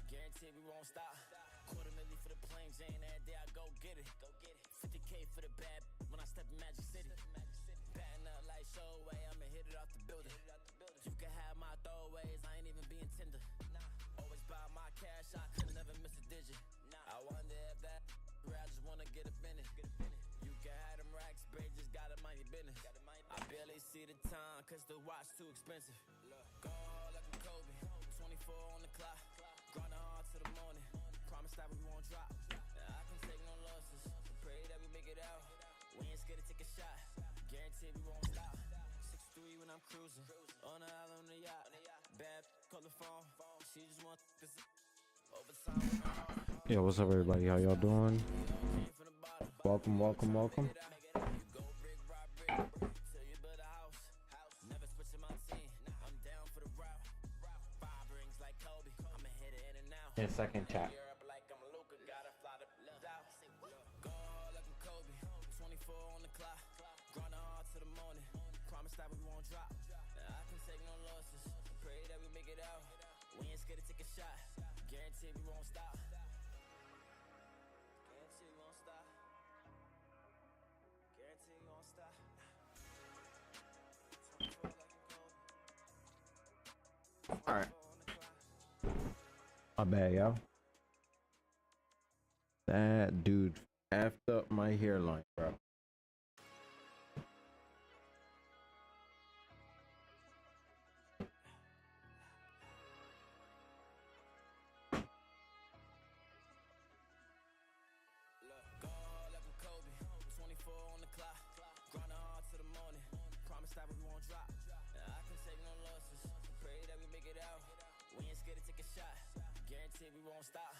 Guarantee we won't stop. Quarter million for the plain Jane, every day I go get it. 50K for the bad when I step in Magic City. Batting up like Showway, I'ma hit it off the building. You can have my throwaways, I ain't even being tender. Always buy my cash, I could never miss a digit. I wonder if that I just wanna get up in it. You can have them racks, babe, just got a mighty business. I barely see the time, cause the watch too expensive. Go hard like I'm Kobe, 24 on the clock. Grinding hard to the morning, promise that we won't drop. I can take no losses, pray that we make it out. We ain't scared to take a shot, guarantee we won't stop. 6'3" when I'm cruising, on the island on the yacht. Bad call the phone, she just want this overtime. Yo, what's up everybody, how y'all doing? Welcome. In a second, chat. All right. My bad, y'all. That dude effed up my hairline, bro. We won't stop.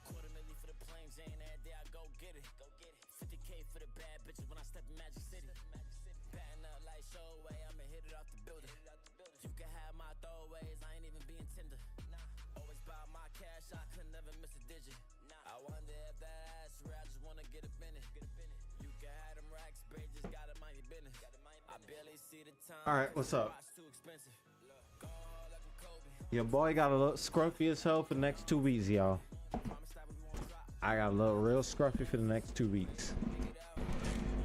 Quarter million for the plain Jane, every day I go get it. 50K for the bad bitches when I step in Magic City. Batting up like Showway, I'ma hit it off the building. You can have my throwaways, I ain't even being tender. Always buy my cash, I could never miss a digit. I wonder if that ass real, I just wanna get up in it. You can have them racks, babe, just got a mighty business. I barely see the time. All right, what's up? Your boy got a little scruffy as hell for the next 2 weeks, y'all. I got a little real scruffy for the next 2 weeks.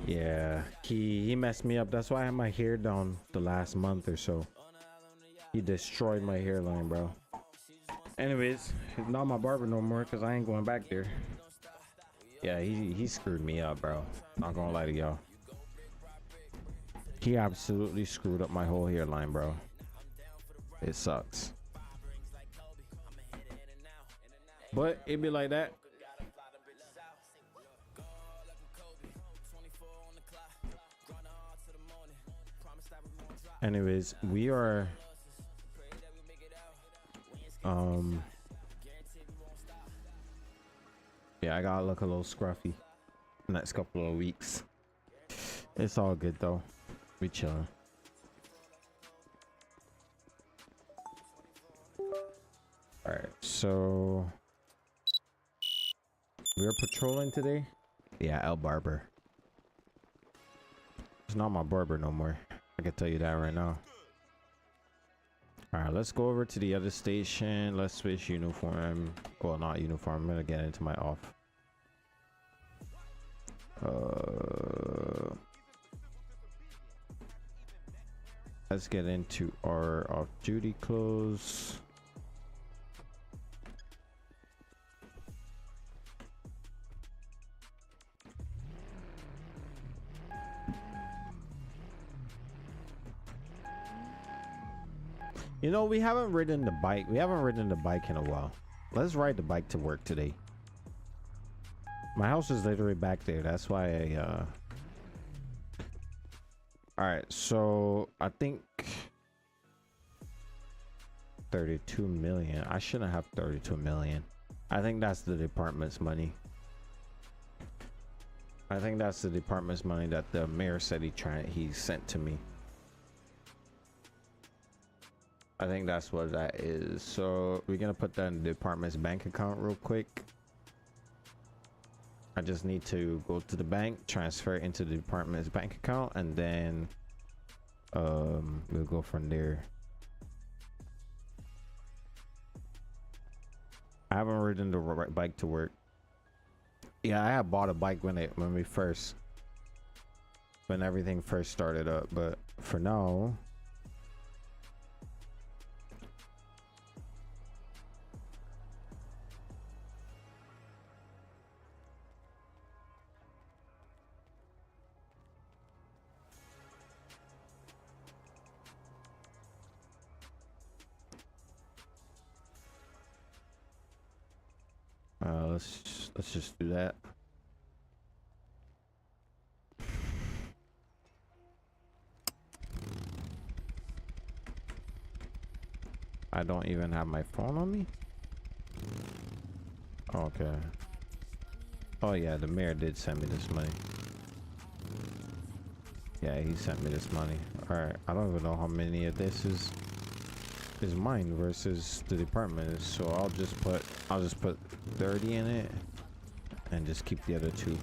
Yeah, he messed me up. That's why I had my hair down the last month or so. He destroyed my hairline, bro. Anyways, he's not my barber no more because I ain't going back there. Yeah, he screwed me up, bro. Not gonna lie to y'all. He absolutely screwed up my whole hairline, bro. It sucks. But it be like that. Anyways, we are yeah, I gotta look a little scruffy next couple of weeks. It's all good though. We chilling. All right, so we're patrolling today. Yeah, El Barber. It's not my barber no more. I can tell you that right now. All right, let's go over to the other station. Let's switch uniform. Well, not uniform. I'm gonna get into my off. Let's get into our off-duty clothes. You know, we haven't ridden the bike. We haven't ridden the bike in a while. Let's ride the bike to work today. My house is literally back there. That's why I, all right, so I think 32 million. I shouldn't have 32 million. I think that's the department's money. I think that's the department's money that the mayor said he sent to me. I think that's what that is. So we're gonna put that in the department's bank account real quick. I just need to go to the bank, transfer it into the department's bank account, and then we'll go from there. I haven't ridden the bike to work. Yeah, I had bought a bike when everything first started up, but for now, let's just do that. I don't even have my phone on me. Okay. Oh yeah, the mayor did send me this money. Yeah, he sent me this money. All right, I don't even know how many of this is mine versus the department. So I'll just put 30 in it and just keep the other 2.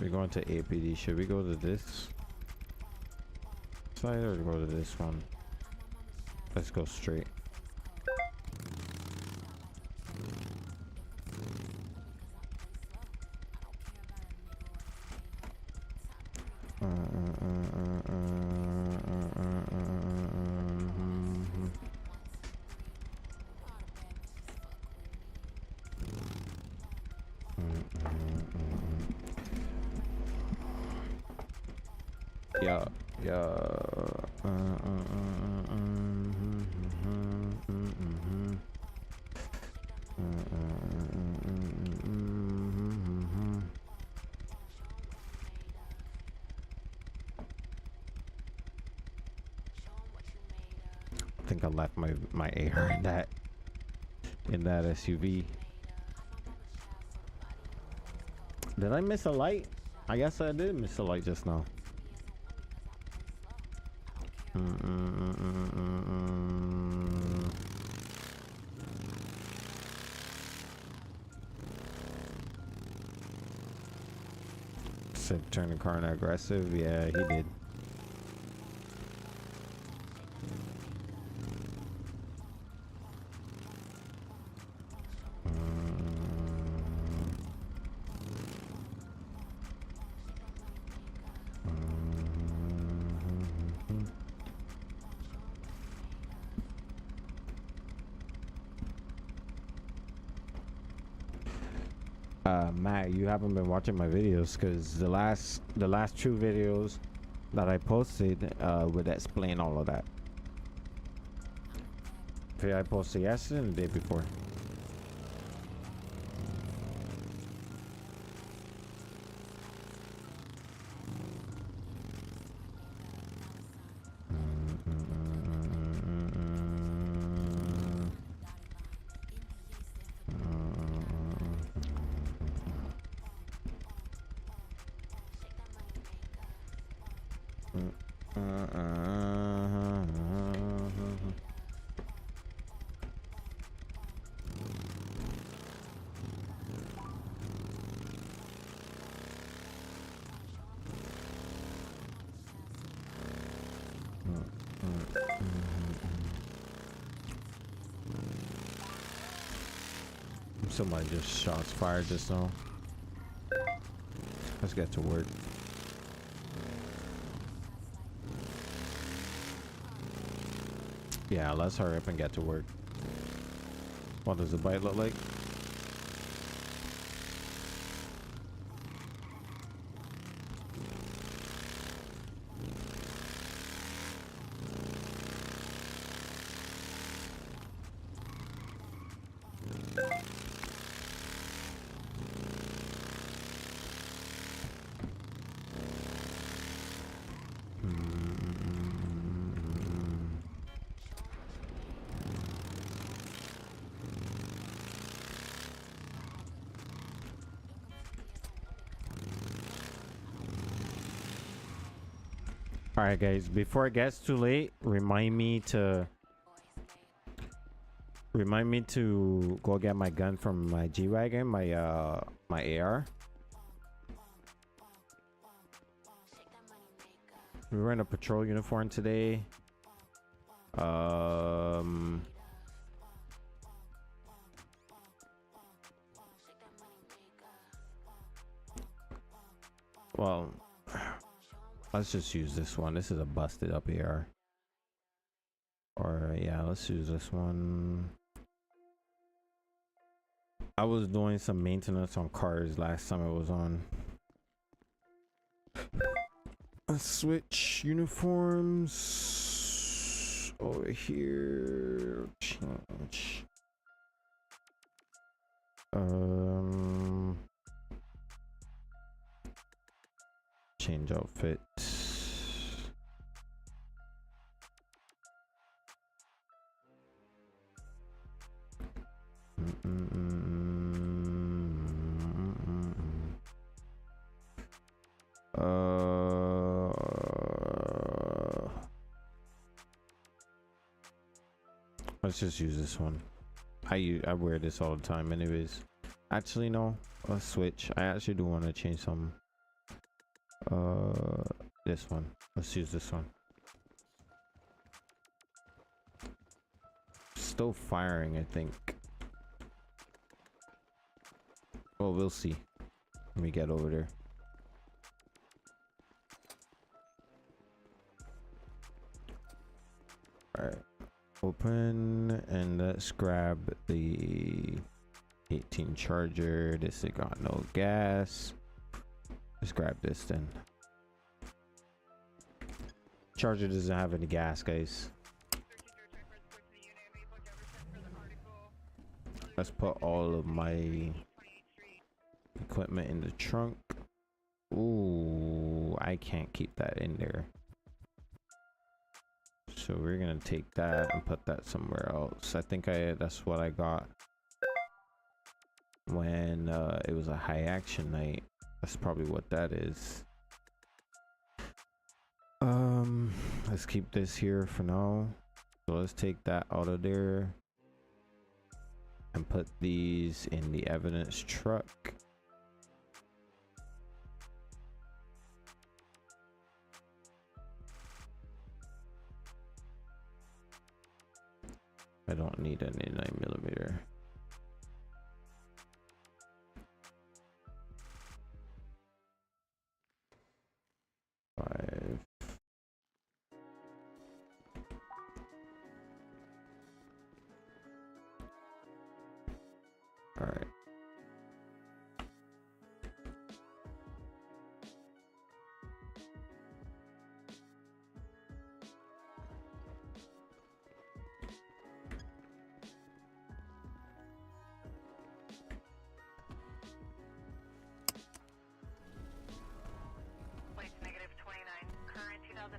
We're going to APD. Should we go to this side or go to this one? Let's go straight. I think I left my AR in that SUV. Did I miss a light? I guess I did miss a light just now. Said turn the car into aggressive. Yeah, he did. Matt, you haven't been watching my videos because the last 2 videos that I posted would explain all of that. I posted yesterday and the day before. Somebody just shots fired just now. Let's get to work. Yeah, let's hurry up and get to work. What does the bite look like? Alright guys, before it gets too late, remind me to Remind me to go get my gun from my G-Wagon, my AR. We were in a patrol uniform today. Well, let's just use this one. This is a busted up AR. Or yeah, let's use this one. I was doing some maintenance on cars last time I was on. Let's switch uniforms over here. Change. Change outfit. Let's just use this one. I wear this all the time anyways. Actually no, let's switch. I actually do want to change some. This one. Let's use this one. Still firing, I think. Well, we'll see when we get over there. Alright, open, and let's grab the 18 Charger. This has got no gas. Let's grab this then. Charger doesn't have any gas, guys. Let's put all of my equipment in the trunk. Ooh, I can't keep that in there. So we're gonna take that and put that somewhere else. I think that's what I got when it was a high action night. That's probably what that is. Let's keep this here for now. So let's take that out of there and put these in the evidence truck. I don't need any 9mm. Five. All right.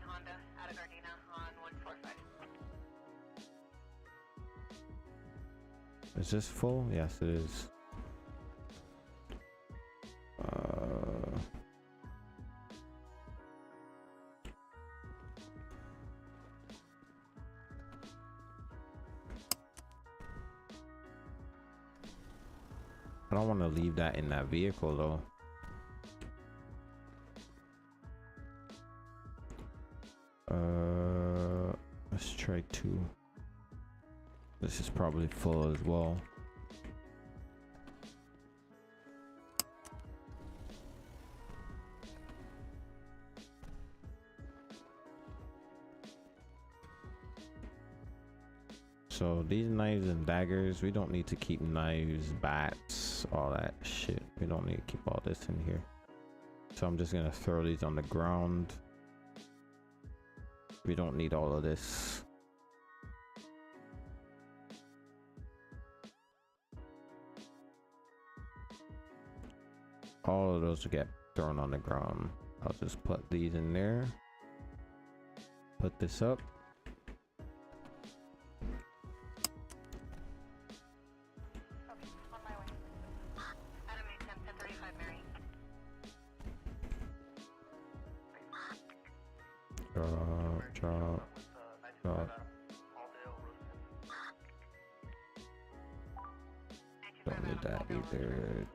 Honda out of Gardena on 145. Is this full? Yes, it is. I don't want to leave that in that vehicle though. Let's try 2. This is probably full as well. So these knives and daggers, we don't need to keep knives, bats, all that shit. We don't need to keep all this in here. So I'm just gonna throw these on the ground. We don't need all of this. All of those will get thrown on the ground. I'll just put these in there. Put this up. Drop. that either.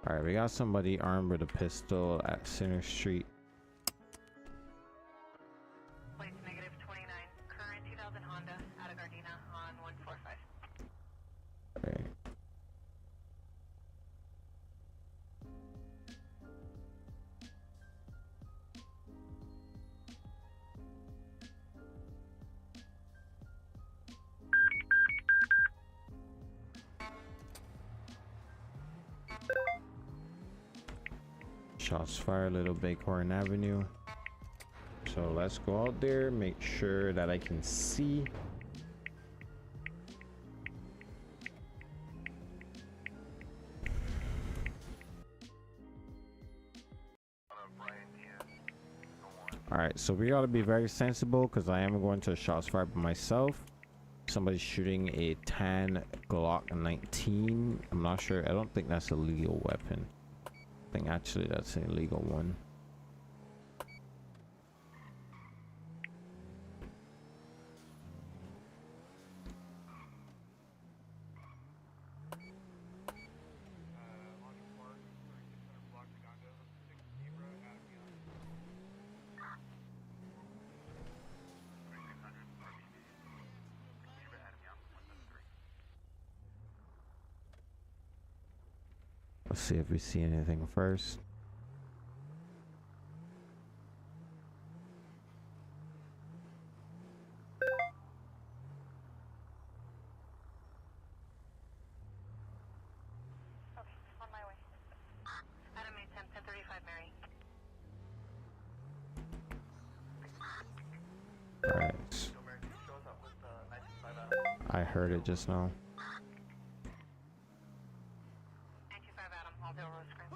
All right, we got somebody armed with a pistol at Center Street. Plates negative 29. Current 2000 Honda out of Gardena on 145. Okay. Shots fired, Little Bighorn Avenue. So let's go out there, make sure that I can see. All right, so we got to be very sensible because I am going to shots fired by myself. Somebody's shooting a tan Glock 19. I'm not sure. I don't think that's a legal weapon. I think actually that's an illegal one. Let's see if we see anything first. Okay, on my way. Adam 810, 1035 Mary. All right. I heard it just now. 925 Adam, all Bill Rose Scream.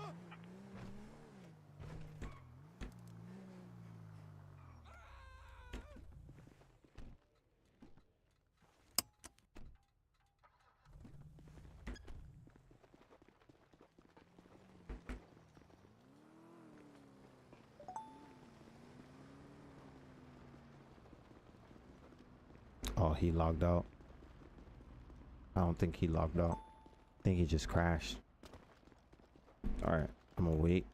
Oh, he logged out. I don't think he logged out. I think he just crashed. All right, I'm gonna wait.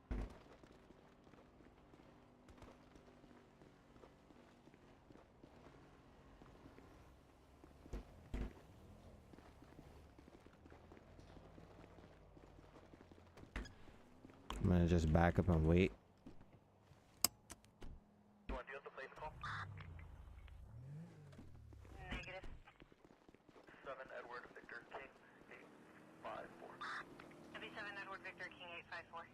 I'm gonna just back up and wait. You want to deal with the place call? Negative. 7 Edward Victor King 854. 77 Edward Victor King 854.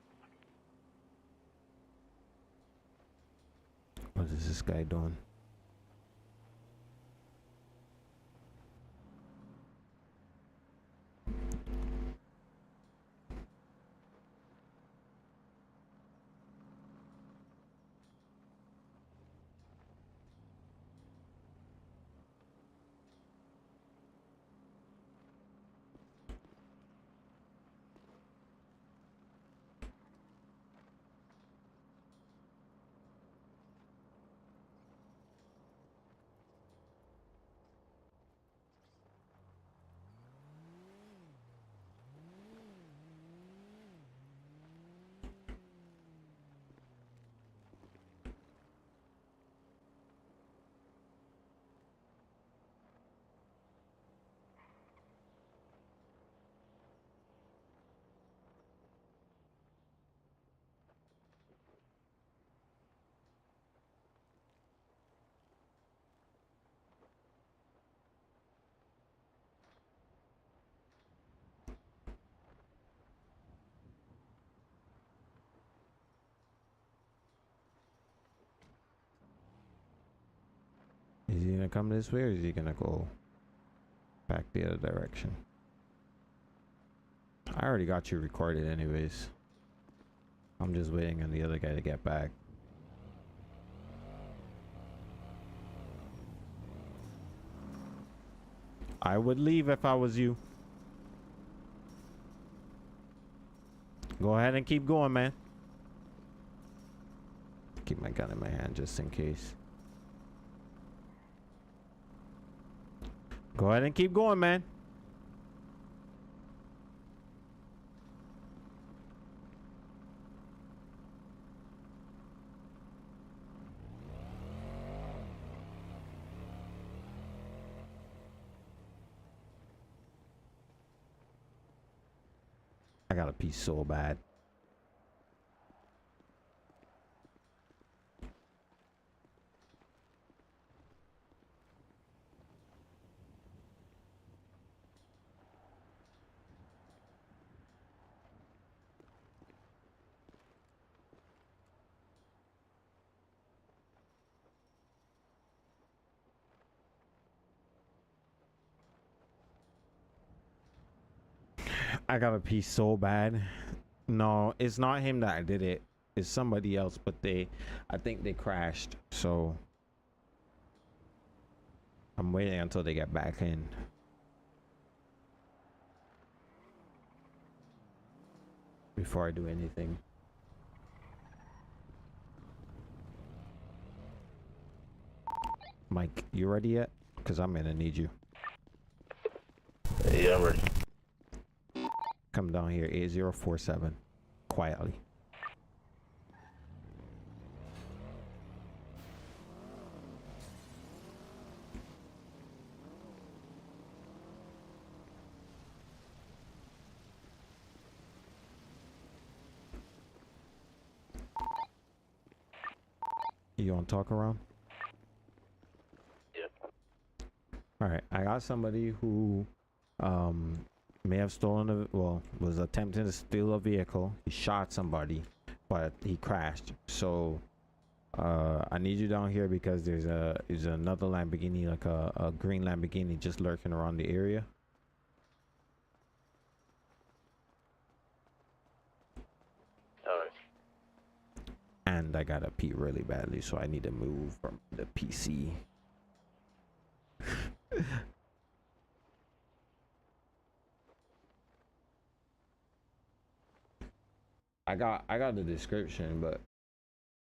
What is this guy doing? Is he gonna come this way or is he gonna go back the other direction? I already got you recorded anyways. I'm just waiting on the other guy to get back. I would leave if I was you. Go ahead and keep going, man. keep my gun in my hand just in case. Go ahead and keep going, man. I got a pee so bad. I got a pee so bad. No, it's not him that did it. It's somebody else, but I think they crashed. So I'm waiting until they get back in. Before I do anything. Mike, you ready yet? Because I'm gonna need you. Yeah, I'm ready. Come down here, 8047. Quietly. You want to talk around? Yep. Alright, I got somebody who may have stolen a, well, was attempting to steal a vehicle. He shot somebody, but he crashed. So I need you down here because there's another Lamborghini, like a green Lamborghini, just lurking around the area. Alright. And I gotta pee really badly, so I need to move from the PC. I got the description, but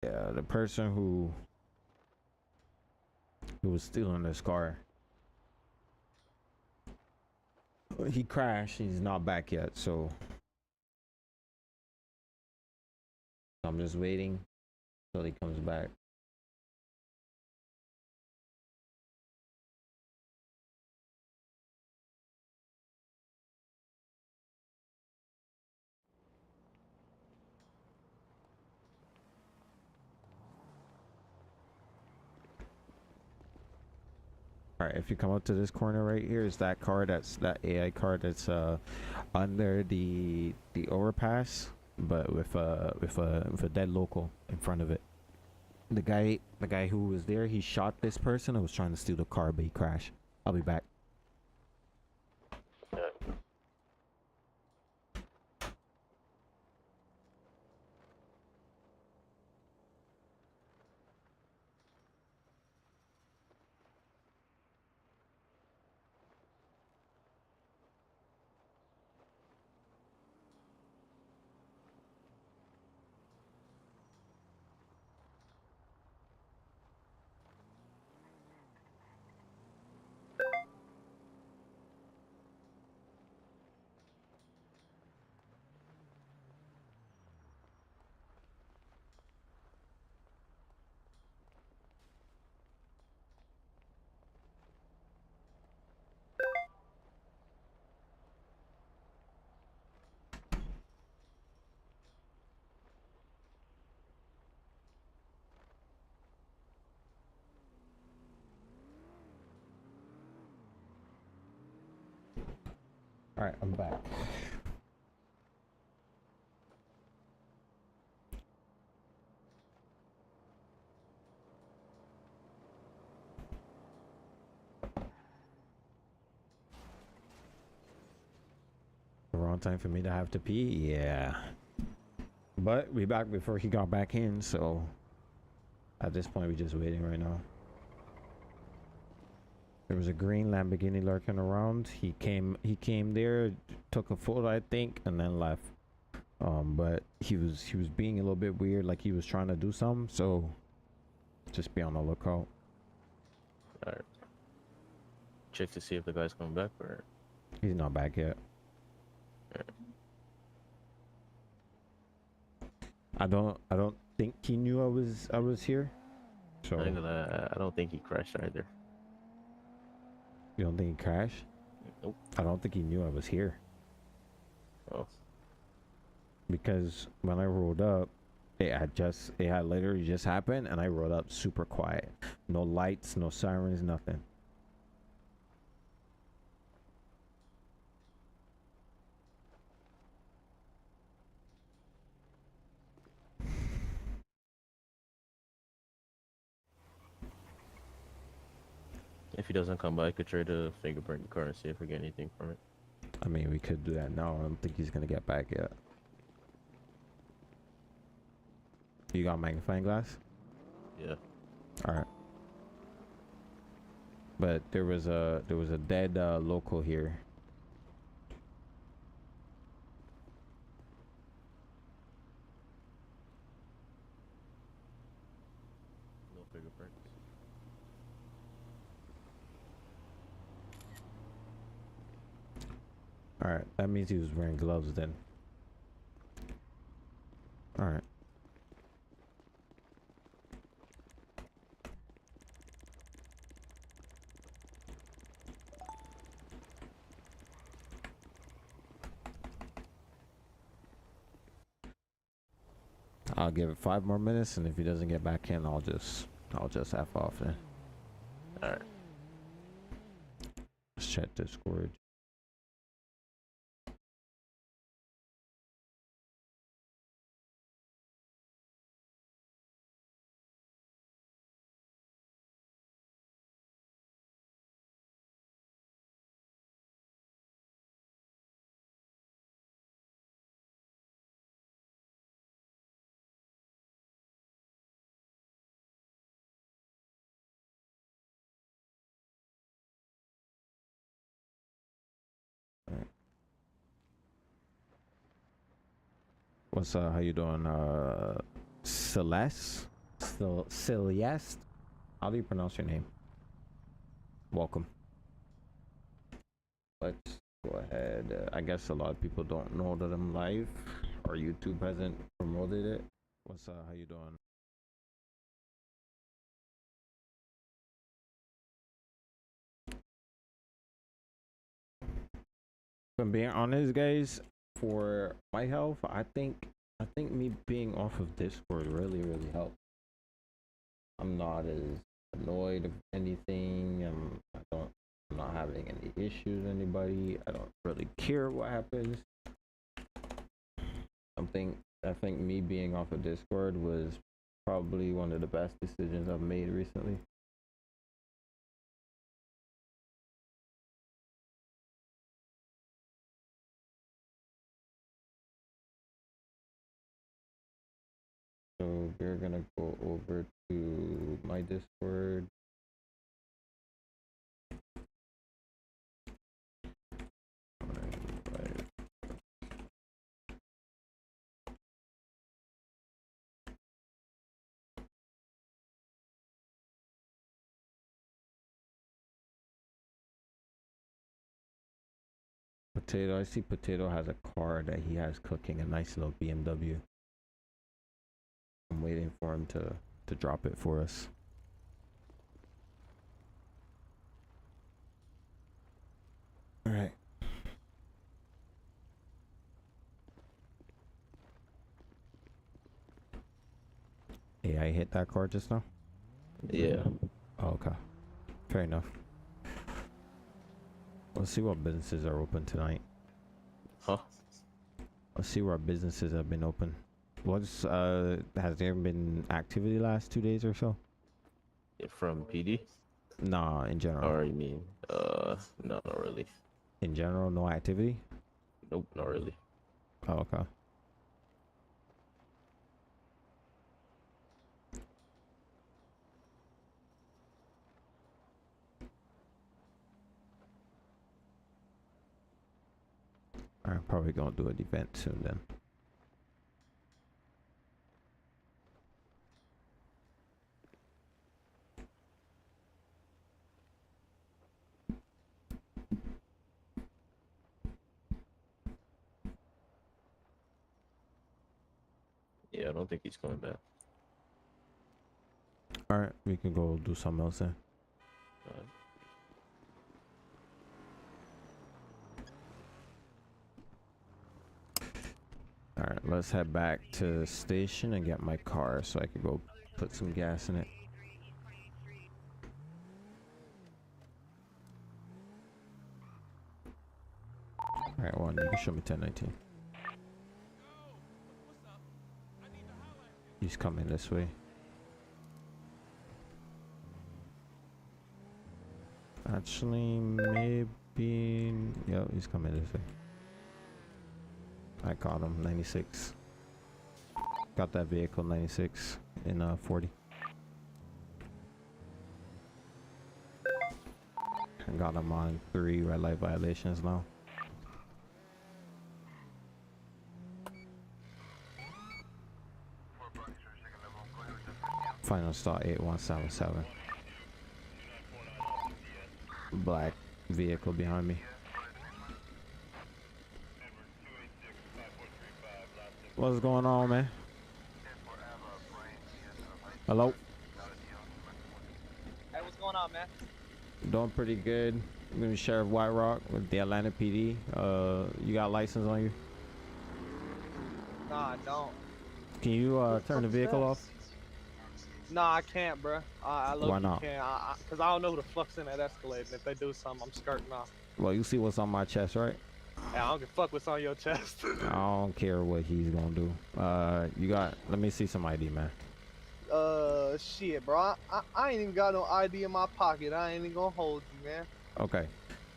yeah, the person who was stealing this car, he crashed. He's not back yet, so I'm just waiting till he comes back. All right, if you come up to this corner right here, is that car, that's that AI car that's under the overpass, but with a dead local in front of it. The guy who was there, he shot this person who was trying to steal the car, but he crashed. I'll be back. All right, I'm back. The wrong time for me to have to pee? Yeah. But we back before he got back in, so at this point we're just waiting right now. There was a green Lamborghini lurking around. He came there, took a photo, I think, and then left. But he was being a little bit weird, like he was trying to do something. So just be on the lookout. Alright. Check to see if the guy's coming back or. He's not back yet. I don't think he knew I was here. So I don't think he crashed either. you don't think he crashed? Nope. I don't think he knew I was here. Oh. Because when I rolled up, it had literally just happened, and I rolled up super quiet. No lights, no sirens, nothing. If he doesn't come by, I could try to fingerprint the car and see if we get anything from it. I mean, we could do that now. I don't think he's gonna get back yet. You got a magnifying glass? Yeah. All right. But there was a dead local here. No fingerprints. All right, that means he was wearing gloves then. All right. I'll give it 5 more minutes, and if he doesn't get back in, I'll just F off then. Alright. Let's check Discord. What's how you doing, Celeste? Celeste? How do you pronounce your name? Welcome. Let's go ahead. I guess a lot of people don't know that I'm live, or YouTube hasn't promoted it. What's how you doing? If I'm being honest, guys, for my health, I think me being off of Discord really helped. I'm not as annoyed of anything. I'm not having any issues with anybody. I don't really care what happens. I think me being off of Discord was probably one of the best decisions I've made recently. So we're gonna go over to my Discord. Potato, I see Potato has a car that he has cooking, a nice little BMW. I'm waiting for him to drop it for us. All right. Hey, I hit that car just now? Yeah. Oh, okay. Fair enough. Let's see what businesses are open tonight. Huh? Let's see where businesses have been open. What's has there been activity last 2 days or so? From PD? Nah, in general. Or you mean, no, not really. In general, no activity? Nope, not really. Oh, okay. I'm probably gonna do an event soon then. I don't think he's coming back. All right, we can go do something else then. All right, let's head back to the station and get my car so I can go put some gas in it. All right, well, you can show me 1019. He's coming this way. Actually, maybe... Yeah, he's coming this way. I caught him, 96. Got that vehicle, 96, in 40. I got him on 3 red light violations now. Final start 8177. Black vehicle behind me. What's going on, man? Hello? Hey, what's going on, man? Doing pretty good. I'm gonna be Sheriff White Rock with the Atlanta PD. You got a license on you? Nah, I don't. Can you turn the vehicle off? Nah, I can't, bruh. I Why not? can't. Cause I don't know who the fuck's in that Escalade, and if they do something, I'm skirting off. Well, you see what's on my chest, right? Yeah, I don't give a fuck what's on your chest. I don't care what he's gonna do. You got, let me see some ID, man. Shit, bro. I ain't even got no ID in my pocket. I ain't even gonna hold you, man. Okay.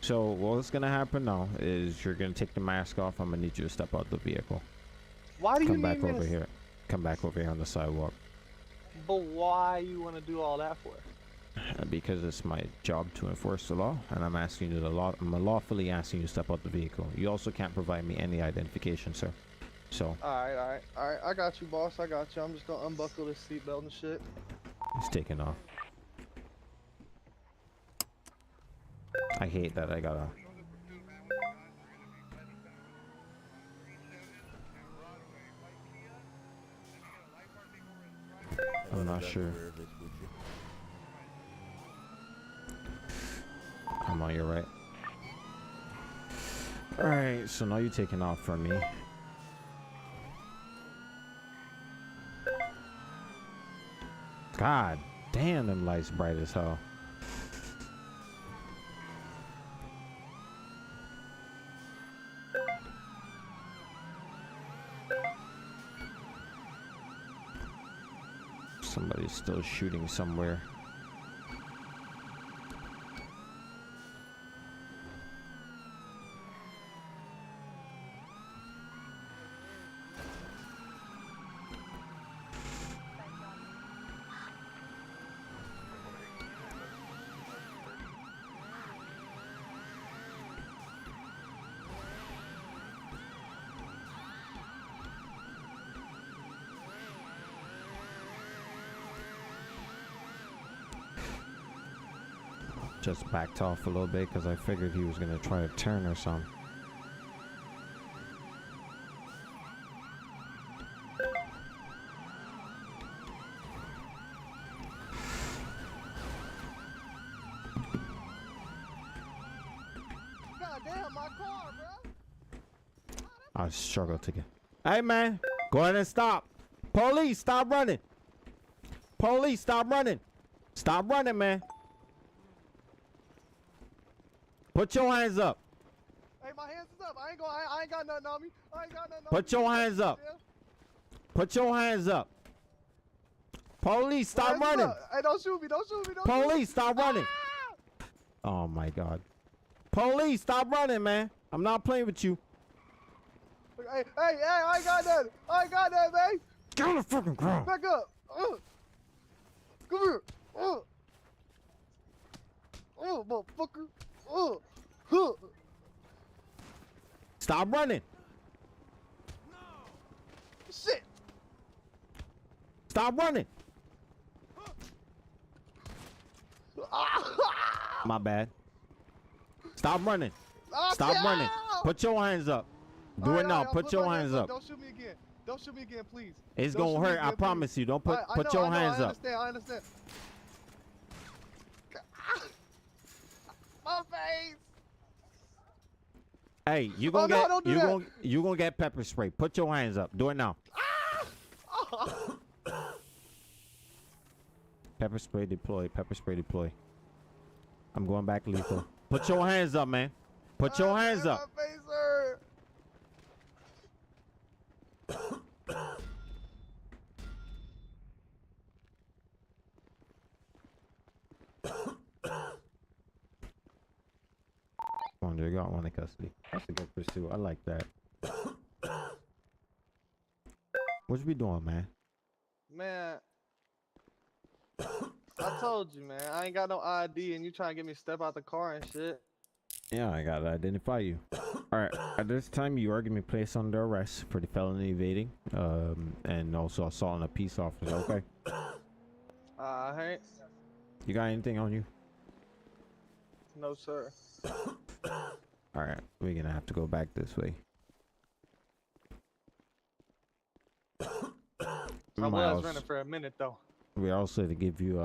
So what's gonna happen now is you're gonna take the mask off. I'm gonna need you to step out the vehicle. Why do you Come back need me over to... here. Come back over here on the sidewalk. But why you want to do all that for? Because it's my job to enforce the law, and I'm asking you I'm lawfully asking you to step out the vehicle. You also can't provide me any identification, sir. So. Alright. I got you, boss. I got you. I'm just gonna unbuckle this seatbelt and shit. It's taking off. I hate that I gotta. I'm not sure. I'm on your right. Alright, so now you're taking off from me. God damn, them lights bright as hell. Somebody's still shooting somewhere. Just backed off a little bit because I figured he was gonna try to turn or something. God damn, my car, bro. I struggle to get. Hey man, go ahead and stop. Police, stop running. Police, stop running. Stop running, man. Put your hands up. Hey, my hands is up. I ain't got nothing on me. I ain't got nothing on me. Put your hands up. Put your hands up. Police, stop running. Hey, don't shoot me. Don't shoot me. Don't Police, stop running. Ah! Oh my God. Police, stop running, man. I'm not playing with you. Hey, I ain't got nothing. I ain't got nothing, man. Get on the fucking ground. Back up. Come here. Motherfucker. Stop running. Shit. Stop running. My bad. Stop running. Stop running. Put your hands up. Do it now. Put your hands up. Don't shoot me again. Don't shoot me again, please. It's Don't gonna shoot me hurt. I again, promise please. you. Don't I put know, your I know, hands I up. understand. I understand. My face. Hey, you Oh gonna no! get Don't do you that. gonna get pepper spray. Put your hands up. Do it now. Oh. Pepper spray deploy. Pepper spray deploy. I'm going back lethal. Put your hands up, man. Put your hands up. My face hurt. Come on, they got one in custody. That's a good pursuit. I like that. What you be doing, man? Man, I told you, man. I ain't got no ID, and you trying to get me to step out the car and shit. Yeah, I gotta identify you. Alright, at this time you are gonna be placed under arrest for the felony evading, and also assaulting a peace officer, okay? Hey, You got anything on you? no sir. Alright, we're gonna have to go back this way. I was Miles, running for a minute though. we also to give you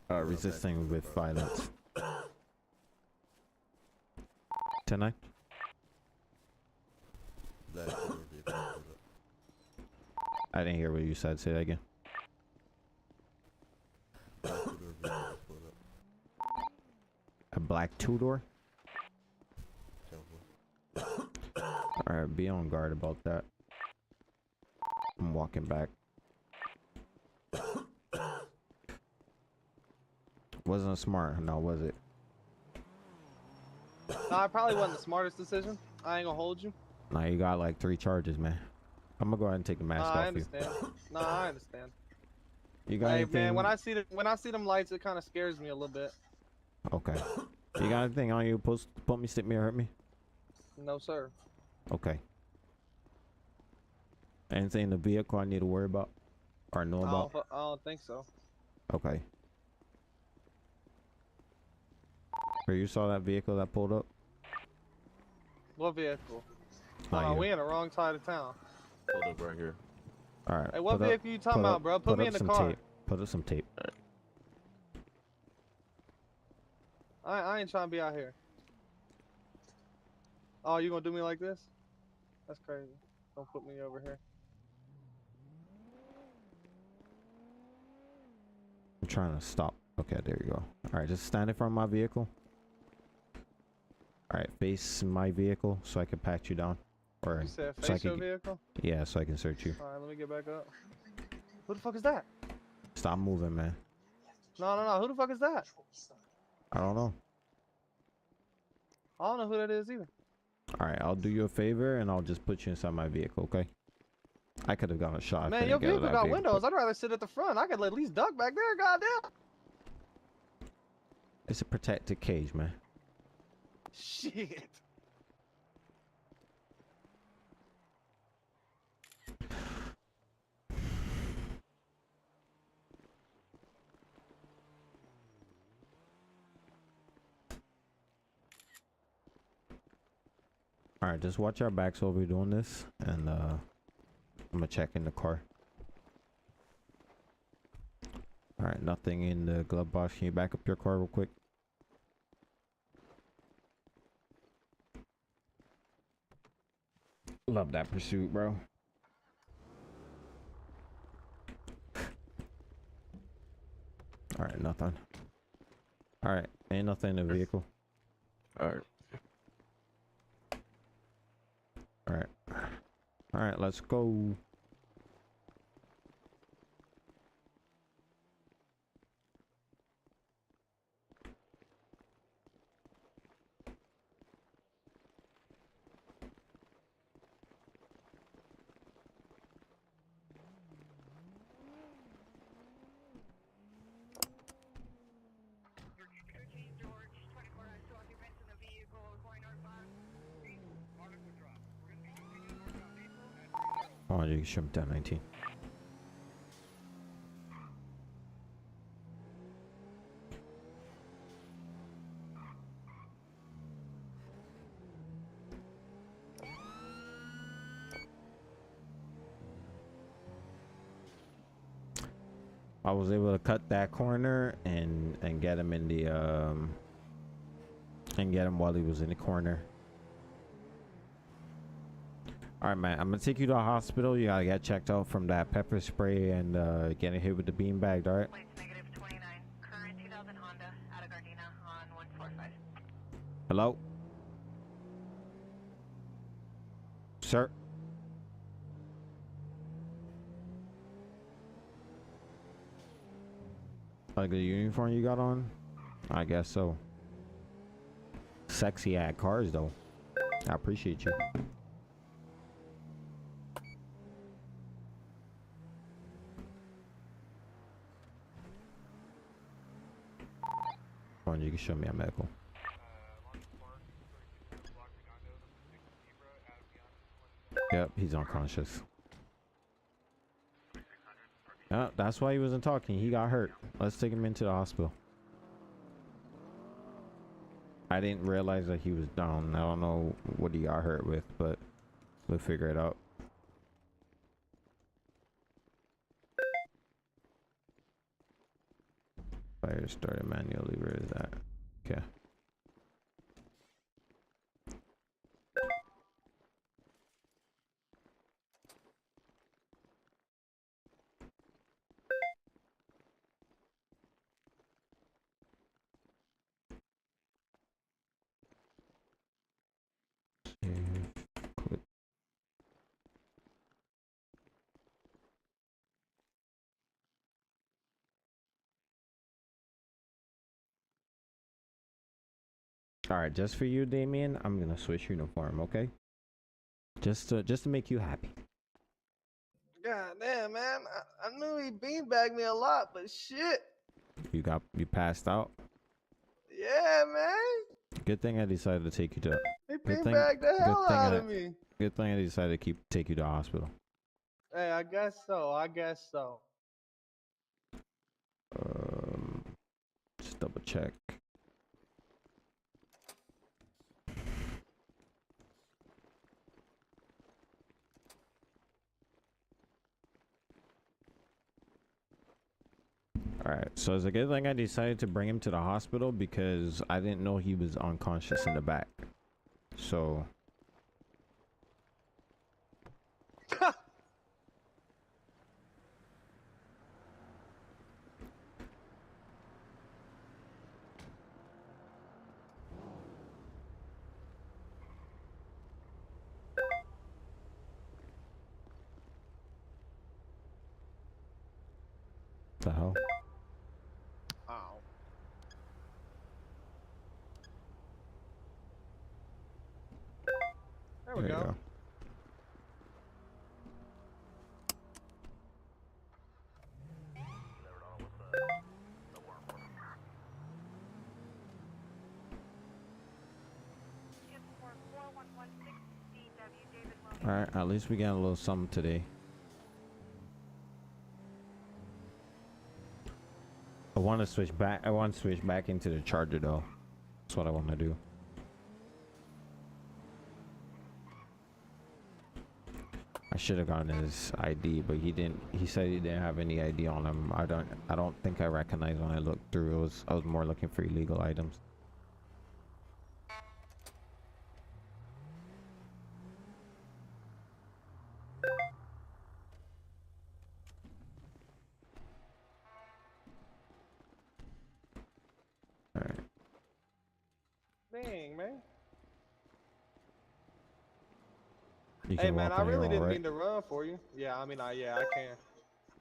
resisting with violence. Tonight? I didn't hear what you said. Say that again. A black two-door? Alright, be on guard about that. I'm walking back. Wasn't smart, no, was it? No, it probably wasn't the smartest decision. I ain't gonna hold you. Nah, you got like 3 charges, man. I'm gonna go ahead and take the mask I off you. understand. No, I understand. You got Hey anything? man, when I see them lights, it kind of scares me a little bit. Okay. You got anything on you? Put me, stick me, or hurt me? No sir. Okay. Anything in the vehicle I need to worry about or know about? I don't think so. Okay. Where you saw that vehicle that pulled up? What vehicle? Not you. We in the wrong side of town. Hold up right here. All right. Hey, what put up- vehicle you talking put about, up- bro? Put me up in the some car. Tape. Put up some tape. I ain't trying to be out here. Oh, you gonna do me like this? That's crazy. Don't put me over here. I'm trying to stop. Okay, there you go. All right, just stand in front of my vehicle. All right, face my vehicle so I can pat you down. Or You said so I face your can, vehicle? yeah, so I can search you. Alright, let me get back up. Who the fuck is that? Stop moving, man. No. Who the fuck is that? I don't know. I don't know who that is either. All right, I'll do you a favor and I'll just put you inside my vehicle, okay? I could have gotten a shot. Man, your vehicle got windows. I'd rather sit at the front. I could at least duck back there. Goddamn. It's a protected cage, man. Shit. All right, just watch our backs while we're doing this, and I'm gonna check in the car. All right, nothing in the glove box. Can you back up your car real quick? Love that pursuit, bro. All right, nothing. All right, ain't nothing in the vehicle. All right. All right. All right, let's go. Oh, you can show him down 19. I was able to cut that corner and get him in the and get him while he was in the corner. All right, man. I'm gonna take you to the hospital. You gotta get checked out from that pepper spray and getting hit with the beanbag. All right. Plates negative 29. Current 2000 Honda out of Gardena on 145. Hello, sir. Like the uniform you got on? I guess so. Sexy at cars though. I appreciate you. Come on, you can show me a medical. Yep, he's unconscious. That's why he wasn't talking. He got hurt. Let's take him into the hospital. I didn't realize that he was down. I don't know what he got hurt with, but we'll figure it out. Fire started manually. Where is that? Okay. Quit. All right, just for you, Damien, I'm gonna switch uniform, okay? Just to make you happy. God damn, man. I knew he beanbagged me a lot, but shit. You passed out. Yeah, man. Good thing I decided to take you to. He Good thing- beanbagged the hell good thing out I- of me. Good thing I decided to take you to the hospital. Hey, I guess so. I guess so. Just double check. Alright, so it's a good thing I decided to bring him to the hospital because I didn't know he was unconscious in the back. So the hell? Ow. There we There you go. go. Alright, at least we got a little something today. I want to switch back into the Charger though. That's what I want to do. I should have gotten his ID, but he didn't. He said he didn't have any ID on him. I don't think I recognized when I looked through. I was more looking for illegal items. All right. Dang, man. You Hey, can man, walk I on your really own, didn't right? mean to run for you. Yeah, I mean, I can.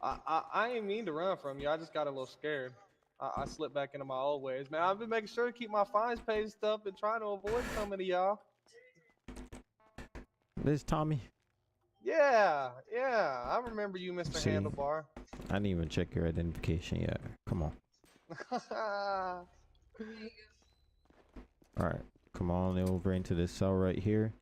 I ain't mean to run from you. I just got a little scared. I slipped back into my old ways, man. I've been making sure to keep my fines paid and stuff and trying to avoid coming to y'all. This Tommy. Yeah, I remember you, Mr. See. Handlebar. I didn't even check your identification yet. Come on. All right. Come on over into this cell right here.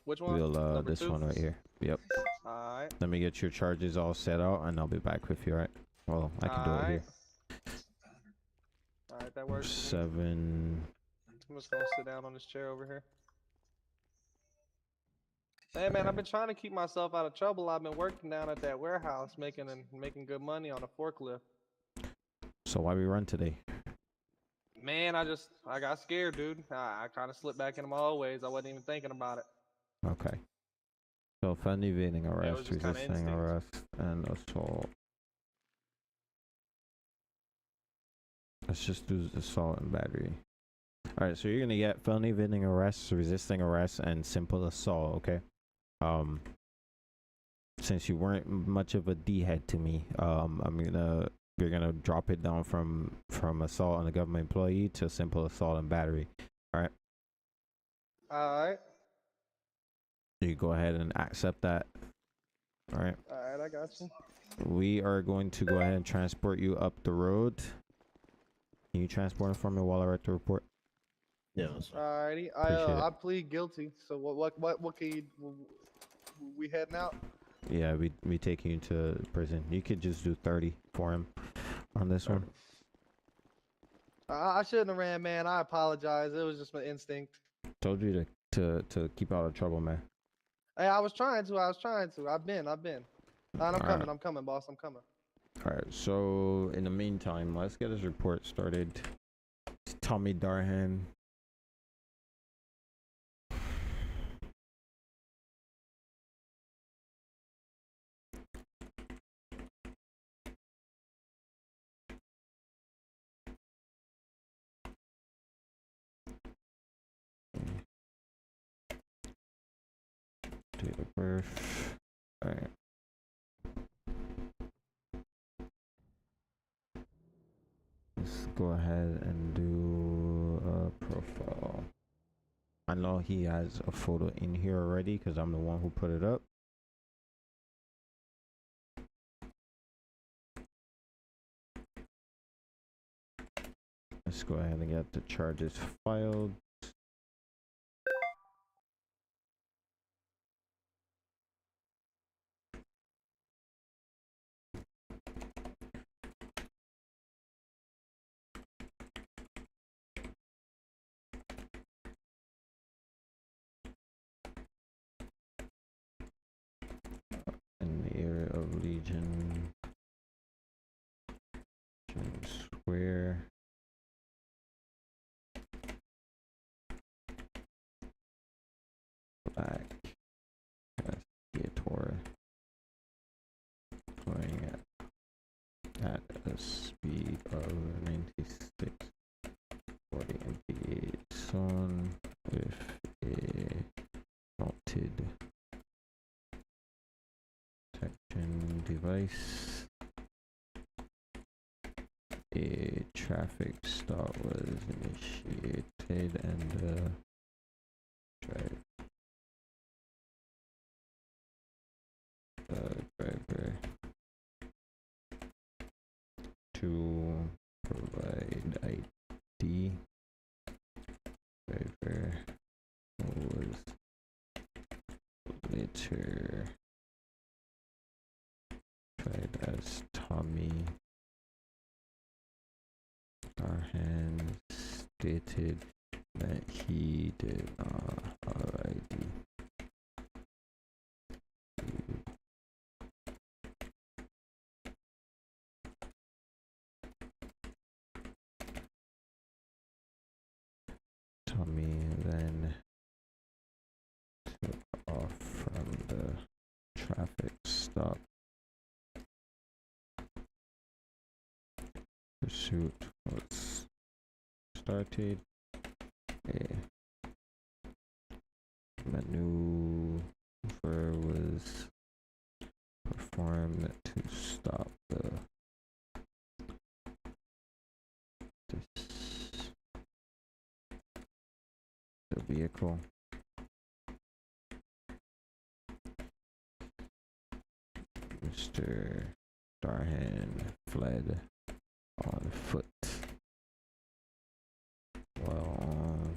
Which one? We'll Number this 2? one right here. Yep. Alright. Let me get your charges all set out and I'll be back with you, right? Well, I can do it here. Alright, that works. For me. 7. I'm just gonna sit down on this chair over here. Hey man, I've been trying to keep myself out of trouble. I've been working down at that warehouse making good money on a forklift. So why we run today? Man, I got scared, dude. I kind of slipped back into my old ways. I wasn't even thinking about it. Okay. So felony evading Yeah, it was arrest, just kinda resisting instinct. arrest, and assault. Let's just do assault and battery. Alright, so you're gonna get felony evading arrest, resisting arrest, and simple assault, okay? Since you weren't much of a D head to me, you're gonna drop it down from assault on a government employee to simple assault and battery. Alright? Alright. You go ahead and accept that. Alright. Alright, I got you. We are going to go ahead and transport you up the road. Can you transport it for me while I write the report? Yeah, that's fine. Alrighty. Appreciate it. I plead guilty. So what can you, we heading out? Yeah, we taking you to prison. You could just do 30 for him on this one. I shouldn't have ran, man. I apologize. It was just my instinct. Told you to keep out of trouble, man. Hey, I was trying to. I've been. And I'm coming, boss. I'm coming. All right. So in the meantime, let's get his report started. It's Tommy Darhan. Date of birth. All right. Let's go ahead and do a profile. I know he has a photo in here already because I'm the one who put it up. Let's go ahead and get the charges filed. In the area of Legion Square. Black Gator playing at a speed of 96 40 mph on with a mounted detection device. A traffic stop was initiated and the driver to provide ID. Driver was later tried as Tommy Darhan stated that he did not have ID. Tommy then took off from the traffic stop. Pursuit was started. A maneuver was performed to stop the vehicle. Mr. Darhan fled on foot while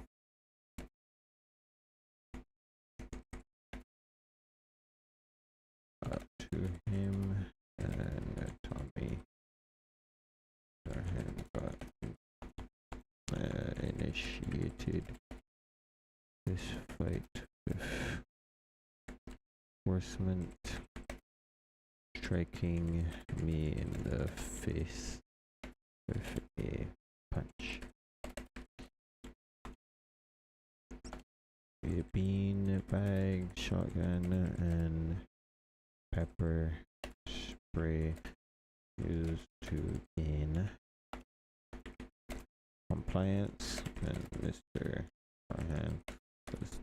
up to him, and Tommy Darhan got initiated this fight with horsemen striking me in the face with a punch. A bean bag, shotgun, and pepper spray used to gain compliance, and Mr. Farhan was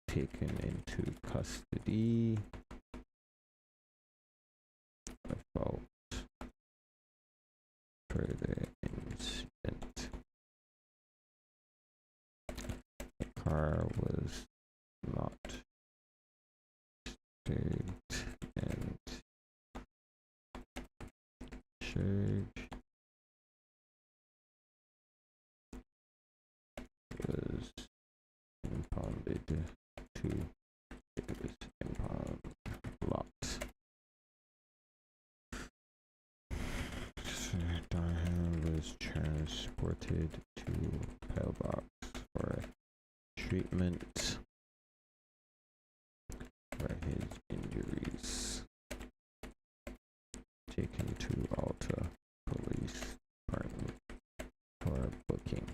taken into custody about further incident. The car was not disturbed and charge was impounded to Davis impound lot. Darham was transported to Pillbox for treatment for his injuries. Taken to Alta Police Department for booking.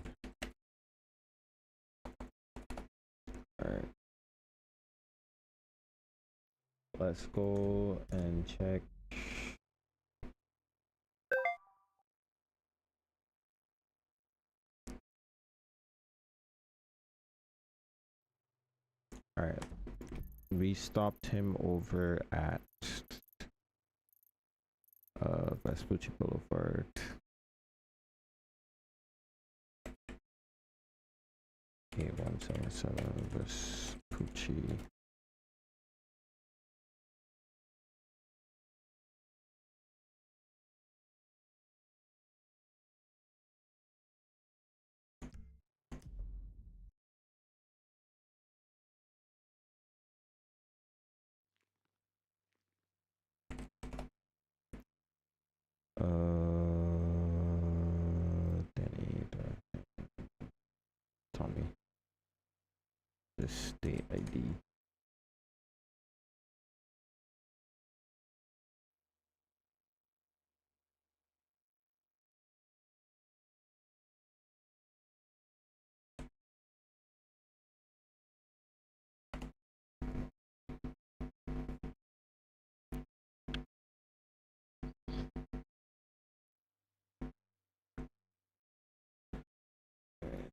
Alright. Let's go and check. Alright. We stopped him over at Vespucci Boulevard. A177 Vespucci. Danny, Tommy. The state ID.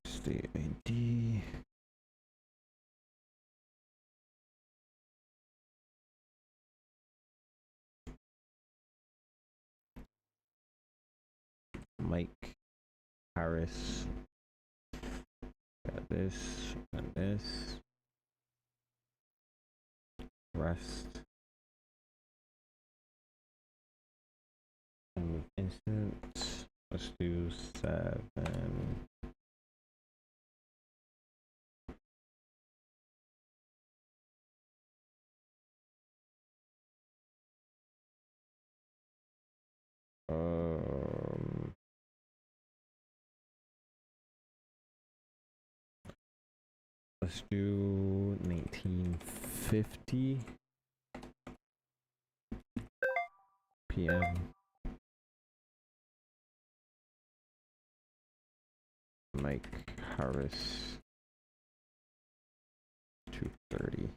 State ID. Mike Harris. Got this and this. Rest. And instant. Let's do 7. Let's do 1950 p.m. Mike Harris 2:30.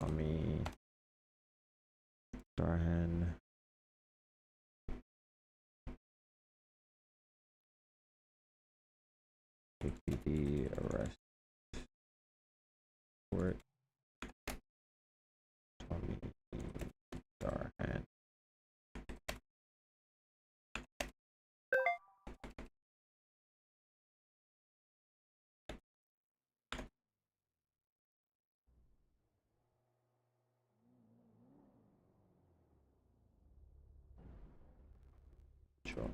Tommy Darhan. APD arrest report. Tommy Darhan. Sure.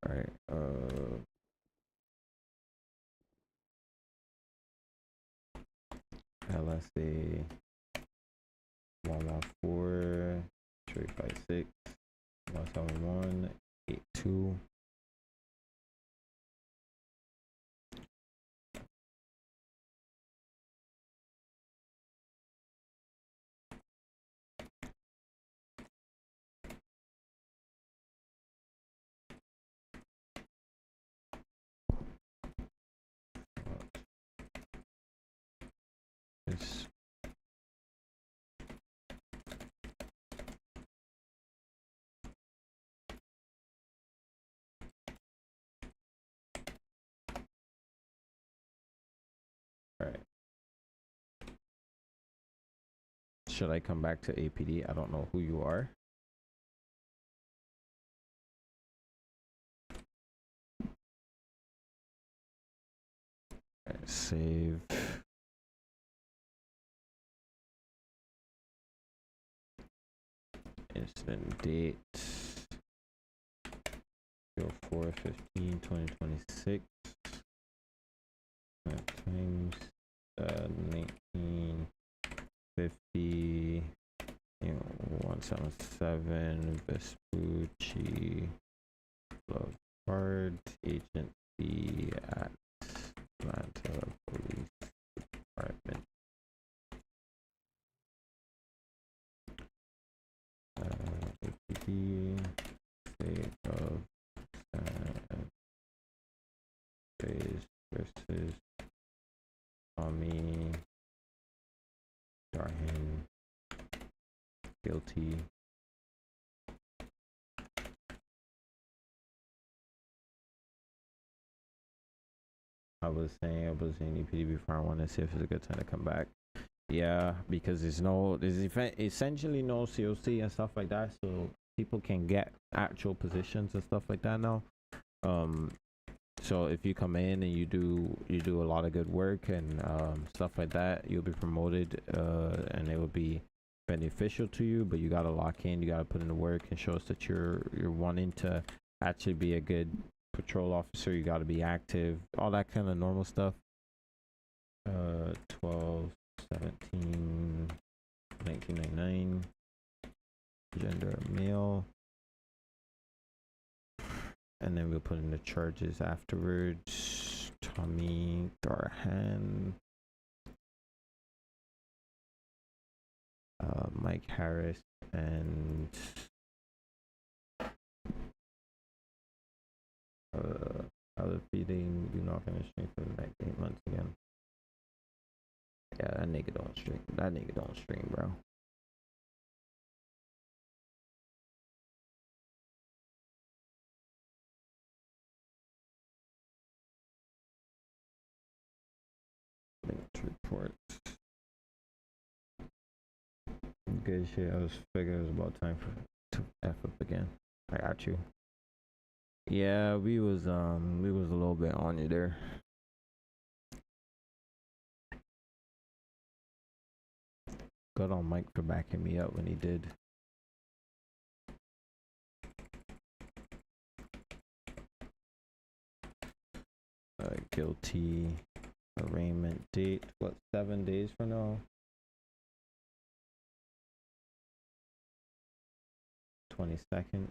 All right. LSA 114 356 171 82. This all right. Should I come back to APD? I don't know who you are. All right, save. Incident date 04/15/2026. Times 1950 177 Vespucci Boulevard, Agent B at Atlanta Police Department. APD, state of Reyes versus Tommy Darhan, guilty. I was saying APD before. I want to see if it's a good time to come back. Yeah, because there's essentially no COC and stuff like that, so people can get actual positions and stuff like that now. So if you come in and you do a lot of good work and stuff like that, you'll be promoted, and it will be beneficial to you. But you gotta lock in, you gotta put in the work and show us that you're wanting to actually be a good patrol officer. You gotta be active, all that kind of normal stuff. 12/17/1999. Gender male. And then we'll put in the charges afterwards. Tommy Darhan, Mike Harris, and other feeding. Do not finish stream for the next 8 months again. Yeah, that nigga don't stream. That nigga don't stream, bro. Report. Good shit. I was figuring it was about time to F up again. I got you. Yeah, we was a little bit on you there. Good on Mike for backing me up when he did. Guilty. Arraignment date, what, 7 days from now? 22nd.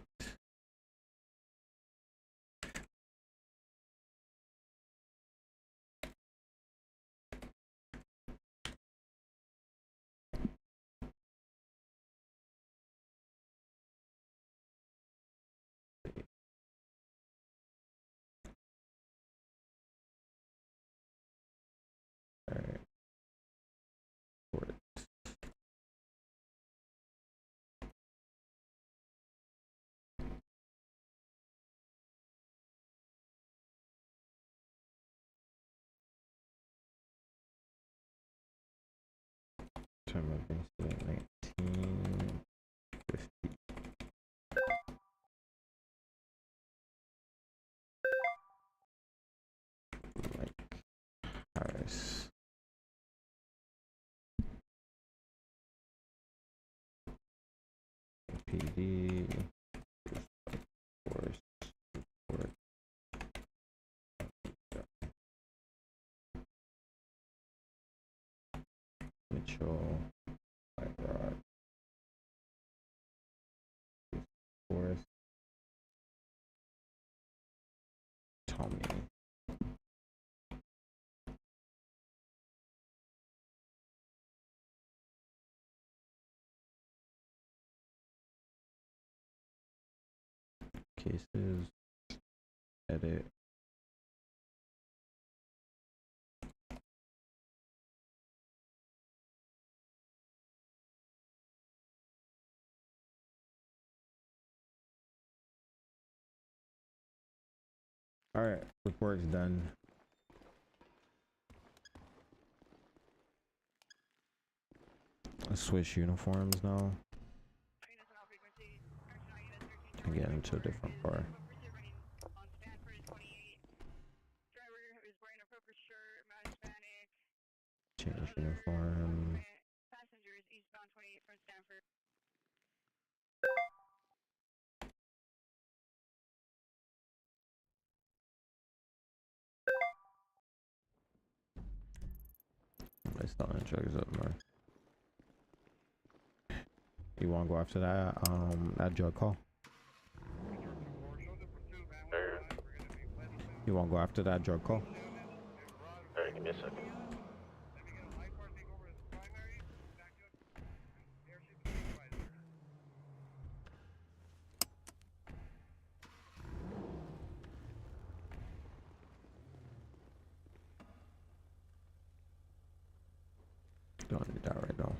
Alright. Court. Time of incident 1950. Mike Harris. APD. Force. Report. Mitchell. White Rock. Forest. Tommy. Cases. Edit. All right, report's done. Let's switch uniforms now. Can get into a different car. Change uniform. Passengers eastbound 28 from Stanford. They starting drugs up more. You wanna go after that drug call? You wanna go after that drug call? Alright, give me a second. Don't need that right now.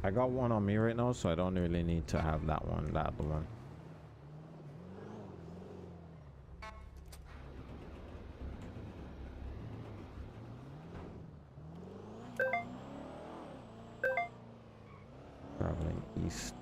I got one on me right now, so I don't really need to have that one, that other one. Traveling east.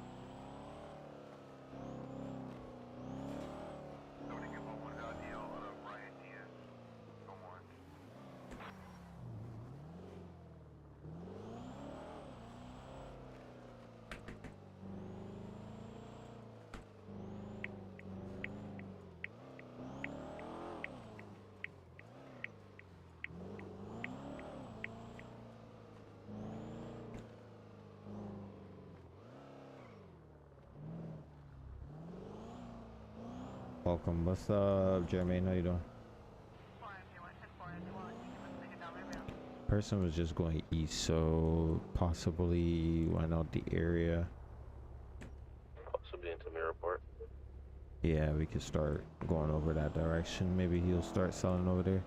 Welcome. What's up, Jermaine? How you doing? Person was just going east, so possibly went out the area. Possibly into Mirrorport. Yeah, we could start going over that direction. Maybe he'll start selling over there.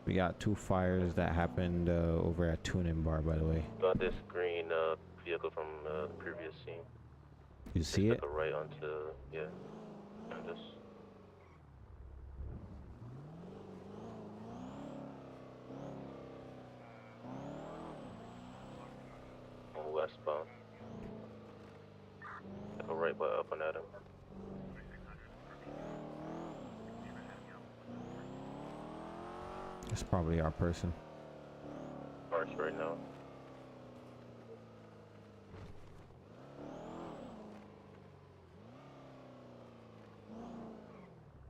We got 2 fires that happened over at Tuning Bar, by the way. Got this green vehicle from the previous scene. You see it? Took a right onto, yeah. And this. Westbound. Took a right by up and at him. It's probably our person. Cars right now.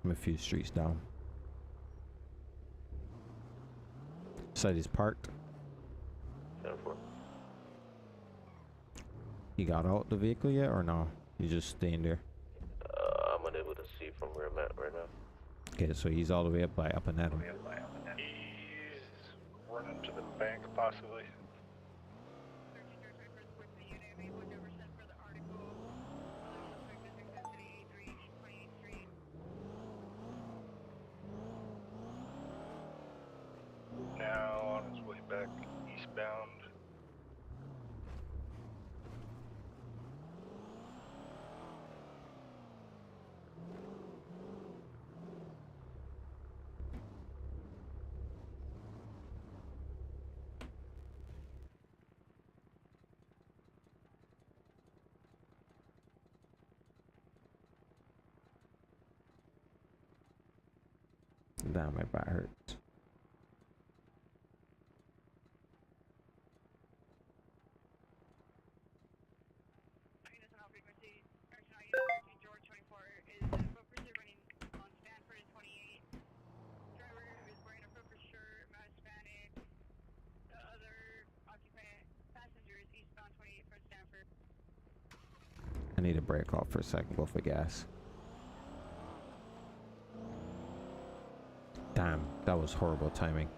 I'm a few streets down. Said he's parked. 10-4. He got out the vehicle yet or no? He's just staying there. I'm unable to see from where I'm at right now. Okay, so he's all the way up by up and at him. He's running to the bank, possibly. Now on his way back eastbound. Damn, my back hurts. need to break off for a second, go for gas. Damn, that was horrible timing.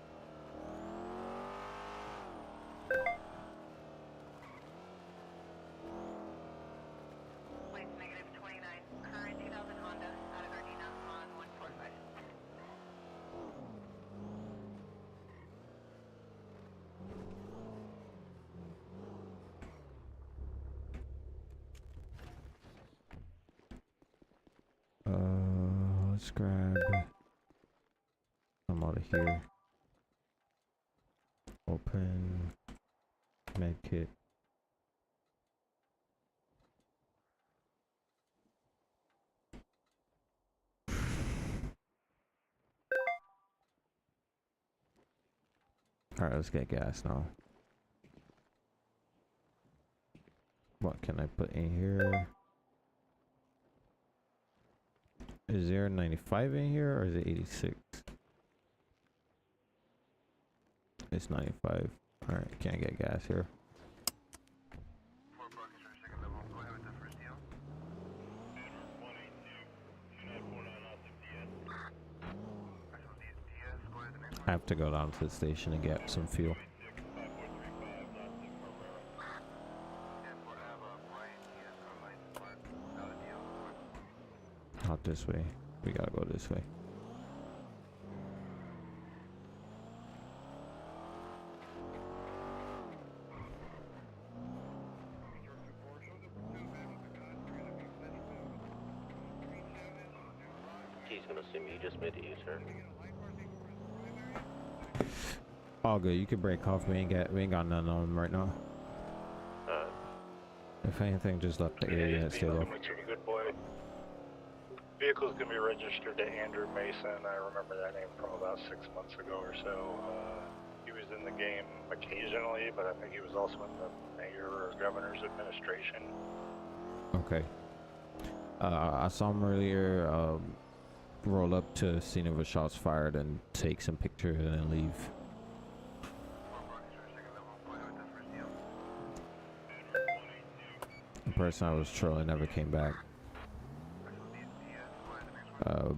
Plates negative 29. Current 2000 Honda out of Gardena on 145. Let's grab some out of here. Open med kit. All right, let's get gas now. What can I put in here? Is there 95 in here or is it 86? It's 95. All right, can't get gas here. 4 buckets for second level. Go ahead with the first deal. Actual DS, go ahead with the next one. I have to go down to the station and get some fuel. Not this way. We gotta go this way. He's gonna assume you just made a U-turn. All good. You can break off. We ain't got nothing on them right now. If anything, just left the area and stay low. Good boy. Vehicle's gonna be registered to Andrew Mason. I remember that name from about 6 months ago or so. He was in the game occasionally, but I think he was also in the mayor or governor's administration. Okay. I saw him earlier. Roll up to scene of a shots fired and take some pictures and then leave. 4 buckets for second level. Go ahead with the first deal. The person I was trolling never came back.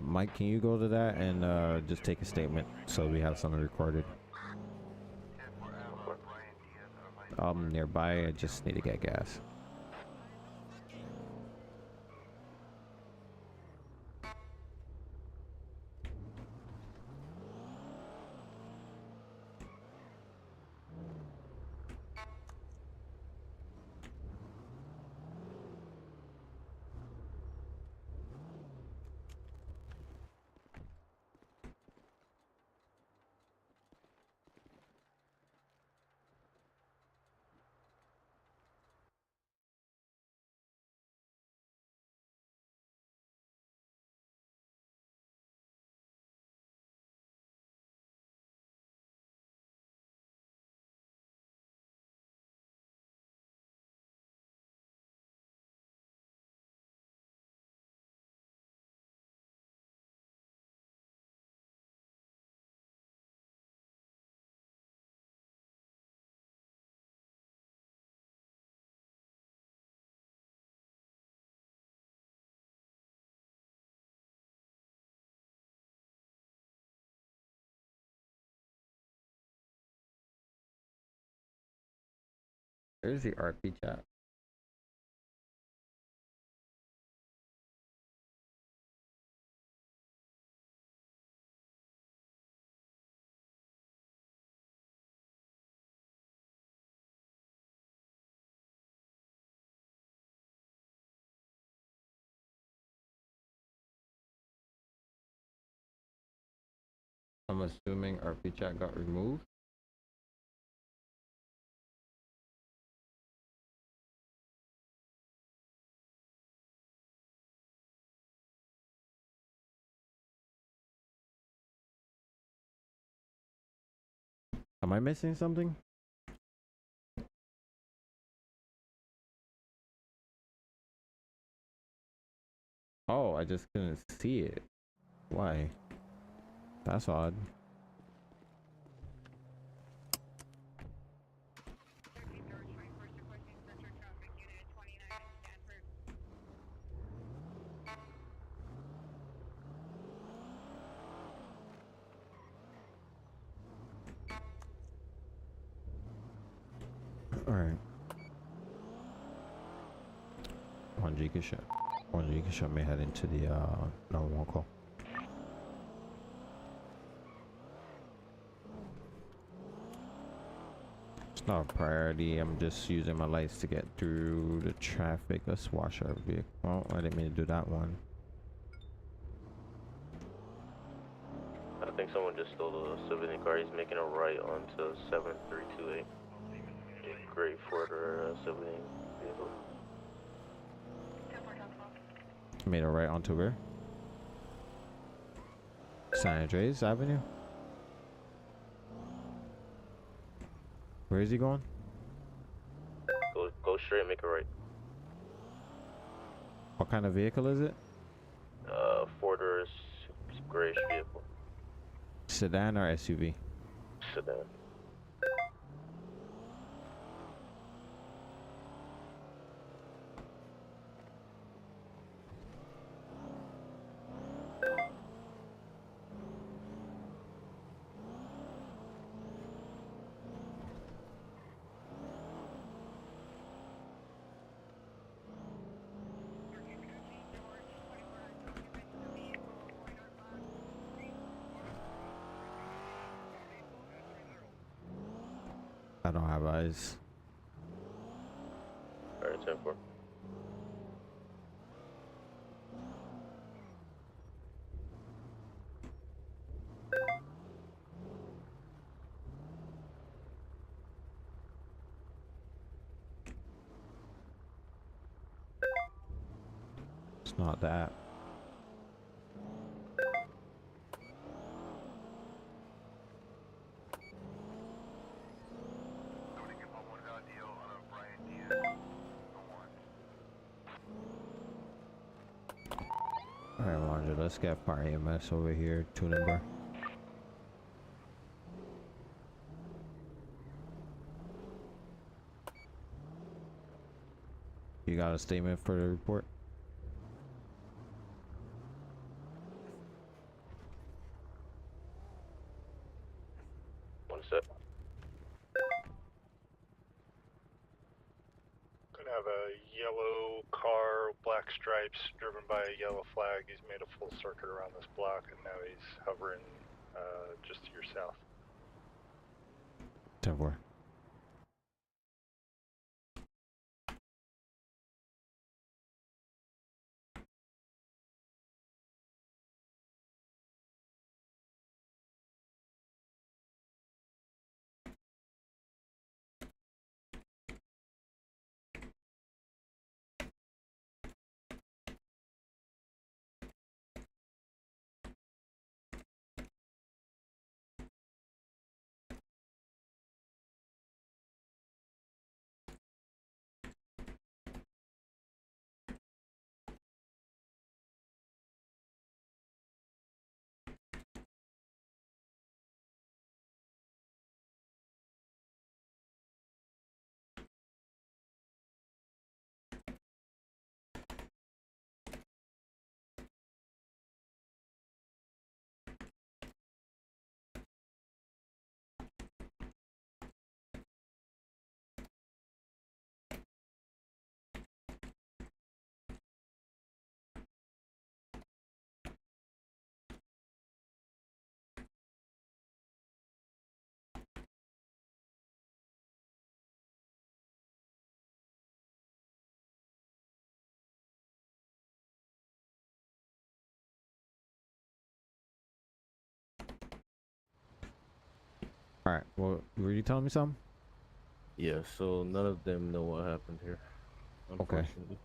Mike, can you go to that and just take a statement so we have something recorded? Nearby. I just need to get gas. There's the RP chat. I'm assuming RP chat got removed. Am I missing something? Oh, I just couldn't see it. Why? That's odd. Alright. 1G can shut. 1G can shut me head into the 911 call. It's not a priority. I'm just using my lights to get through the traffic. Let's wash our vehicle. Oh, I didn't mean to do that one. I think someone just stole the civilian car. He's making a right onto 7328. Great Ford or civilian vehicle. Made a right onto where? San Andreas Avenue? Where is he going? Go straight, make a right. What kind of vehicle is it? Ford or grayish vehicle. Sedan or SUV? Sedan. I don't have eyes. Alright, 10-4. It's not that. Alright, Alondra, let's get fire EMS over here, tuning bar. You got a statement for the report? One sec. Gonna have a yellow car, black stripes, driven by a yellow flag. He's made a full circuit around this block, and now he's hovering just to your south. 10-4. Alright, well, were you telling me something? Yeah, so none of them know what happened here. Okay. Unfortunately.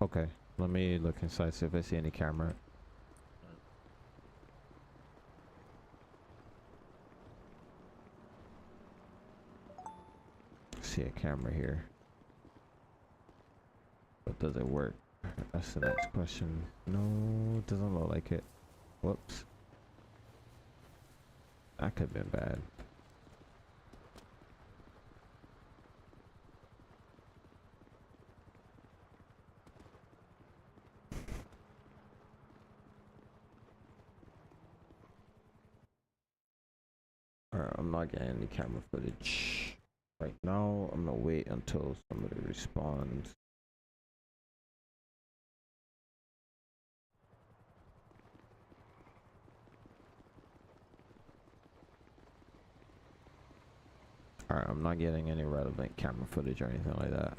Okay, let me look inside, see if I see any camera. See a camera here. But does it work? That's the next question. No, it doesn't look like it. Whoops. That could have been bad. Alright, I'm not getting any camera footage. Right now, I'm gonna wait until somebody responds. Alright, I'm not getting any relevant camera footage or anything like that.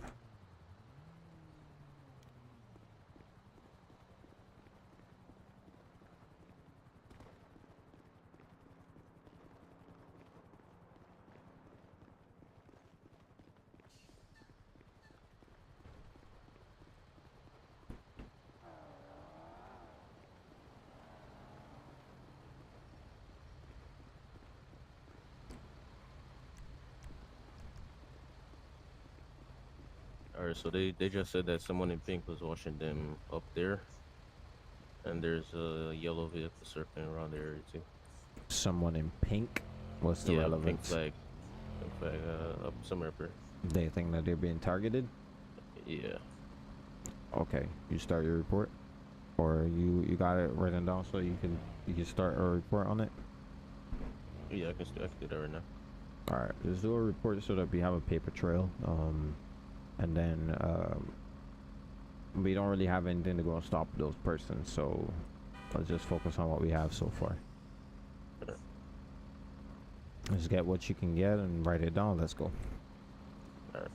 Alright, so they just said that someone in pink was watching them up there, and there's a yellow vehicle circling around the area too. Someone in pink? What's the Yeah, relevance? pink flag, up somewhere up here. They think that they're being targeted? Yeah. Okay, you start your report, or you got it written down so you can start a report on it. Yeah, I can do that right now. All right, just do a report so that we have a paper trail. And then we don't really have anything to go and stop those persons, so let's just focus on what we have so far. Alright. Just get what you can get and write it down. Let's go. Alright.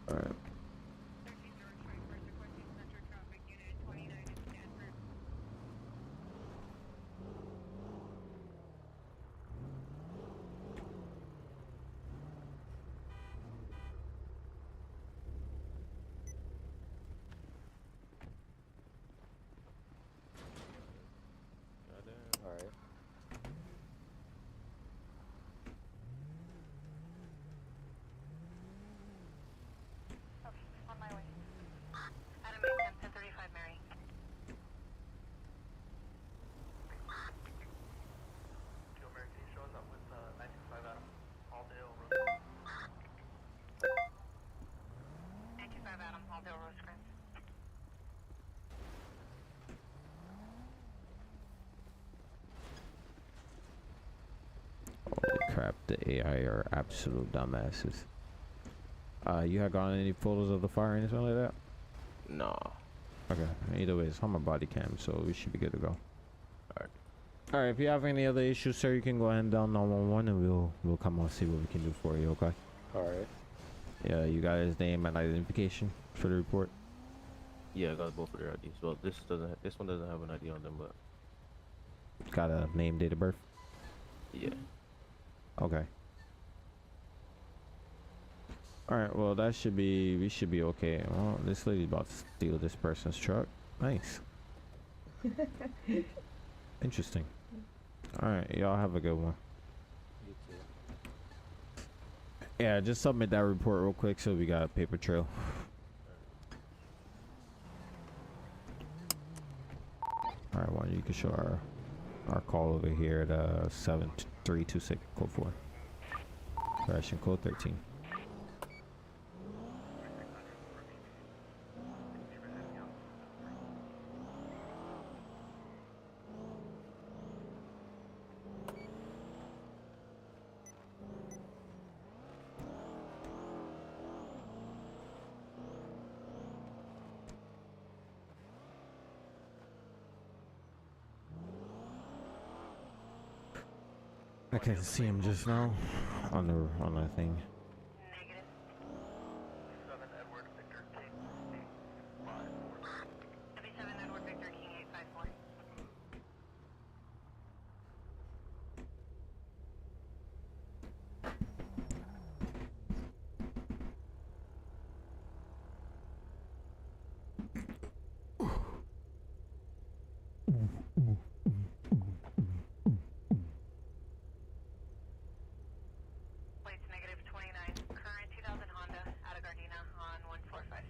All right. Alright. On my way. Adam Mason, 1035 Mary. Yo, Mary, can you show us up with 925 Adam? Alldale Road. 925 Adam, Alldale Rosecrans. Holy crap, the AI are absolute dumbasses. You had gotten any photos of the fire or anything like that? Nah. Okay, either way, it's on my body cam, so we should be good to go. Alright. Alright, if you have any other issues, sir, you can go ahead and dial 911 and we'll come and see what we can do for you, okay? Alright. Yeah, you got his name and identification for the report? Yeah, I got both of their IDs. Well, this one doesn't have an ID on them, but Got a name, date of birth? yeah. Okay. Alright, well we should be okay. Well, this lady's about to steal this person's truck. Nice. Interesting. Alright, y'all have a good one. You too. Yeah, just submit that report real quick so we got a paper trail. Alright, well, you can show our call over here at 7326 code 4. Correction code 13. I can see him just now on the thing. Negative. 7 Edward Victor King 854. 77 Edward Victor King 854. Plates negative 29. Current 2000 Honda out of Gardena on 145.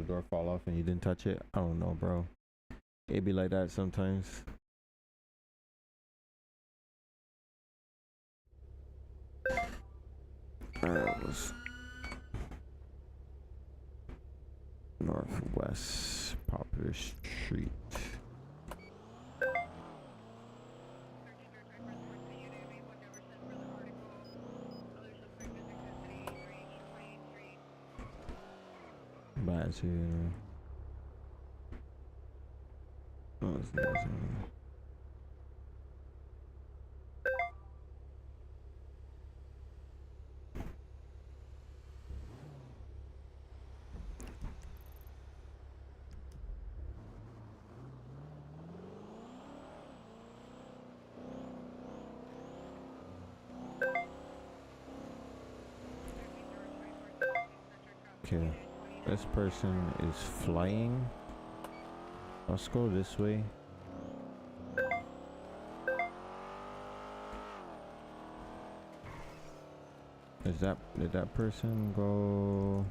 door fall off and you didn't touch it? I don't know, bro. It be like that sometimes. Alright, was Northwest Popular Street. Back to okay. This person is flying. Let's go this way. Did that person go?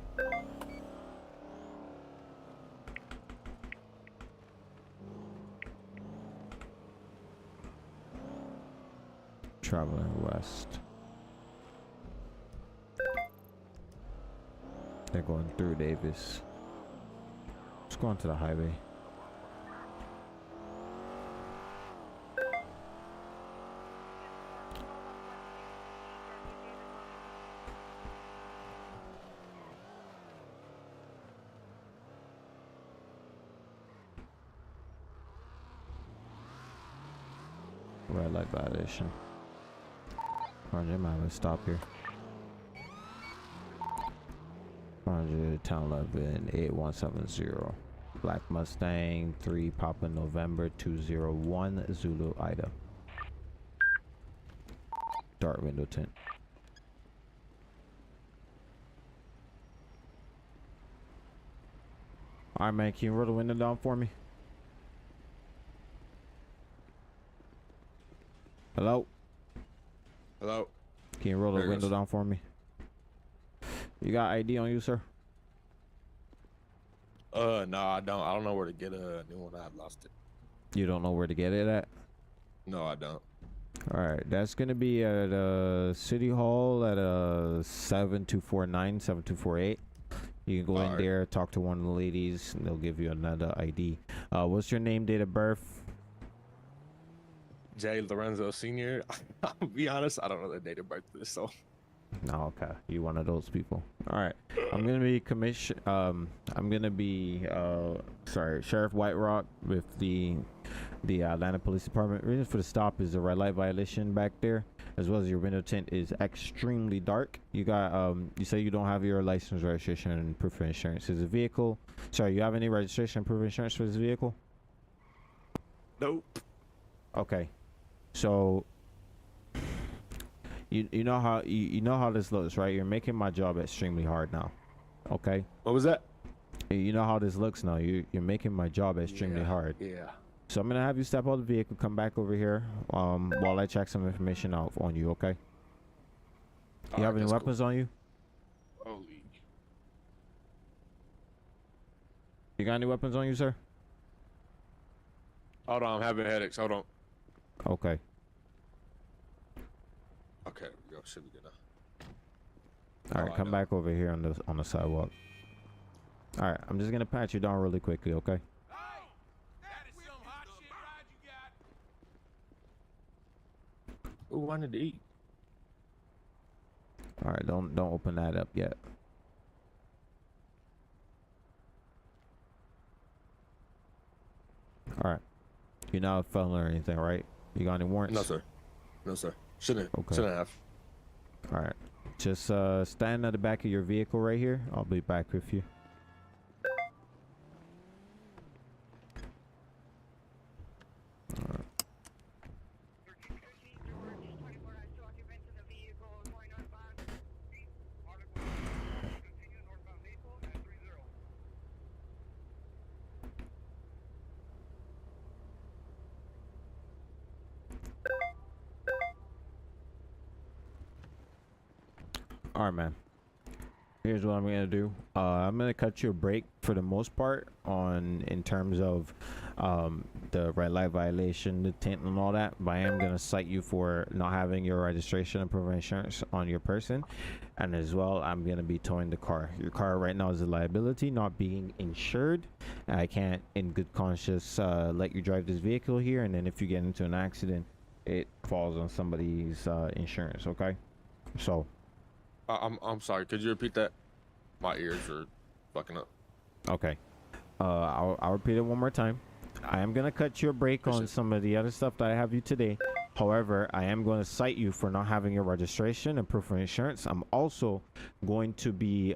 Traveling west. They're going through Davis. Let's go onto the highway. Red light violation. Roger, might have to stop here. Roger, town 11 8170. Black Mustang 3 Papa November 201 Zulu Ida. Dark window tint. Alright, man, can you roll the window down for me? Hello? Hello? Can you roll the window down for me? You got ID on you, sir? No, I don't. I don't know where to get a new one. I've lost it. You don't know where to get it at? No, I don't. Alright, that's gonna be at City Hall at 7249 7248. You can go in there, talk to one of the ladies, and they'll give you another ID. What's your name, date of birth? Jay Lorenzo Sr. I'll be honest, I don't know the date of birth of this, so. No, okay. You one of those people. All right. I'm gonna be Sheriff White Rock with the Atlanta Police Department. Reason for the stop is the red light violation back there, as well as your window tint is extremely dark. You got you say you don't have your license, registration, and proof of insurance. Is the vehicle? Sorry, you have any registration and proof of insurance for this vehicle? Nope. Okay. So you know how you know how this looks, right? You're making my job extremely hard now. Okay. What was that? You know how this looks now. You're making my job extremely hard. Yeah. So I'm gonna have you step out of the vehicle, come back over here, while I check some information out on you. Okay. You have any weapons on you? Holy. You got any weapons on you, sir? Hold on, I'm having headaches. Hold on. Okay. Okay, we go. Should be good now. All right, come back over here on the sidewalk. All right, I'm just gonna pat you down really quickly, okay? Who wanted to eat? All right, don't open that up yet. All right, you're not a felon or anything, right? You got any warrants? No, sir. No, sir. Shouldn't have. All right, just stand at the back of your vehicle right here. I'll be back with you. All right. All right, man. Here's what I'm gonna do. I'm gonna cut you a break for the most part on in terms of the red light violation, the tint, and all that. But I am gonna cite you for not having your registration and proof of insurance on your person, and as well, I'm gonna be towing the car. Your car right now is a liability, not being insured. I can't, in good conscience, let you drive this vehicle here, and then if you get into an accident, it falls on somebody's insurance. Okay, so. I'm sorry. Could you repeat that? My ears are fucking up. Okay. I'll repeat it one more time. I am gonna cut you a break on some of the other stuff that I have you today. However, I am going to cite you for not having your registration and proof of insurance. I'm also going to be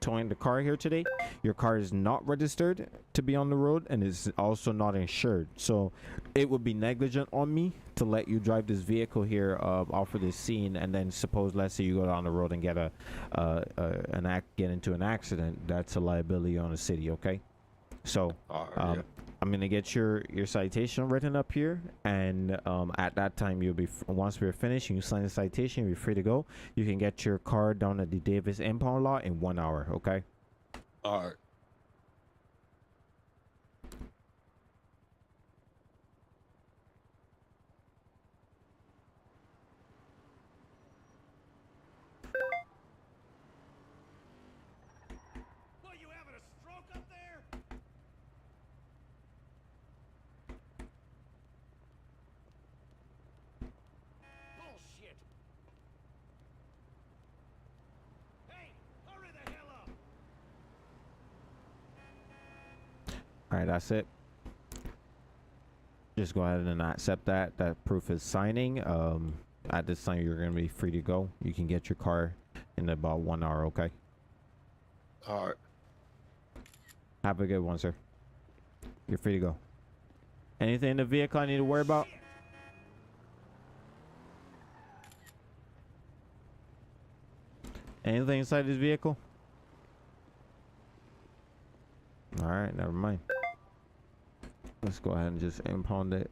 towing the car here today. Your car is not registered to be on the road and is also not insured. So it would be negligent on me to let you drive this vehicle here off of this scene, and then suppose, let's say, you go down the road and get get into an accident. That's a liability on the city. Okay, so I'm gonna get your citation written up here, and at that time you'll be once we're finished, you sign the citation, you're free to go. You can get your car down at the Davis impound lot in 1 hour. Okay. All right. What, you having a stroke up there? Bullshit. Hey, hurry the hell up. All right, that's it. Just go ahead and accept that. That proof is signing. At this time, you're gonna be free to go. You can get your car in about 1 hour. Okay. All right. Have a good one, sir. You're free to go. Anything in the vehicle I need to worry about? Anything inside this vehicle? All right, never mind. Let's go ahead and just impound it.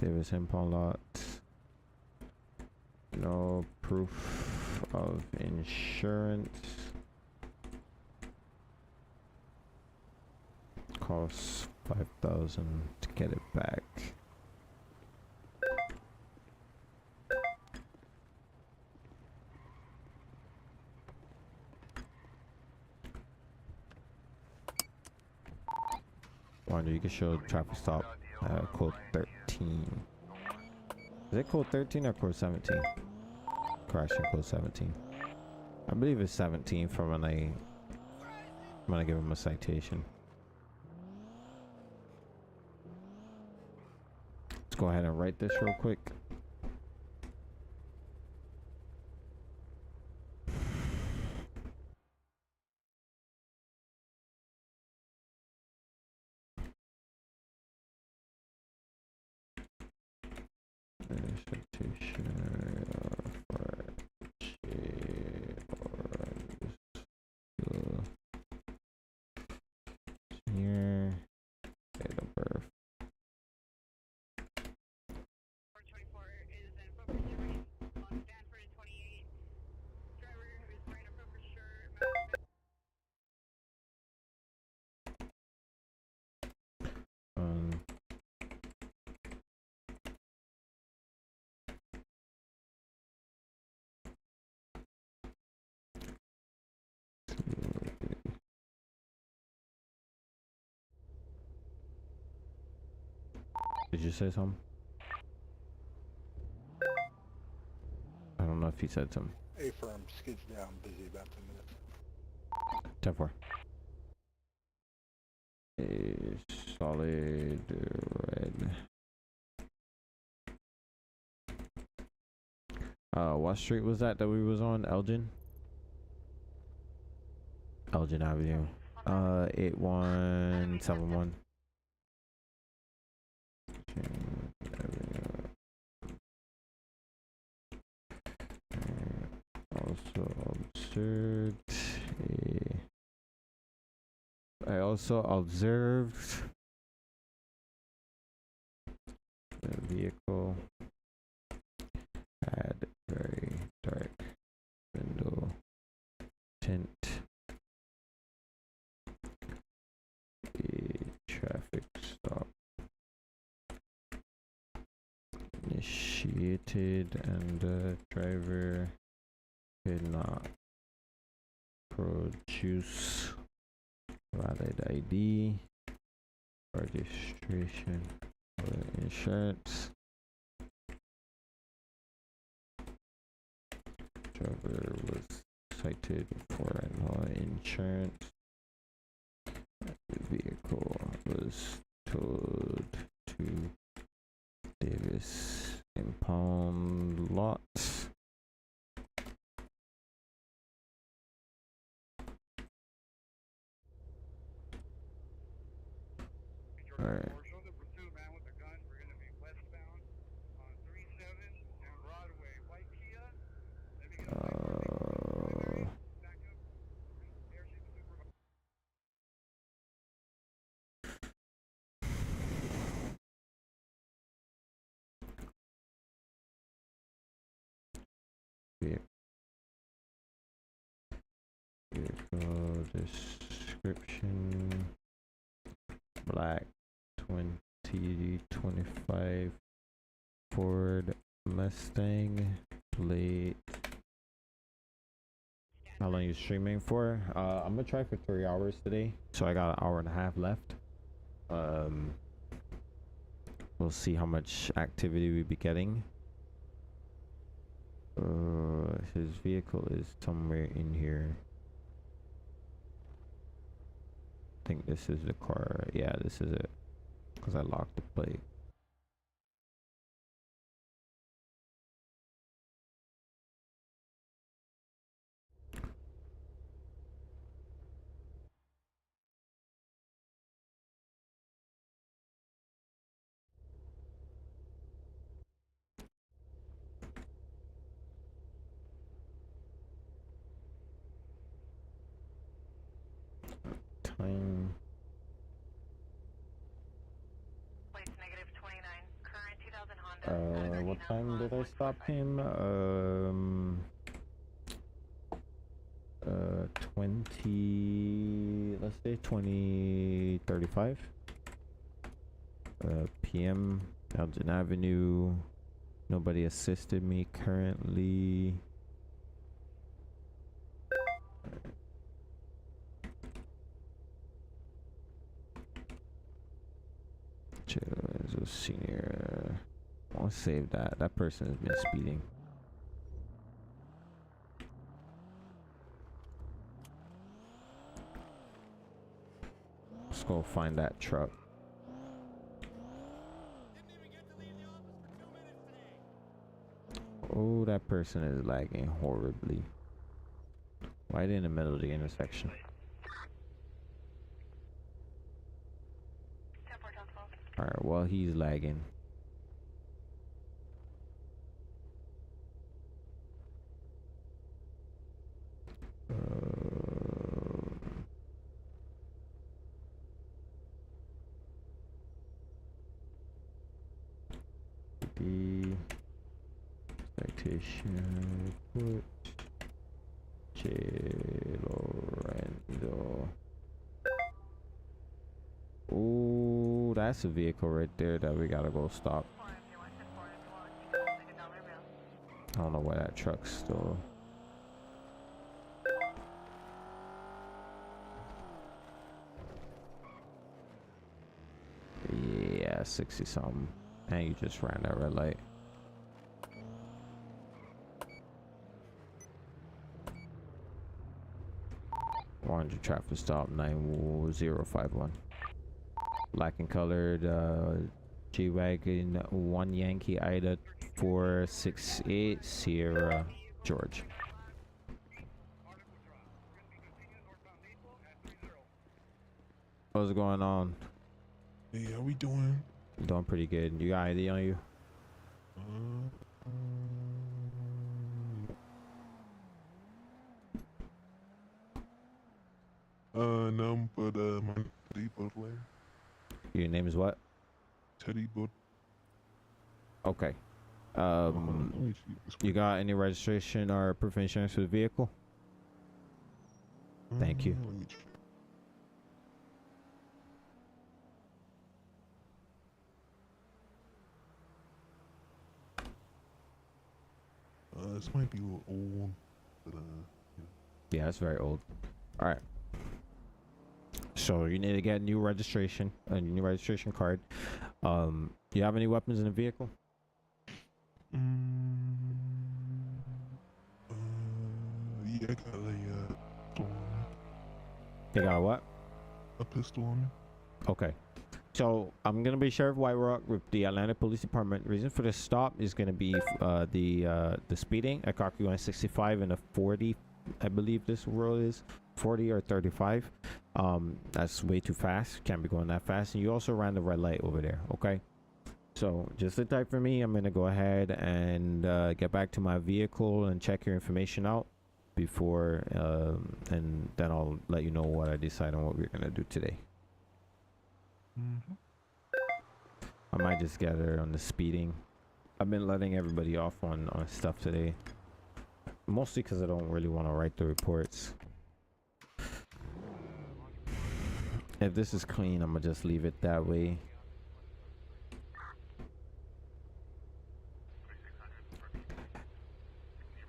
Davis impound lot. No proof of insurance. Costs $5,000 to get it back. Wonder you can show traffic stop code 13. Is it code 13 or code 17? Correction, code 17. I believe it's 17 for when I'm gonna give him a citation. Let's go ahead and write this real quick. Here, date of birth. 424 is in focus rating on Stanford at 28. Driver is wearing a focus shirt. Did you say something? I don't know if he said something. A firm skids down, busy about 10 minutes. 10-4. A solid red. What street was that we was on? Elgin? Elgin Avenue. 8171. I also observed the vehicle had very dark window initiated and the driver could not produce valid ID, registration, or insurance. Driver was cited for no insurance. The vehicle was towed to Davis impound lot. Alright. Vehicle description: black 2025 Ford Mustang plate. How long are you streaming for? I'm gonna try for 3 hours today, so I got an hour and a half left. We'll see how much activity we be getting. His vehicle is somewhere in here. I think this is the car. Yeah, this is it. Because I locked the plate. Time. What time did I stop him? 20, let's say 20:35 p.m. Elgin Avenue. Nobody assisted me currently. Is a senior. I'll save that. That person has been speeding. Let's go find that truck. Oh, that person is lagging horribly. Right in the middle of the intersection. Alright, well, he's lagging. The citation report. J. Lorenzo. Oh, that's a vehicle right there that we gotta go stop. I don't know why that truck's still. Yeah, 60 something. And you just ran that red light. Orange traffic stop 9051. Black and colored G-Wagon 1 Yankee Ida 468 Sierra George. What's going on? Hey, how we doing? Doing pretty good. You got ID on you? No, but my Teddy Butler. Your name is what? Teddy Butler. Okay. You got any registration or proof of insurance for the vehicle? Thank you. Let me check. This might be a little old, but Yeah, it's very old. All right. So you need to get a new registration card. You have any weapons in the vehicle? Yeah, I got pistol on me. You got a what? A pistol on me. Okay. So I'm gonna be Sheriff White Rock with the Atlanta Police Department. Reason for the stop is gonna be the speeding at Cocky 165 and a 40. I believe this road is 40 or 35. That's way too fast. Can't be going that fast. And you also ran the red light over there. Okay. So just the type for me. I'm gonna go ahead and get back to my vehicle and check your information out before, and then I'll let you know what I decide on what we're gonna do today. I might just get her on the speeding. I've been letting everybody off on stuff today, mostly because I don't really want to write the reports. If this is clean, I'm gonna just leave it that way.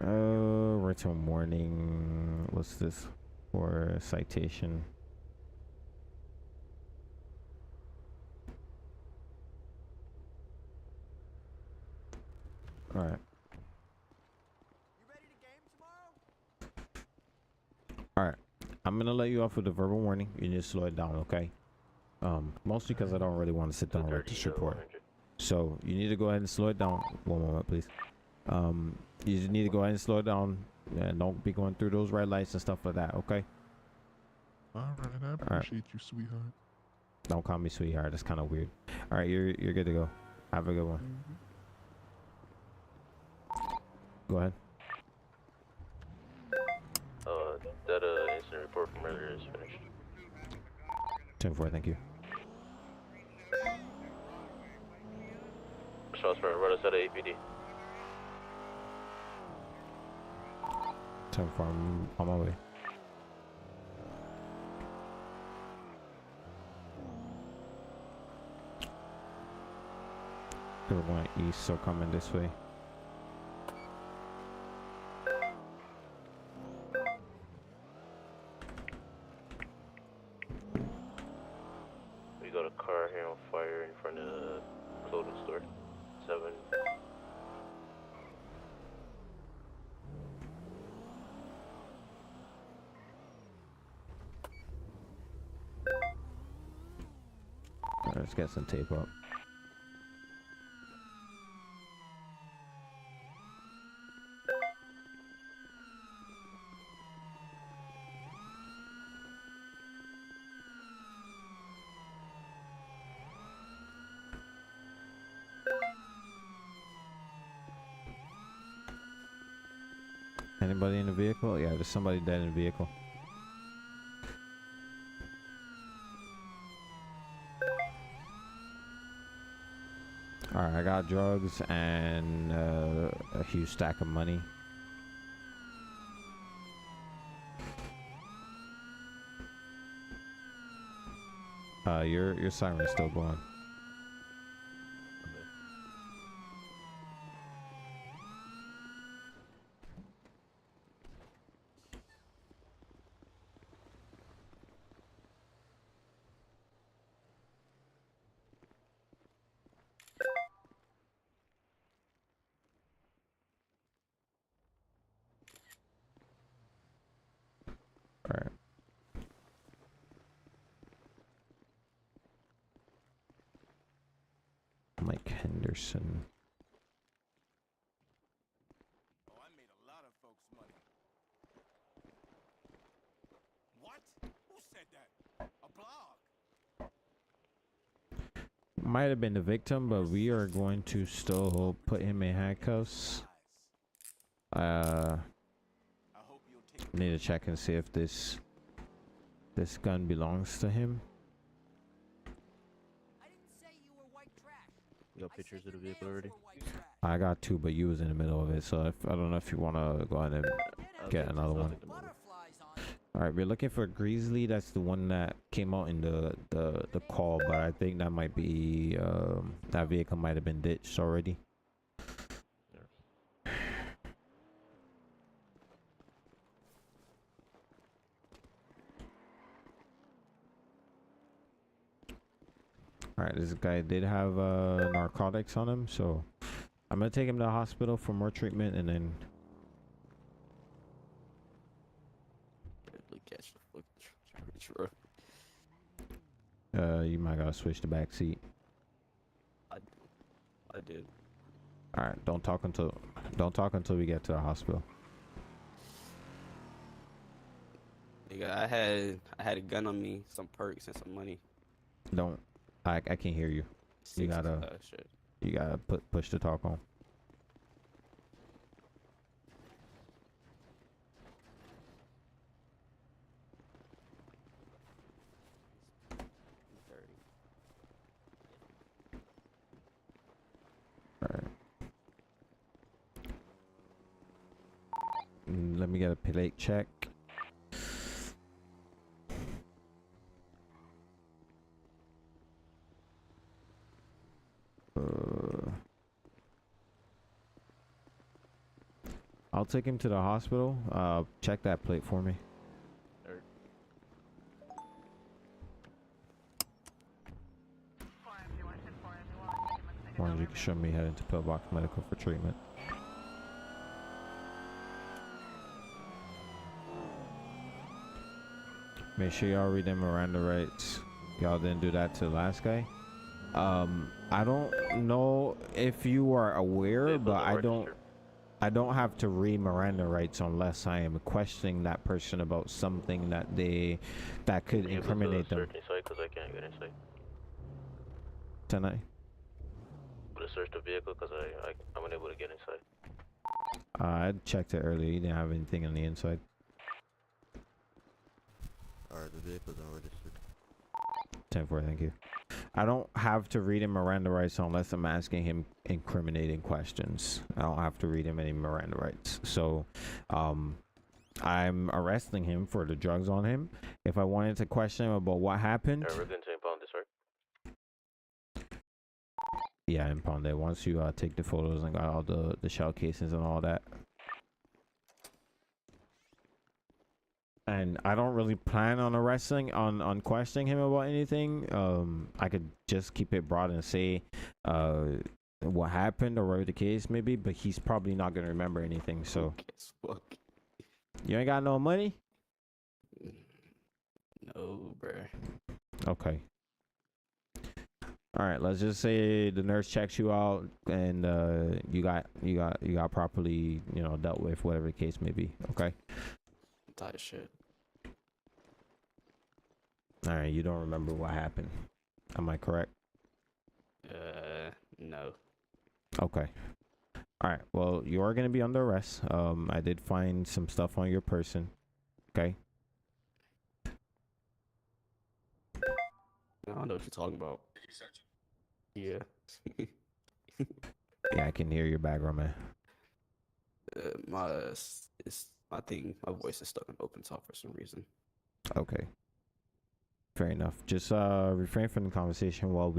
Right till morning. What's this for? Citation. All right. All right. I'm gonna let you off with a verbal warning. You need to slow it down, okay? Mostly because I don't really want to sit down and write this report. So you need to go ahead and slow it down. One moment, please. You just need to go ahead and slow it down and don't be going through those red lights and stuff like that, okay? All right, I appreciate you, sweetheart. Don't call me sweetheart. That's kind of weird. All right, you're good to go. Have a good one. Go ahead. That incident report from earlier is finished. 10-4, thank you. Shots for run us out of APD. 10-4, I'm on my way. We're going east, so coming this way. We got a car here on fire in front of the clothing store. 7. Alright, let's get some tape up. Anybody in the vehicle? Yeah, there's somebody dead in the vehicle. Alright, I got drugs and a huge stack of money. Your siren's still going. Alright. Mike Henderson. Oh, I made a lot of folks money. What? Who said that? A blog? Might have been the victim, but we are going to still put him in handcuffs. Need to check and see if this gun belongs to him. I didn't say you were white trash. You got pictures of the vehicle already? I got 2, but you was in the middle of it, so I don't know if you want to go ahead and get another one. Alright, we're looking for Grizzly. That's the one that came out in the call, but I think that might be that vehicle might have been ditched already. All right, this guy did have narcotics on him, so I'm gonna take him to the hospital for more treatment, and then you might gotta switch the back seat. I did. All right, don't talk until we get to the hospital. Nigga, I had a gun on me, some perks and some money. Don't. I can't hear you. You gotta shit. you gotta push the talk on. Let me get a plate check. I'll take him to the hospital. Check that plate for me. Or you can show me heading to Pillbox Medical for treatment. Make sure y'all read them Miranda rights. Y'all didn't do that to the last guy. I don't know if you are aware, but I don't have to read Miranda rights unless I am questioning that person about something that could incriminate them. Because I can't get inside. Tonight. Would I search the vehicle because I'm unable to get inside. I checked it earlier. You didn't have anything on the inside. Alright, the vehicle's unregistered. 10-4, thank you. I don't have to read him Miranda rights unless I'm asking him incriminating questions. I don't have to read him any Miranda rights. So, I'm arresting him for the drugs on him. If I wanted to question him about what happened. We're going to impound this, right? Yeah, impound it. Once you take the photos and got all the shell casings and all that. And I don't really plan on arresting on questioning him about anything. I could just keep it broad and say what happened or whatever the case may be, but he's probably not gonna remember anything. So you ain't got no money? No, bruh. Okay. All right, let's just say the nurse checks you out and you got properly, dealt with, whatever the case may be. Okay. Tight shit. All right, you don't remember what happened. Am I correct? No. Okay. All right. Well, you are going to be under arrest. I did find some stuff on your person. Okay. I don't know what you're talking about. Yeah. Yeah, I can hear your background, man. My voice is stuck in open talk for some reason. Okay. Fair enough. Just refrain from the conversation while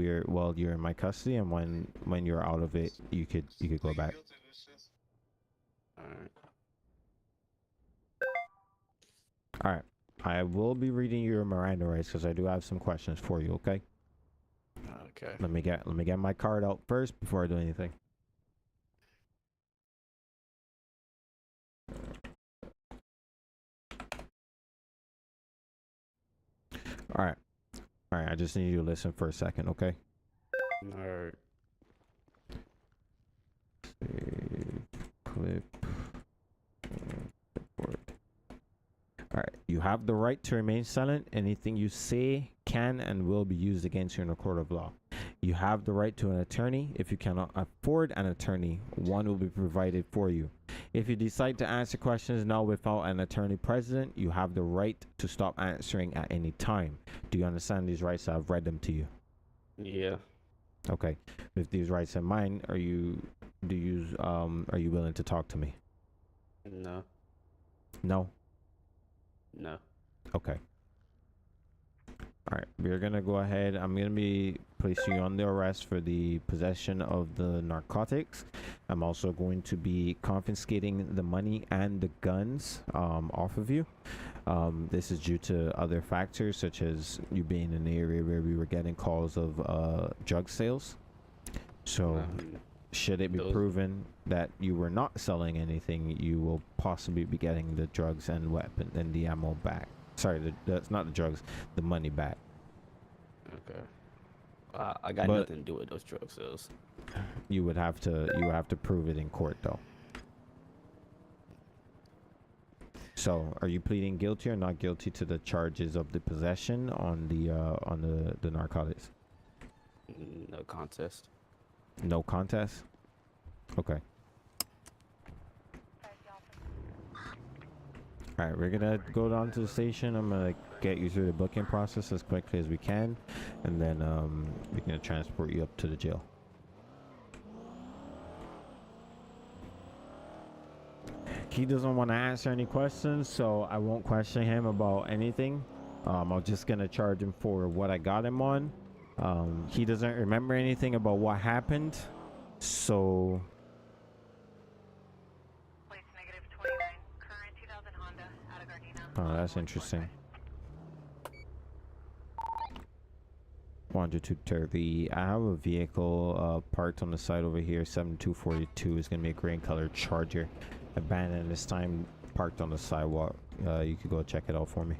you're in my custody, and when you're out of it, you could go back. All right. I will be reading your Miranda rights because I do have some questions for you. Okay. Okay. Let me get my card out first before I do anything. All right. I just need you to listen for a second, okay? Alright. Save clip. Record. All right. You have the right to remain silent. Anything you say can and will be used against you in a court of law. You have the right to an attorney. If you cannot afford an attorney, one will be provided for you. If you decide to answer questions now without an attorney present, you have the right to stop answering at any time. Do you understand these rights? I've read them to you. Yeah. Okay. With these rights in mind, are you willing to talk to me? No. No. No. Okay. All right, we're gonna go ahead. I'm gonna be placing you on the arrest for the possession of the narcotics. I'm also going to be confiscating the money and the guns off of you. This is due to other factors such as you being in the area where we were getting calls of drug sales. So, should it be proven that you were not selling anything, you will possibly be getting the drugs and weapon and the ammo back. Sorry, that's not the drugs, the money back. Okay. I got nothing to do with those drug sales. You would have to prove it in court though. So, are you pleading guilty or not guilty to the charges of the possession on the narcotics? No contest. No contest? Okay. Alright, we're gonna go down to the station. I'm gonna get you through the booking process as quickly as we can, and then we're gonna transport you up to the jail. He doesn't want to answer any questions, so I won't question him about anything. I'm just gonna charge him for what I got him on. He doesn't remember anything about what happened, so oh, that's interesting. 10230. I have a vehicle parked on the side over here. 7242 is gonna be a gray colored Charger, abandoned this time, parked on the sidewalk. You could go check it out for me.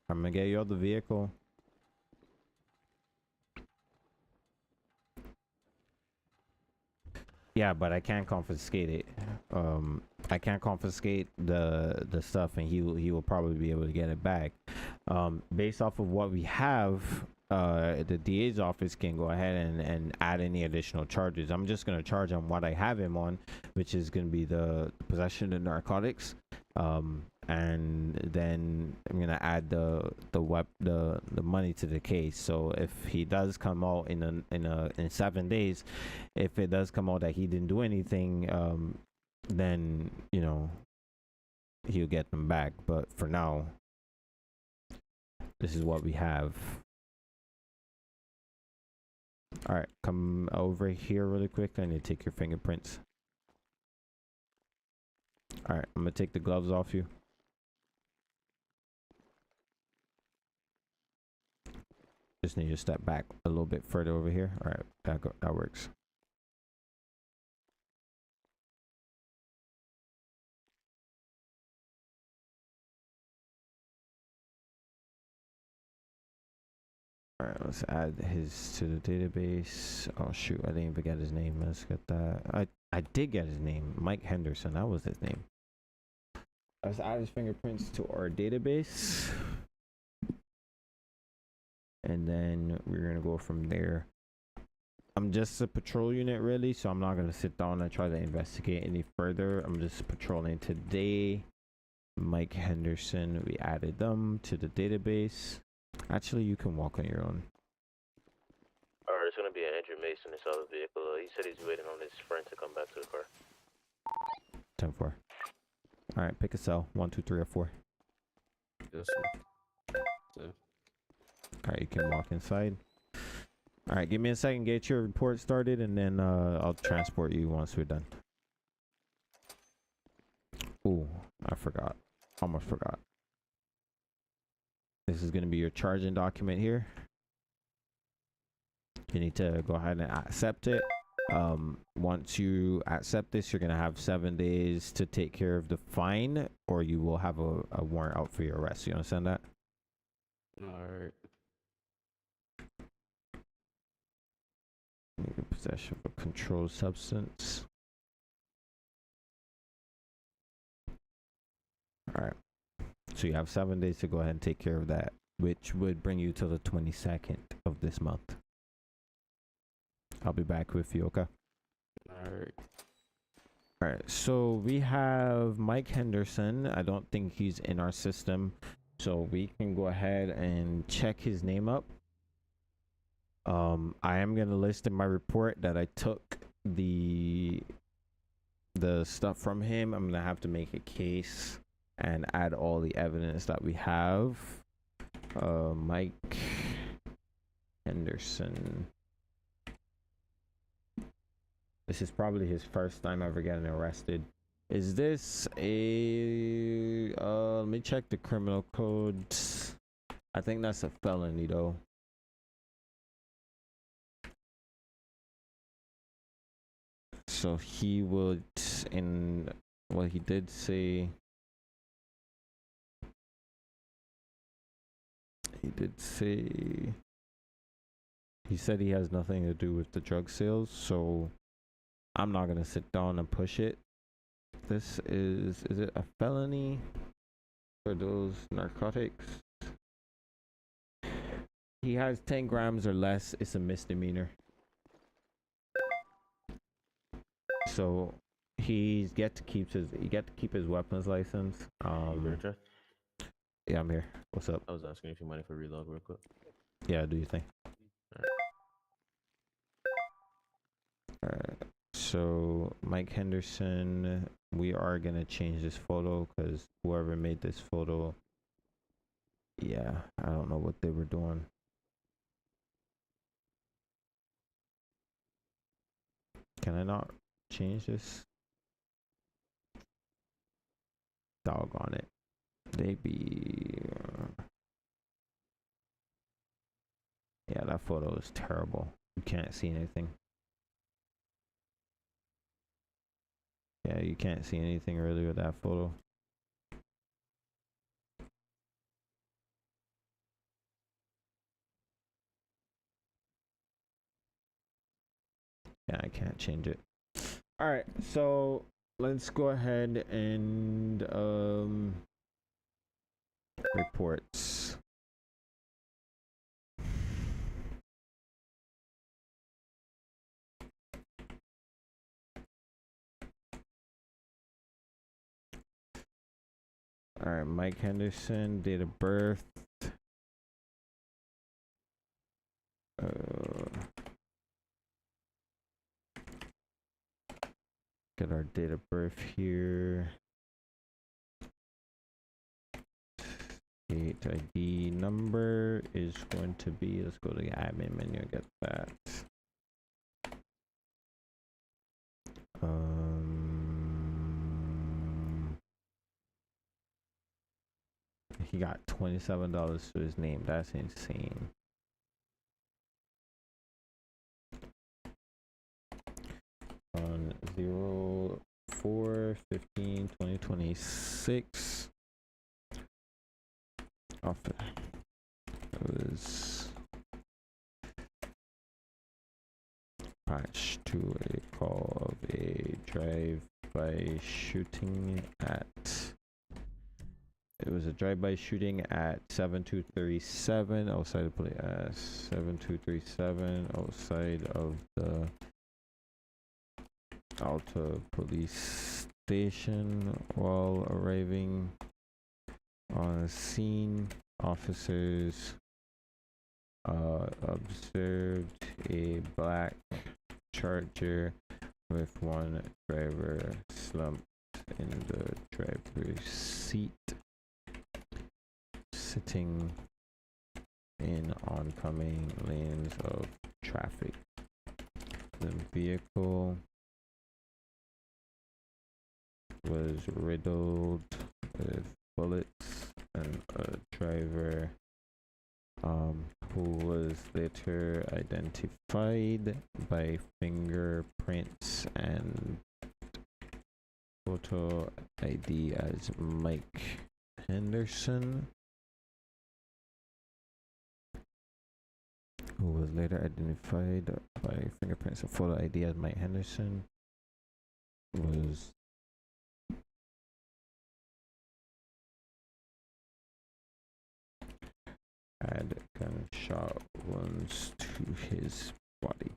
I'm gonna get you out the vehicle. Yeah, but I can't confiscate it. I can't confiscate the stuff, and he will probably be able to get it back. Based off of what we have, the DA's office can go ahead and add any additional charges. I'm just gonna charge him what I have him on, which is gonna be the possession of narcotics. And then I'm gonna add the money to the case. So if he does come out in 7 days, if it does come out that he didn't do anything, then you know he'll get them back. But for now, this is what we have. All right, come over here really quick. I need to take your fingerprints. All right, I'm gonna take the gloves off you. Just need to step back a little bit further over here. All right, that works. All right, let's add his to the database. Oh shoot, I didn't even get his name. Let's get that. I did get his name, Mike Henderson. That was his name. Let's add his fingerprints to our database. And then we're gonna go from there. I'm just a patrol unit really, so I'm not gonna sit down and try to investigate any further. I'm just patrolling today. Mike Henderson, we added them to the database. Actually, you can walk on your own. Alright, it's gonna be Andrew Mason. It's out of the vehicle. He said he's waiting on his friend to come back to the car. 10-4. All right, pick a cell. 1, 2, 3, or 4. This one. All right, you can walk inside. All right, give me a second, get your report started, and then I'll transport you once we're done. Ooh, I forgot. Almost forgot. This is going to be your charging document here. You need to go ahead and accept it. Once you accept this, you're going to have 7 days to take care of the fine, or you will have a warrant out for your arrest. You understand that? All right. Possession of a controlled substance. All right. So you have 7 days to go ahead and take care of that, which would bring you to the 22nd of this month. I'll be back with you, okay? All right. All right, so we have Mike Henderson. I don't think he's in our system, so we can go ahead and check his name up. I am gonna list in my report that I took the stuff from him. I'm gonna have to make a case and add all the evidence that we have. Mike Henderson. This is probably his first time ever getting arrested. Is this a let me check the criminal codes. I think that's a felony though. So he would he did say he said he has nothing to do with the drug sales, so I'm not gonna sit down and push it. This is it a felony for those narcotics? He has 10 grams or less. It's a misdemeanor. So he get to keep his weapons license. Yeah, I'm here. What's up? I was asking if you mind if I reload real quick. Yeah, do you think? Alright. So Mike Henderson, we are gonna change this photo because whoever made this photo, yeah, I don't know what they were doing. Can I not change this? Doggone it. They be yeah, that photo is terrible. You can't see anything. Yeah, you can't see anything really with that photo. Yeah, I can't change it. All right, so let's go ahead and reports. All right, Mike Henderson, date of birth. Get our date of birth here. State ID number is going to be, let's go to the admin menu and get that. He got $27 to his name. That's insane. On 04/15/2026. It was patched to a call of a drive-by shooting at. It was a drive-by shooting at 7237 outside of 7237 outside of the Alta police station. While arriving on the scene, officers observed a black Charger with one driver slumped in the driver's seat, sitting in oncoming lanes of traffic. The vehicle was riddled with bullets, and a driver who was later identified by fingerprints and photo ID as Mike Henderson, who was later identified by fingerprints and photo ID as Mike Henderson, was had gunshot wounds to his body.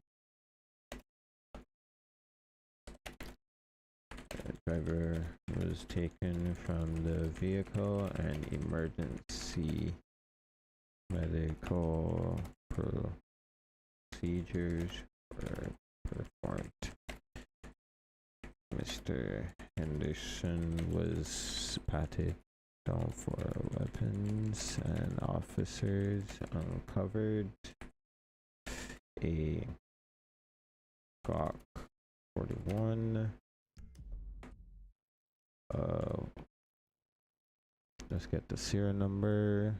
Driver was taken from the vehicle and emergency medical procedures were performed. Mr. Henderson was patted down for weapons, and officers uncovered a Glock 41. Let's get the serial number.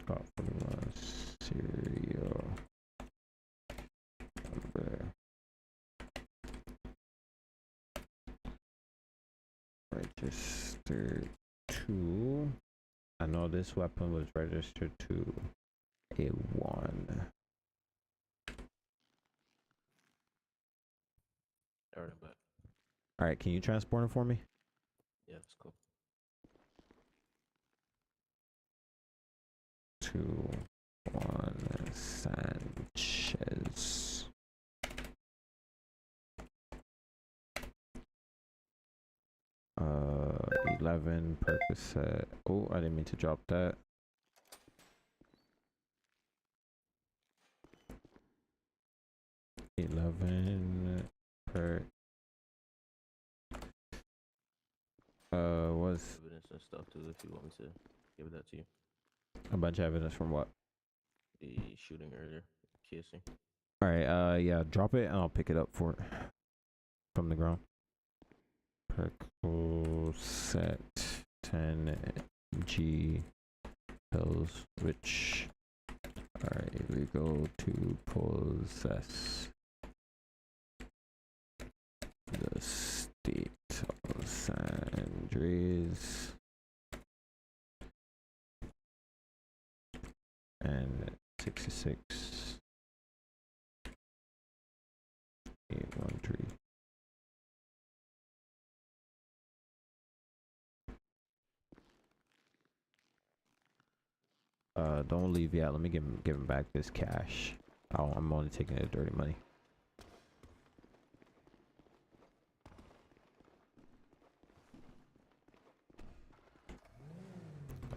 Glock 41 serial number. Registered to. I know this weapon was registered to a 1. Alright, but Alright, can you transport it for me? yeah, that's cool. 2-1 Sanchez. 11 Percocet. Oh, I didn't mean to drop that. Was Evidence and stuff too, if you want me to give that to you. a bunch of evidence from what? The shooting earlier, kissing. Alright, yeah, drop it and I'll pick it up for it from the ground. Percocet 10G pills, which are illegal to possess. The state of San Andreas and 66 813. Don't leave yet. Let me give him back this cash. I'm only taking the dirty money.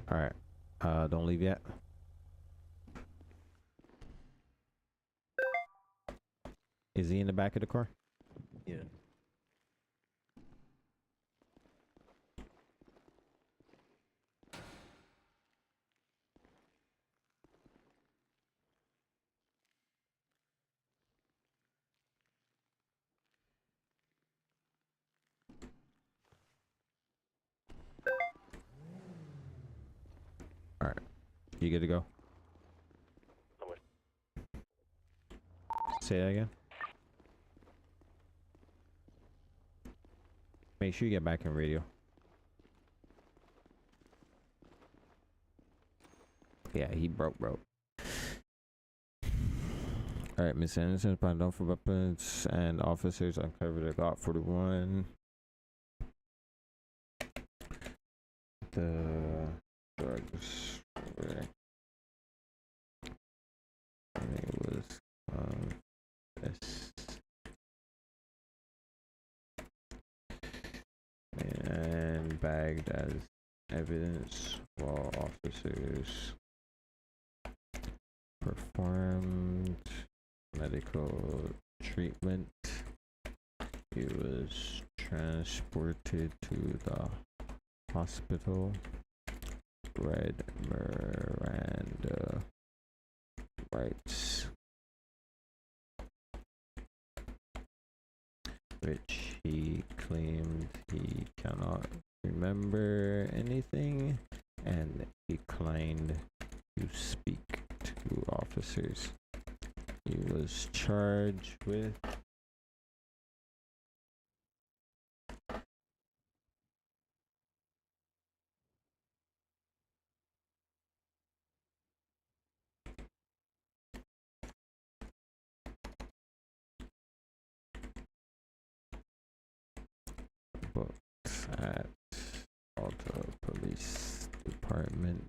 All right. Don't leave yet. Is he in the back of the car? Yeah. All right. You good to go? How much? Say that again. Make sure you get back in radio. Yeah, he broke. Alright, Miss Anderson, found out for weapons and officers uncovered a Glock 41. The drugs were. And it was this. And bagged as evidence while officers performed medical treatment. He was transported to the hospital. Read Miranda rights, which he claimed he cannot remember anything and declined to speak to officers. He was charged with books at Alta Police Department.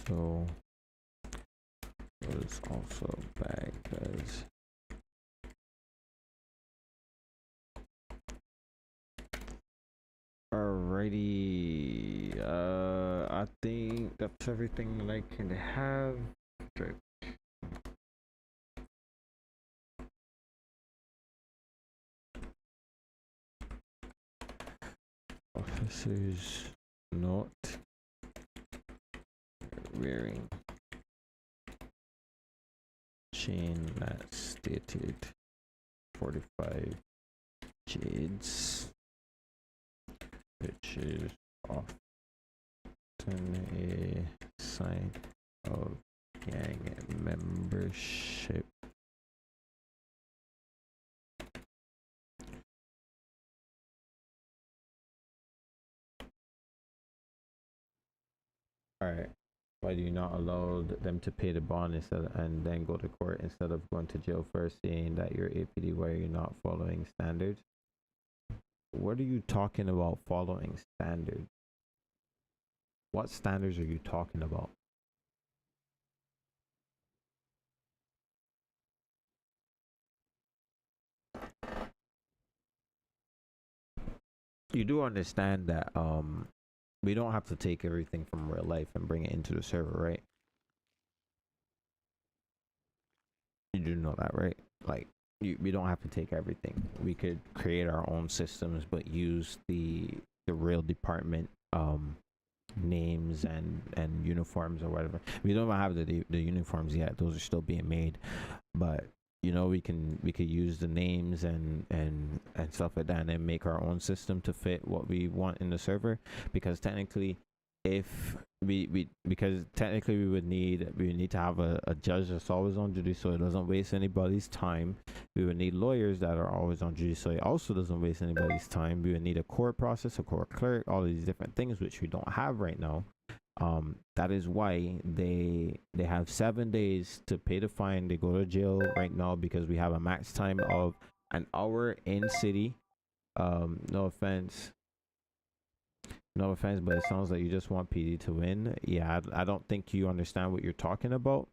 So was also bad because alrighty. I think that's everything that I can have. Okay. Officers not wearing chain that stated 45 jades, which is often a sign of gang membership. Alright. Why do you not allow them to pay the bond instead and then go to court instead of going to jail first, saying that you're APD? Why are you not following standards? What are you talking about following standards? What standards are you talking about? You do understand that we don't have to take everything from real life and bring it into the server, right? You do know that, right? Like, we don't have to take everything. We could create our own systems, but use the real department names and uniforms or whatever. We don't even have the uniforms yet. Those are still being made, but you know, we could use the names and stuff like that, and then make our own system to fit what we want in the server. Because technically, if because technically we would need to have a judge that's always on duty, so it doesn't waste anybody's time. We would need lawyers that are always on duty, so it also doesn't waste anybody's time. We would need a court process, a court clerk, all these different things which we don't have right now. That is why they have 7 days to pay the fine. They go to jail right now because we have a max time of an hour in city. No offense, but it sounds like you just want PD to win. Yeah, I don't think you understand what you're talking about.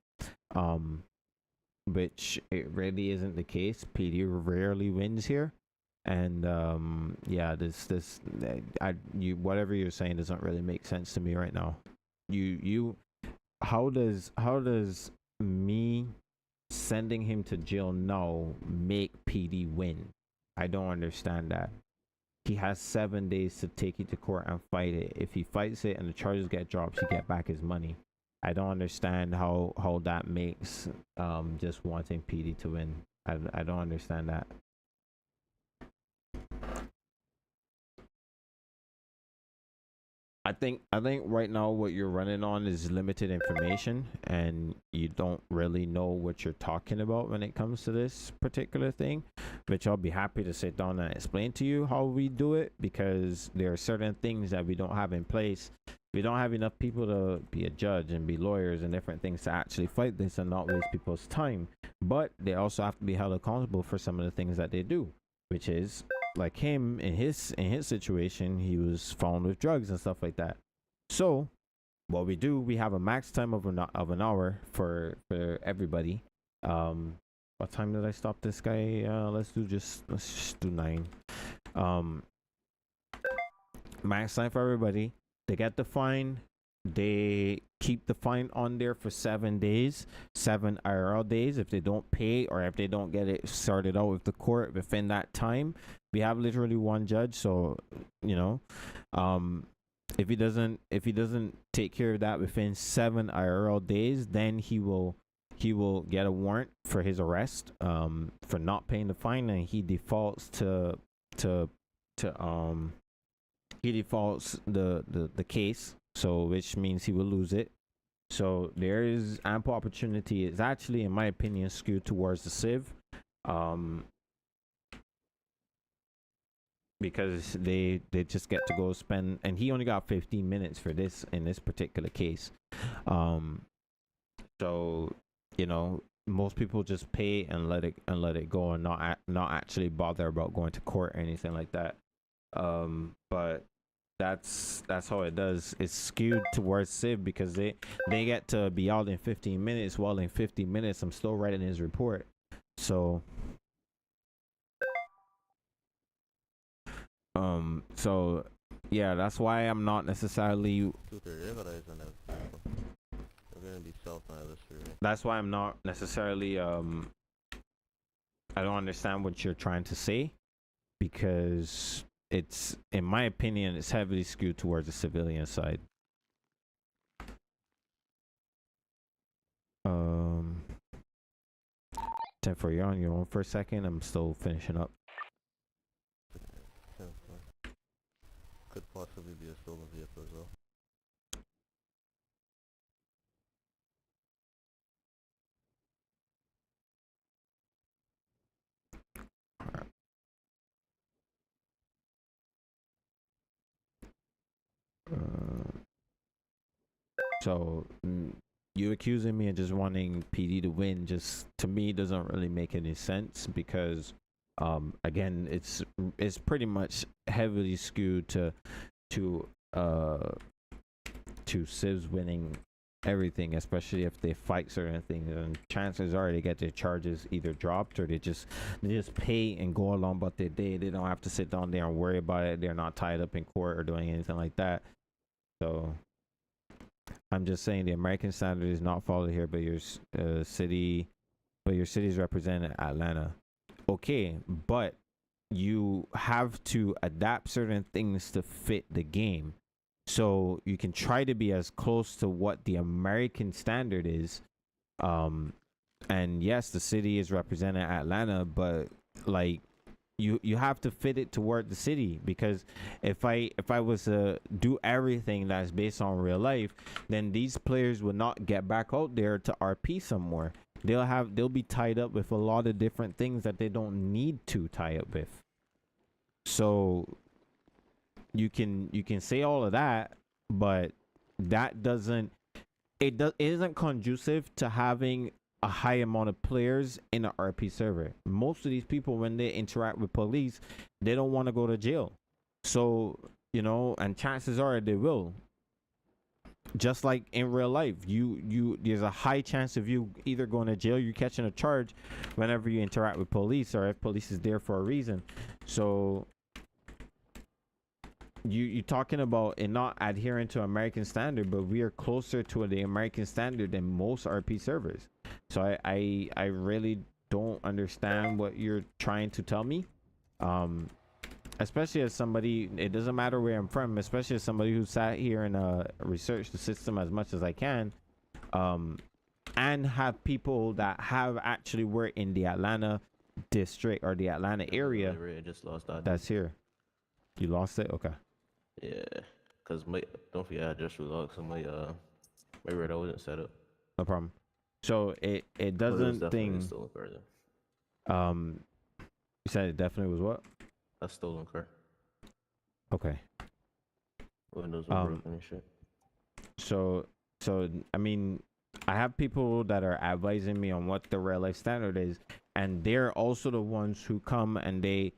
Which it really isn't the case. PD rarely wins here. And yeah, you whatever you're saying doesn't really make sense to me right now. How does me sending him to jail now make PD win? I don't understand that. He has 7 days to take it to court and fight it. If he fights it and the charges get dropped, he get back his money. I don't understand how that makes just wanting PD to win. I don't understand that. I think right now what you're running on is limited information, and you don't really know what you're talking about when it comes to this particular thing, which I'll be happy to sit down and explain to you how we do it, because there are certain things that we don't have in place. We don't have enough people to be a judge and be lawyers and different things to actually fight this and not waste people's time. But they also have to be held accountable for some of the things that they do, which is like him in his situation. He was found with drugs and stuff like that. So what we do, we have a max time of an hour for everybody. What time did I stop this guy? Let's just do 9. Max time for everybody. They get the fine. They keep the fine on there for 7 days, 7 IRL days. If they don't pay, or if they don't get it sorted out with the court within that time, we have literally one judge. So, you know, if he doesn't take care of that within 7 IRL days, then he will get a warrant for his arrest for not paying the fine, and he defaults the case, so which means he will lose it. So there is ample opportunity. It's actually, in my opinion, skewed towards the civ, because they just get to go spend, and he only got 15 minutes for this in this particular case. So, you know, most people just pay and let it go, and not actually bother about going to court or anything like that. But that's how it does. It's skewed towards Civ because they get to be out in 15 minutes. While in 15 minutes, I'm still writing his report. So, so yeah, that's why I'm not necessarily. That's why I'm not necessarily. I don't understand what you're trying to say, because it's, in my opinion, it's heavily skewed towards the civilian side. 10 for you're on your own for a second. I'm still finishing up. Could possibly be a stolen vehicle as well. So you accusing me of just wanting PD to win, just to me doesn't really make any sense, because again, it's pretty much heavily skewed to Civs winning everything, especially if they fight certain things, and chances are they get their charges either dropped or they just pay and go along about their day. They don't have to sit down there and worry about it. They're not tied up in court or doing anything like that. So I'm just saying the American standard is not followed here, but your city, but your city is represented Atlanta. Okay, but you have to adapt certain things to fit the game. So you can try to be as close to what the American standard is. And yes, the city is represented Atlanta, but like you have to fit it toward the city, because if I was to do everything that's based on real life, then these players would not get back out there to RP somewhere. They'll be tied up with a lot of different things that they don't need to tie up with. So you can say all of that, but that isn't conducive to having a high amount of players in an RP server. Most of these people, when they interact with police, they don't want to go to jail. So, and chances are they will. Just like in real life, there's a high chance of you either going to jail, you catching a charge whenever you interact with police, or if police is there for a reason. So you talking about it not adhering to American standard, but we are closer to the American standard than most RP servers. So I really don't understand what you're trying to tell me. Especially as somebody, it doesn't matter where I'm from, especially as somebody who sat here and researched the system as much as I can, and have people that have actually worked in the Atlanta district or the Atlanta area. I just lost that. That's here. You lost it? Okay. Yeah, cause don't forget I just relogged, so my radar wasn't set up. No problem. So it doesn't thing. Stolen car, though. You said it definitely was what? A stolen car. Okay. Windows were broken and shit. So I mean, I have people that are advising me on what the real life standard is, and they're also the ones who come and they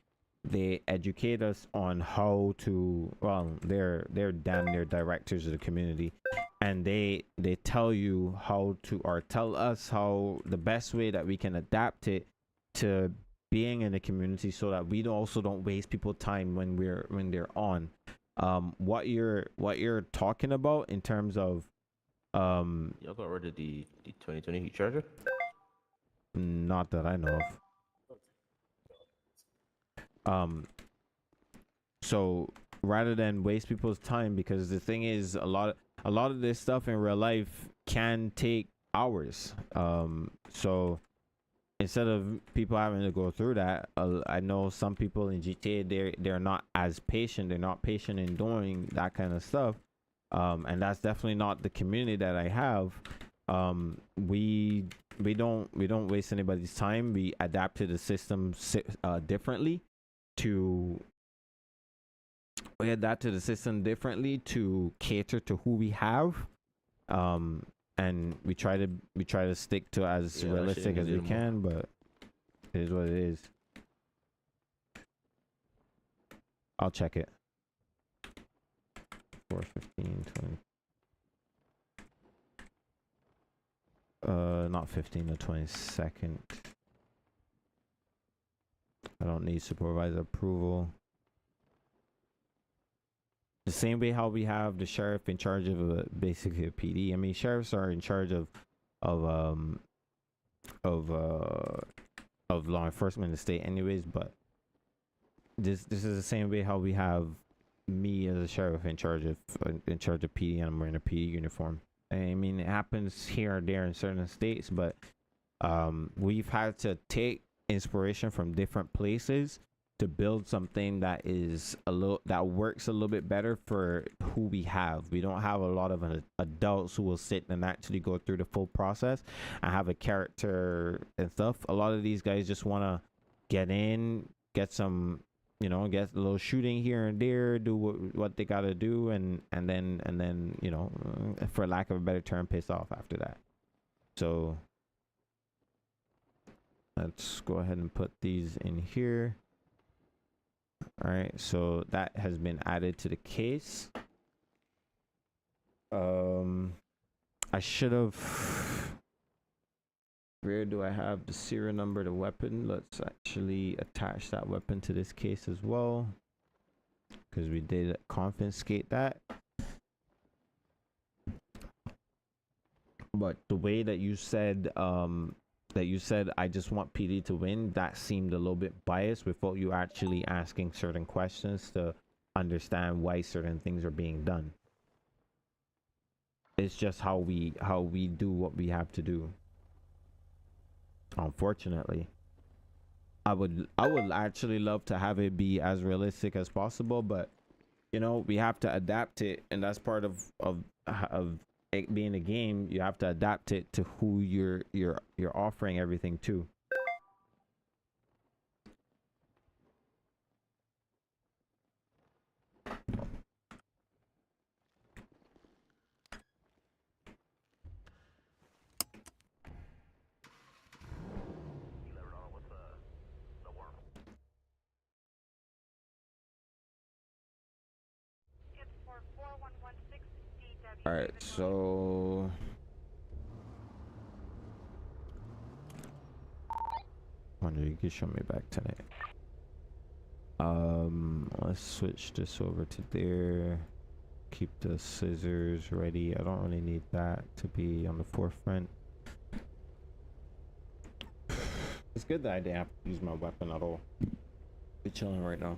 educate us on how to, well, they're damn near directors of the community, and they tell you how to, or tell us how the best way that we can adapt it to being in the community, so that we also don't waste people's time when they're on. What you're talking about in terms of y'all got rid of the 2020 heat charger? Not that I know of. So rather than waste people's time, because the thing is, a lot of this stuff in real life can take hours. So instead of people having to go through that, I know some people in GTA, they're not as patient. They're not patient in doing that kind of stuff. And that's definitely not the community that I have. We don't waste anybody's time. We adapt to the system differently to cater to who we have. And we try to stick to as realistic as we can, but it is what it is. I'll check it. 24, 15, 20. Not 15, the 22nd. I don't need supervisor approval. The same way how we have the sheriff in charge of basically a PD. I mean, sheriffs are in charge of law enforcement in the state anyways, but this is the same way how we have me as a sheriff in charge of PD, and I'm wearing a PD uniform. I mean, it happens here or there in certain states, but we've had to take inspiration from different places to build something that works a little bit better for who we have. We don't have a lot of adults who will sit and actually go through the full process and have a character and stuff. A lot of these guys just want to get in, get some, get a little shooting here and there, do what they gotta do, and then for lack of a better term, piss off after that. So let's go ahead and put these in here. All right, so that has been added to the case. I should have. Where do I have the serial number of the weapon? Let's actually attach that weapon to this case as well, because we did confiscate that. But the way that you said I just want PD to win, that seemed a little bit biased without you actually asking certain questions to understand why certain things are being done. It's just how we do what we have to do. Unfortunately, I would actually love to have it be as realistic as possible, but we have to adapt it, and that's part of it being a game. You have to adapt it to who you're offering everything to. All right, so wonder you can show me back tonight. Let's switch this over to there. Keep the scissors ready. I don't really need that to be on the forefront. It's good that I didn't have to use my weapon at all. Be chilling right now.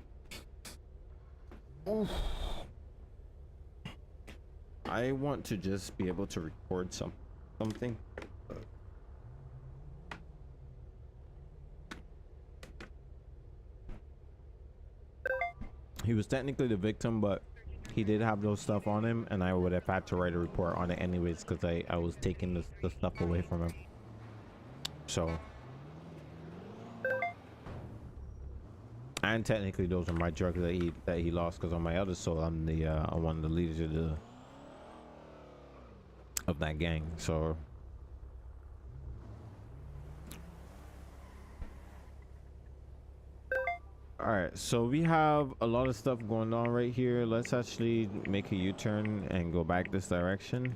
Oof. I want to just be able to record something. He was technically the victim, but he did have those stuff on him, and I would have had to write a report on it anyways, because I was taking the stuff away from him. So, and technically those are my drugs that he lost, because on my other soul I'm one of the leaders of that gang. So all right, so we have a lot of stuff going on right here. Let's actually make a U-turn and go back this direction.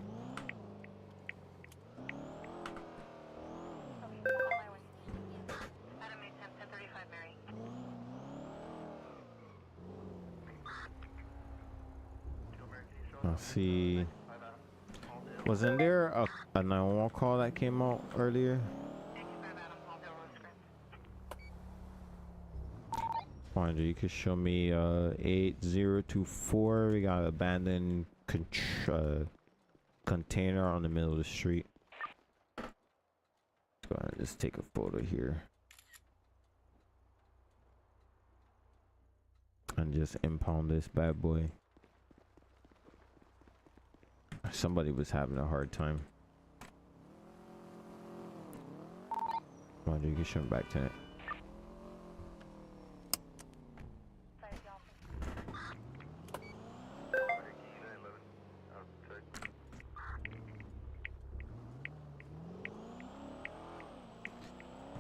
Let's see. Wasn't there a 911 call that came out earlier? Finder, you could show me 8024. We got an abandoned container on the middle of the street. Let's go ahead and just take a photo here and just impound this bad boy. Somebody was having a hard time. Finder, you can show me back to it.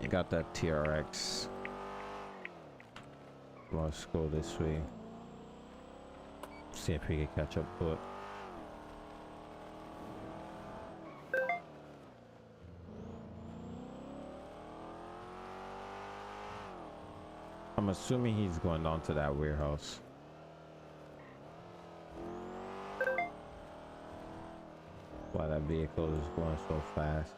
You got that TRX. Let's go this way. See if we can catch up to it. I'm assuming he's going down to that warehouse. Why that vehicle is going so fast.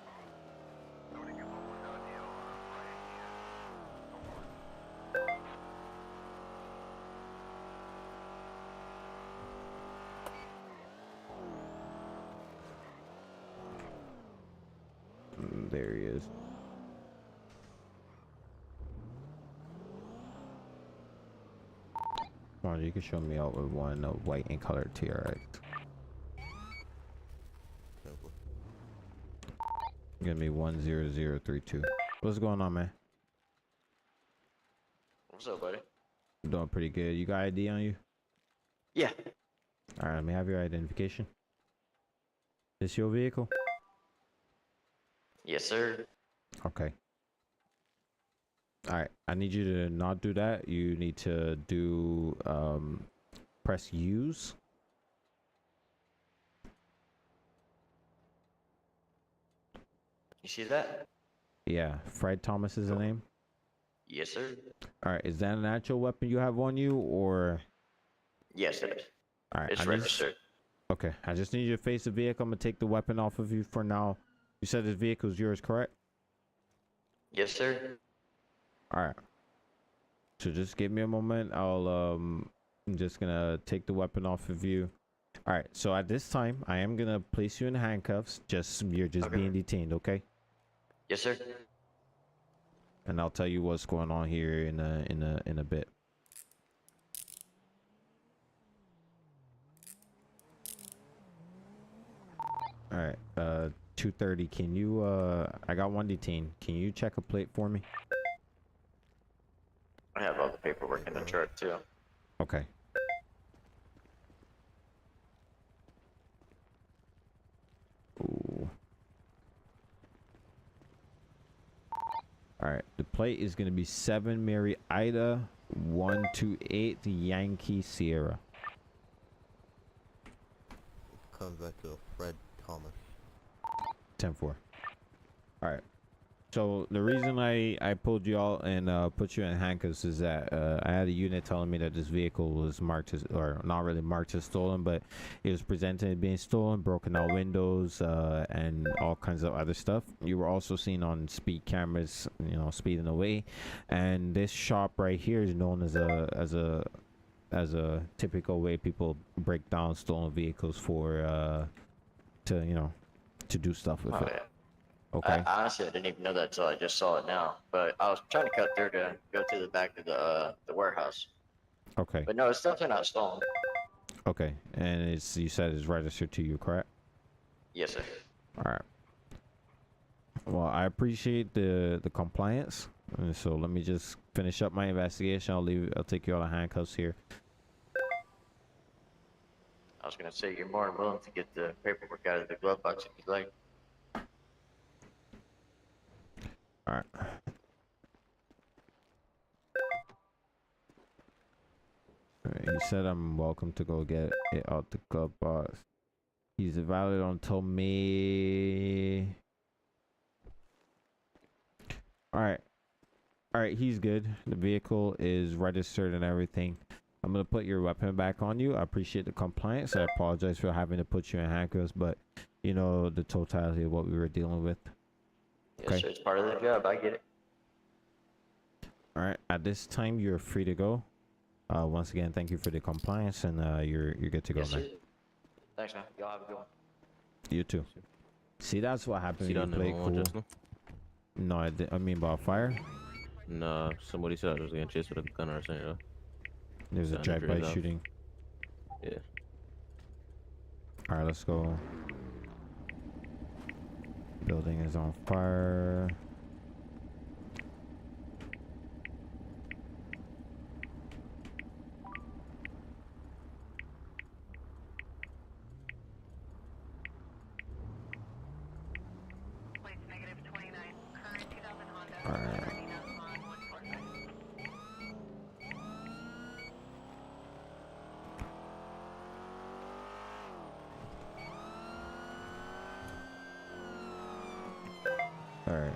There he is. Come on, you can show me out with one white and colored TRX. Give me 10032. What's going on, man? What's up, buddy? Doing pretty good. You got ID on you? Yeah. All right, let me have your identification. This your vehicle? Yes, sir. Okay. All right, I need you to not do that. You need to do press use. You see that? Yeah, Fred Thomas is the name. Yes, sir. All right, is that an actual weapon you have on you, or? Yes, it is. All right, It's registered. Okay, I just need you to face the vehicle. I'm gonna take the weapon off of you for now. You said this vehicle is yours, correct? Yes, sir. All right. So just give me a moment. I'm just gonna take the weapon off of you. All right. So at this time, I am gonna place you in handcuffs. You're just being detained, okay? Yes, sir. And I'll tell you what's going on here in a bit. All right. 230. Can you? I got one detained. Can you check a plate for me? I have all the paperwork in the truck, too. Okay. Ooh. All right. The plate is going to be 7 Mary Ida 128 Yankee Sierra. Comes back to a Fred Thomas. 10-4. All right. So the reason I pulled you out and put you in handcuffs is that I had a unit telling me that this vehicle was marked as, or not really marked as stolen, but it was presented as being stolen, broken out windows, and all kinds of other stuff. You were also seen on speed cameras, you know, speeding away. And this shop right here is known as a typical way people break down stolen vehicles for to do stuff with it. Yeah. Okay. I honestly didn't even know that until I just saw it now. But I was trying to cut through to go to the back of the warehouse. Okay. But no, it's definitely not stolen. Okay. And you said it's registered to you, correct? Yes, sir. All right. Well, I appreciate the compliance. And so let me just finish up my investigation. I'll take you out of handcuffs here. I was gonna say you're more than willing to get the paperwork out of the glove box if you'd like. All right. He said I'm welcome to go get it out the glove box. He's valid until May. All right, he's good. The vehicle is registered and everything. I'm gonna put your weapon back on you. I appreciate the compliance. I apologize for having to put you in handcuffs, but you know the totality of what we were dealing with. Yes, sir. It's part of the job. I get it. All right. At this time, you're free to go. Once again, thank you for the compliance, and you're good to go, Yes, man. sir. Thanks, man. Y'all have a good one. You too. See, that's what happens when you play cool. Just now? No, I mean about fire. Nah, somebody said I was getting chased with a gun or something. There's a drive-by shooting. Yeah. All right, let's go. Building is on fire. Plates -29. Current 2000 Honda. All right. On 145. All right.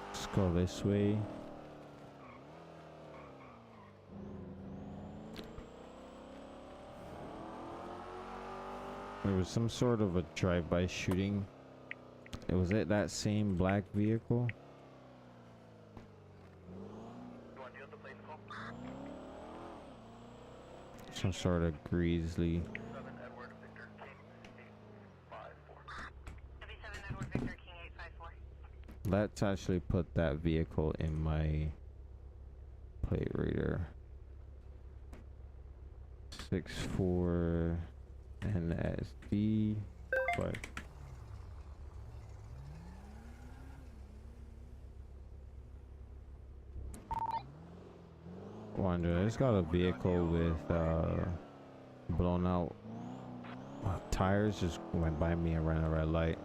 Let's go this way. There was some sort of a drive-by shooting. It was at that same black vehicle. Some sort of grizzly. 77 Edward Victor King 854. Let's actually put that vehicle in my plate reader. 64 NSD 5. Wonder, I just got a vehicle with blown out tires. Just went by me and ran a red light.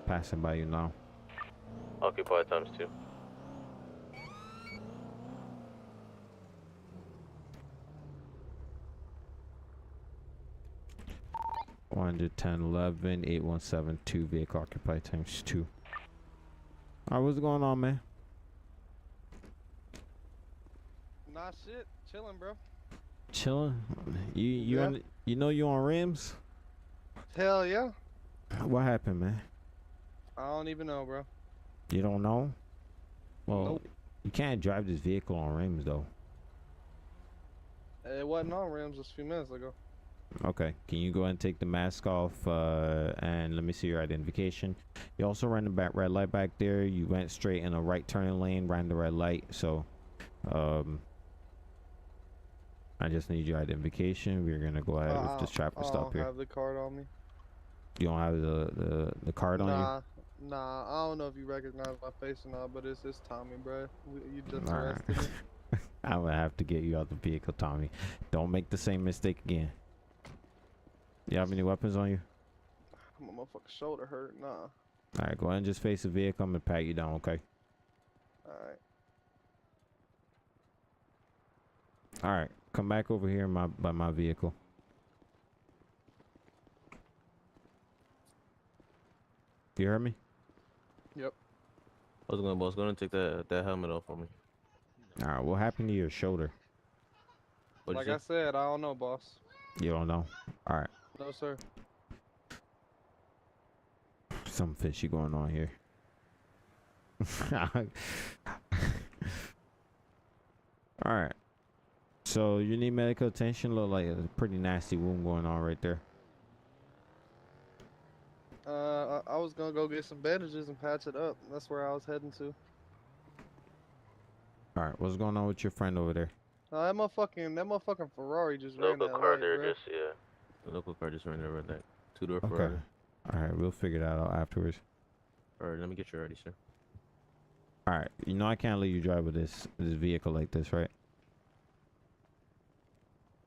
Passing by you now. Occupy ×2. One to 10 11 8172 vehicle occupied ×2. Alright, what's going on, man? Nah, shit. Chilling, bro. Chilling. Yeah. You know you on rims? Hell yeah. What happened, man? I don't even know, bro. You don't know? Well, Nope. you can't drive this vehicle on rims though. It wasn't on rims just a few minutes ago. Okay, can you go ahead and take the mask off and let me see your identification. You also ran the back red light back there. You went straight in a right turning lane, ran the red light. So I just need your identification. We're gonna go ahead with this traffic stop here. I don't have the card on me. You don't have the card on you? Nah, I don't know if you recognize my face or not, but it's Tommy, bro. You just All right. arrested me. I'm gonna have to get you out the vehicle, Tommy. Don't make the same mistake again. You have any weapons on you? My motherfucking shoulder hurt. Nah. Alright, go ahead and just face the vehicle. I'm gonna pat you down, okay? Alright. Alright, come back over here by my vehicle. You heard me? Yep. I was gonna, boss. Go ahead and take that helmet off for me. Alright, what happened to your shoulder? Like I said, I don't know, boss. You don't know? Alright. No, sir. Some fishy going on here. Alright. So you need medical attention. Look like a pretty nasty wound going on right there. I was gonna go get some bandages and patch it up. That's where I was heading to. Alright, what's going on with your friend over there? That motherfucking Ferrari just ran Local that car light, there, bro. just the local car just ran over that 2-door Ferrari. Okay. Alright, we'll figure that out afterwards. Alright, let me get you ready, sir. Alright, you know I can't let you drive with this vehicle like this, right?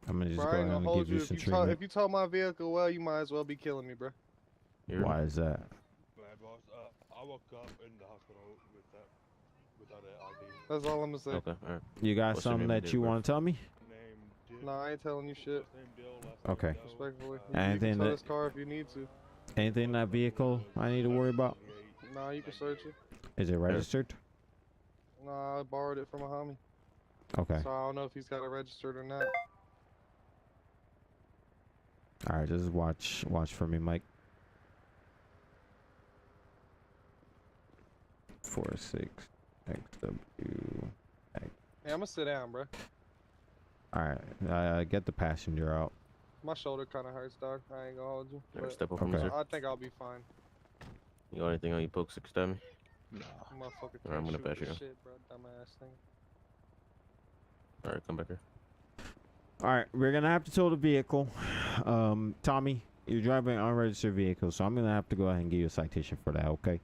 I'm gonna just Bro, I go ain't ahead gonna and hold give you you. some If treatment. you tow my vehicle well, you might as well be killing me, bro. Why is that? Right, boss. I woke up in the hospital without an ID. That's all I'm gonna say. Okay, alright. You got What's your something name and that date you of birth? want to tell me? Nah, I ain't telling you shit. Okay. Respectfully. You Anything can tow that this car if you need to. anything in that vehicle I need to worry about? Nah, you can search it. Is it registered? Nah, I borrowed it from a homie. Okay. So I don't know if he's got it registered or not. All right, just watch for me, Mike. 46 XW. Hey, I'm gonna sit down, bro. All right, get the passenger out. My shoulder kind of hurts, dog. I ain't gonna hold you. Alright, but step up from me, Okay. sir. I think I'll be fine. You got anything on you, poke 6-7? Motherfucker Alright, I'm gonna can't shoot pass for you. shit, bro. Dumbass thing. Alright, come back here. All right, we're gonna have to tow the vehicle. Tommy, you're driving an unregistered vehicle, so I'm gonna have to go ahead and give you a citation for that. Okay.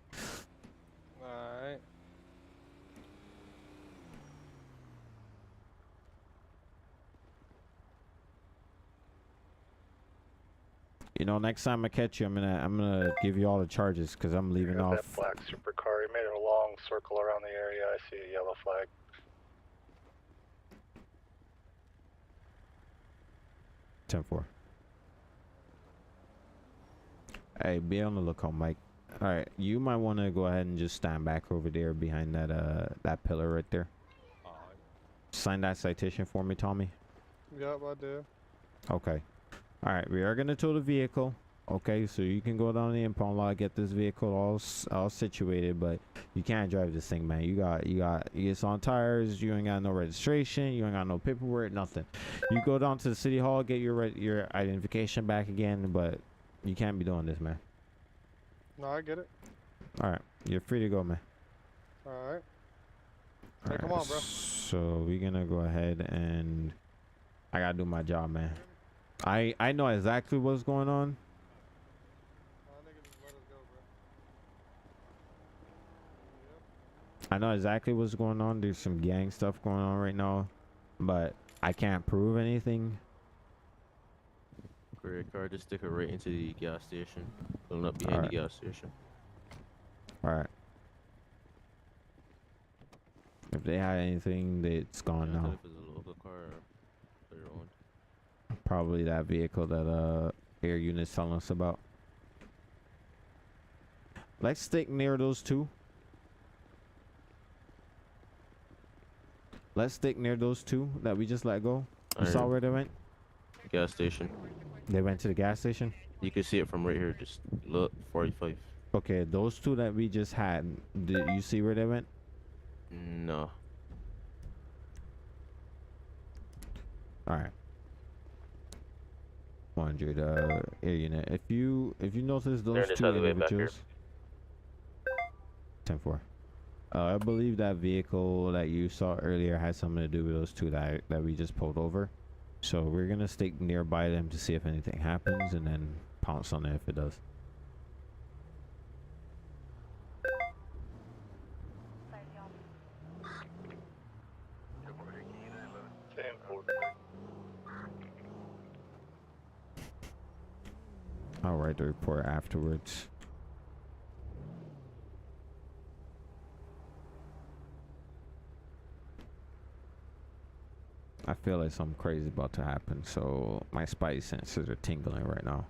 Alright. You know, next time I catch you, I'm gonna give you all the charges because I'm leaving Here's off. that black supercar. He made a long circle around the area. I see a yellow flag. 10-4. Hey, be on the lookout, Mike. All right, you might want to go ahead and just stand back over there behind that pillar right there. Sign that citation for me, Tommy. Yep, I do. Okay. All right, we are gonna tow the vehicle. Okay, so you can go down the impound lot, get this vehicle all situated, but you can't drive this thing, man. You get on tires. You ain't got no registration. You ain't got no paperwork, nothing. You go down to the city hall, get your identification back again, but you can't be doing this, man. No, I get it. All right, you're free to go, man. All right. All Hey, come right, on, bro. So we're gonna go ahead and I gotta do my job, man. I know exactly what's going on. I know exactly what's going on. There's some gang stuff going on right now, but I can't prove anything. Great car, just stick it right into the gas station. Pulling up behind the gas station. All right. If they had anything, it's gone now. If it's a local car or their own. Probably that vehicle that air unit's telling us about. Let's stick near those two. Let's stick near those two that we just let go. You saw where they went? Gas station. They went to the gas station? You can see it from right here. Just look, 45. Okay, those two that we just had, did you see where they went? No. Alright. 100 air unit. If you notice those two individuals. 10-4. I believe that vehicle that you saw earlier had something to do with those two that we just pulled over. So we're gonna stick nearby them to see if anything happens and then pounce on it if it does. I'll write the report afterwards. I feel like something crazy about to happen, so my spidey senses are tingling right now.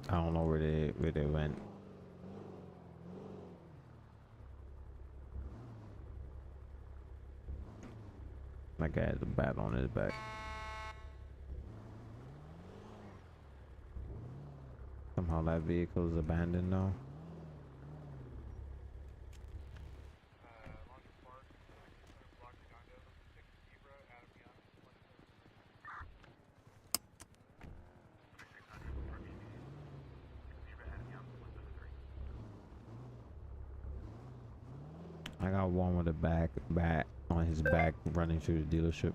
I don't know where they went. That guy has a bat on his back. Somehow that vehicle is abandoned now. I got one with a bat on his back running through the dealership.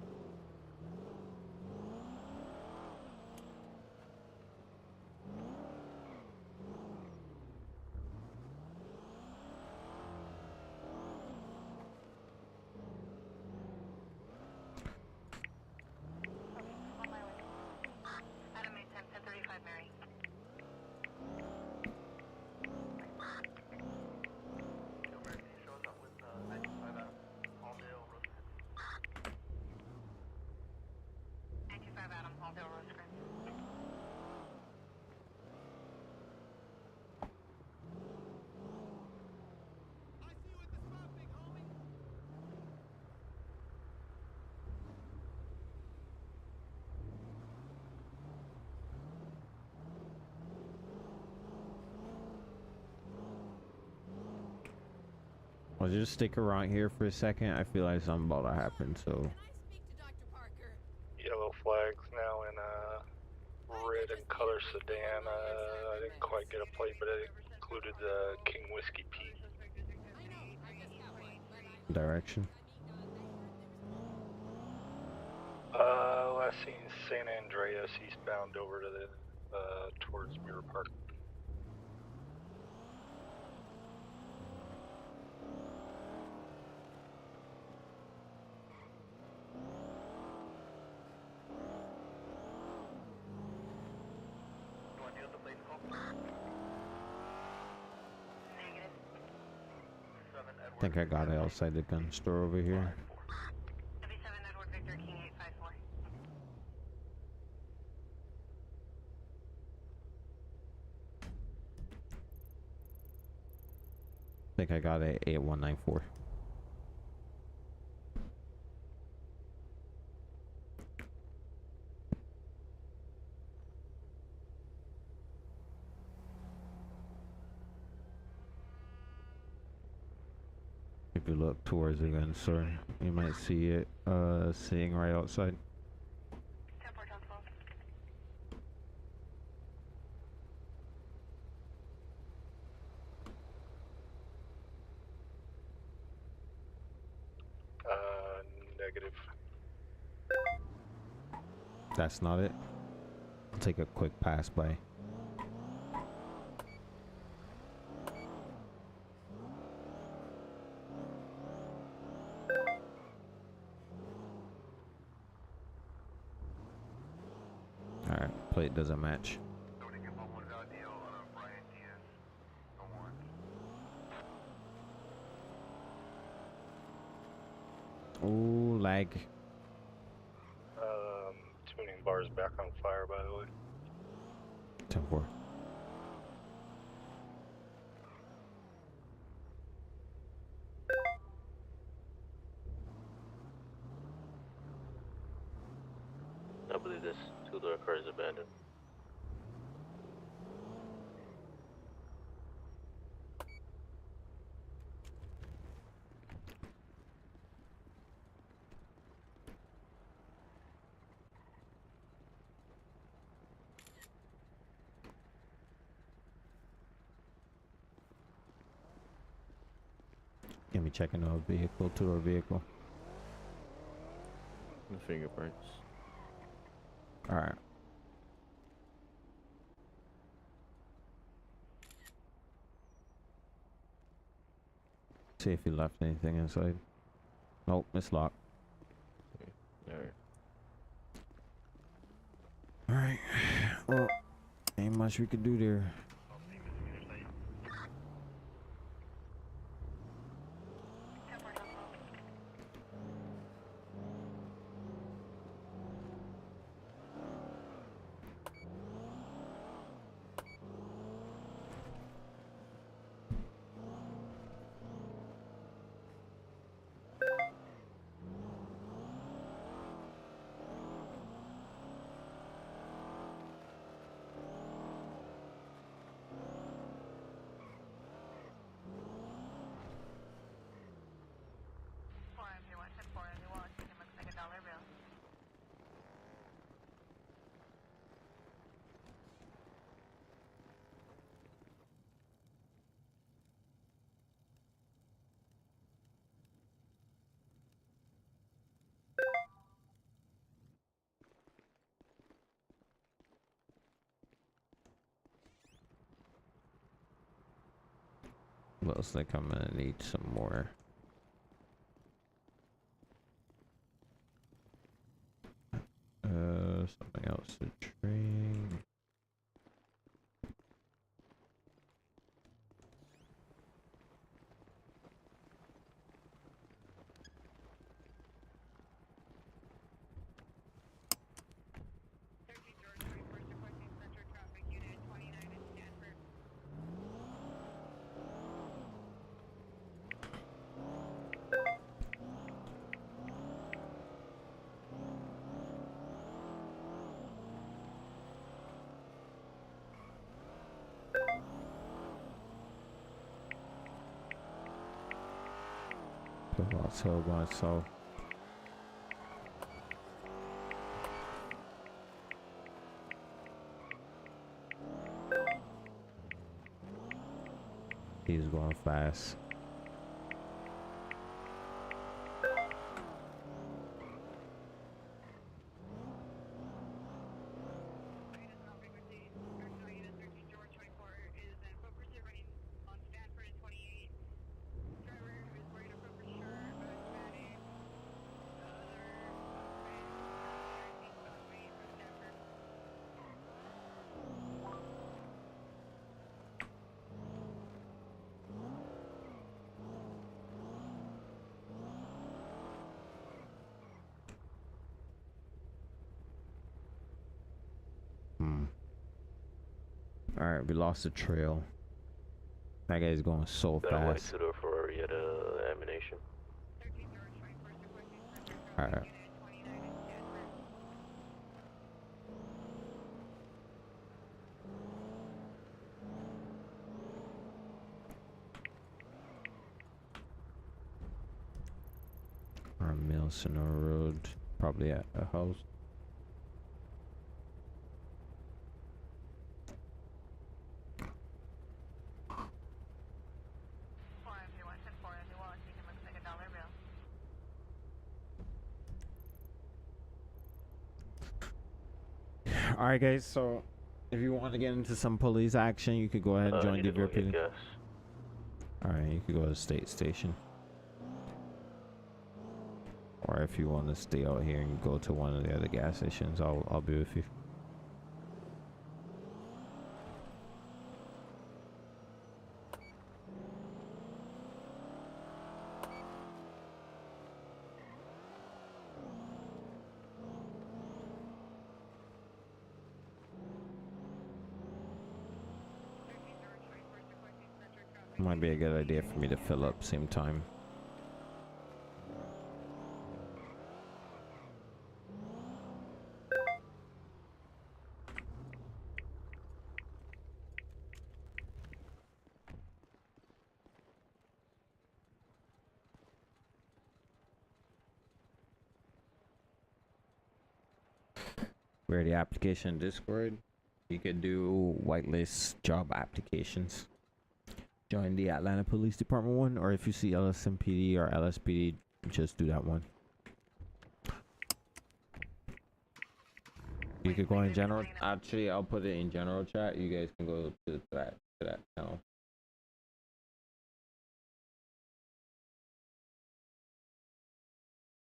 I'll just stick around here for a second. I feel like something about to happen, so. Yellow flags now in red and color sedan. I didn't quite get a plate, but it included King Whiskey Pete. Direction. Last seen San Andreas eastbound over to the towards Mirror Park. I think I got it outside the gun store over here. I think I got it 8194. If you look towards the gun store, you might see it sitting right outside. Negative. That's not it. I'll take a quick pass by. Alright, plate doesn't match. Ooh, lag. Tuning bar's back on fire, by the way. 10-4. I believe this two-door car is abandoned. Give me checking our vehicle to our vehicle. The fingerprints. Alright. See if he left anything inside. Nope, it's locked. Alright. Alright. Well, ain't much we could do there. Looks like I'm gonna need some more. Something else to train. Lots of myself. He's going fast. Alright, we lost the trail. That guy's going so Got a white fast. pseudo Ferrari at ammunition. Alright. Our Milson Road, probably at a house. Alright guys, so if you want to get into some police action, you could go ahead and join DVRP. Alright, you could go to the state station. Or if you want to stay out here and go to one of the other gas stations, I'll be with you. Might be a good idea for me to fill up same time. Where the application Discord, you could do whitelist job applications. Join the Atlanta Police Department one, or if you see LSMPD or LSPD, just do that one. You could go in general. Actually, I'll put it in general chat. You guys can go to that channel.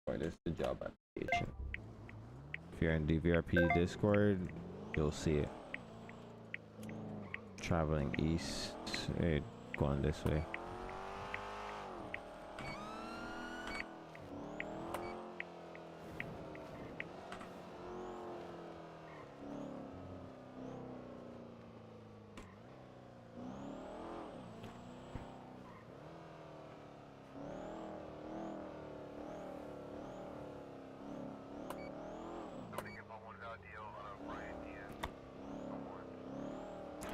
Whitelist the job application. If you're in DVRP Discord, you'll see it. Traveling east, going this way.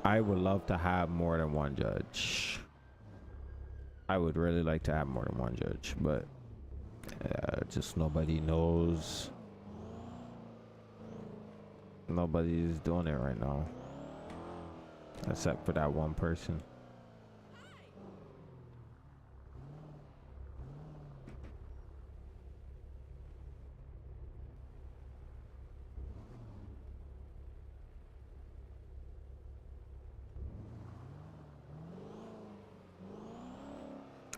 I would love to have more than one judge. I would really like to have more than one judge, but just nobody knows. Nobody's doing it right now, except for that one person.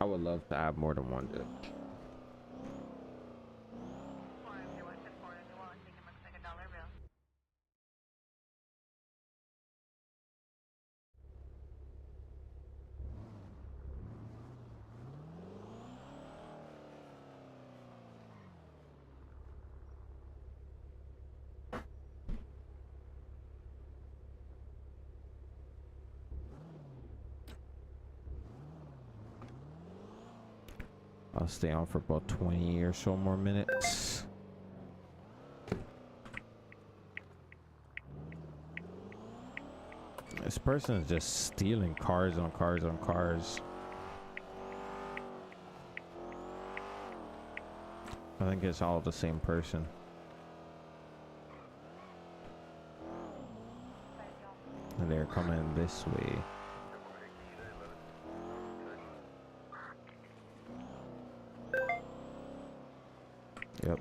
I would love to have more than one judge. I'll stay on for about 20 or so more minutes. This person is just stealing cars on cars on cars. I think it's all the same person. And they're coming this way. Yep.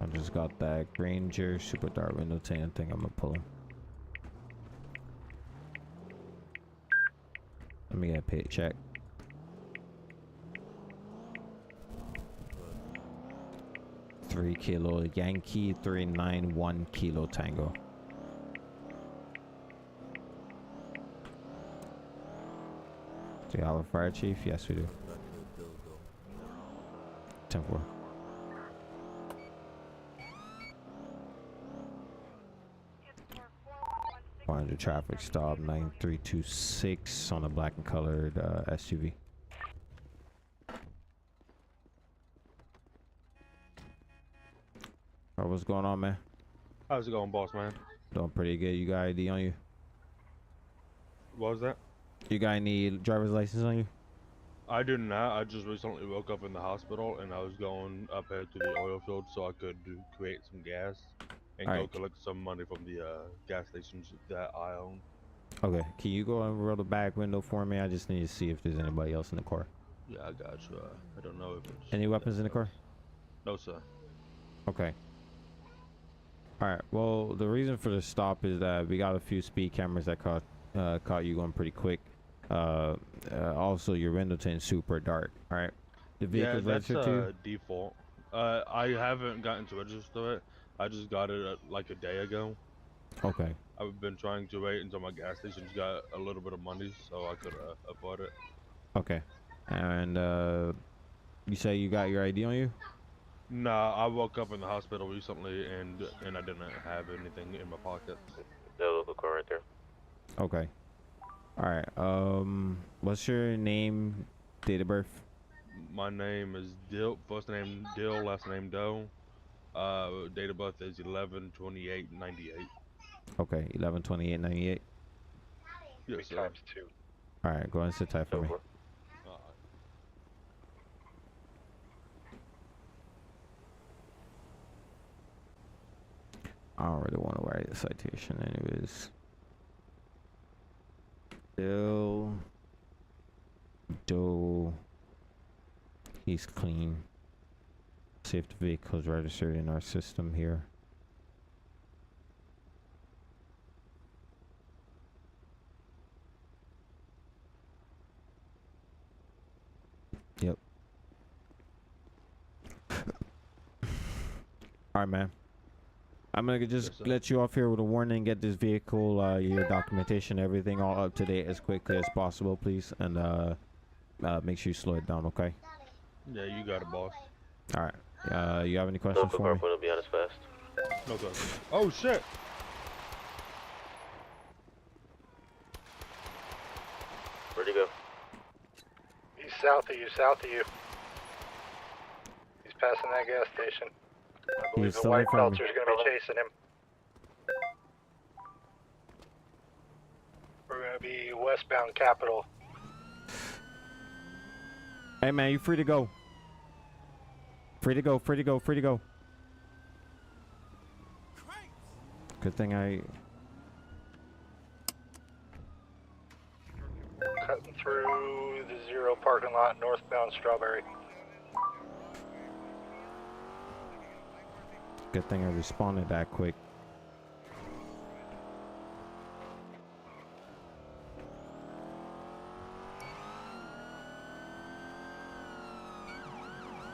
I just got that Granger Super Dark window tan thing I'm gonna pull. Let me get a paycheck. $3 kilo Yankee 391 kilo Tango. Do you have a fire chief? Yes, we do. 10-4. Find traffic stop 9326 on a black and colored SUV. Alright, what's going on, man? How's it going, boss man? Doing pretty good. You got ID on you? What was that? You got any driver's license on you? I do not. I just recently woke up in the hospital and I was going up here to the oil field so I could create some gas and go collect some money from the gas stations that I own. Okay, can you go and roll the back window for me? I just need to see if there's anybody else in the car. Yeah, I got you. I don't know if it's... Any weapons in the car? No, sir. Okay. Alright, well, the reason for the stop is that we got a few speed cameras that caught you going pretty quick. Also, your window tint super dark. Alright. The vehicle's registered to you? Default. I haven't gotten to register it. I just got it like a day ago. Okay. I've been trying to wait until my gas station's got a little bit of money so I could afford it. Okay. And you say you got your ID on you? Nah, I woke up in the hospital recently and I didn't have anything in my pockets. The local car right there. Okay. Alright, what's your name, date of birth? My name is Dill, first name Dill, last name Doe. Date of birth is 11/28/98. Okay, 11/28/98. Yes, sir. Times 2. Alright, go ahead and sit tight for me. I don't really want to write the citation anyways. Bill Doe. He's clean. See if the vehicle's registered in our system here. Yep. Alright, man. I'm gonna just let you off here with a warning. Get this vehicle, your documentation, everything all up to date as quickly as possible, please. And make sure you slow it down, okay? Yeah, you got it, boss. Alright. You have any questions for me? Will be on as fast. No good. Oh shit! Where'd he go? He's south of you, south of you. He's passing that gas station. I believe the white Pelter's gonna be chasing him. We're gonna be westbound Capitol. Hey man, you free to go. Free to go, free to go, free to go. Good thing I... Cutting through the Zero parking lot, northbound Strawberry. Good thing I responded that quick.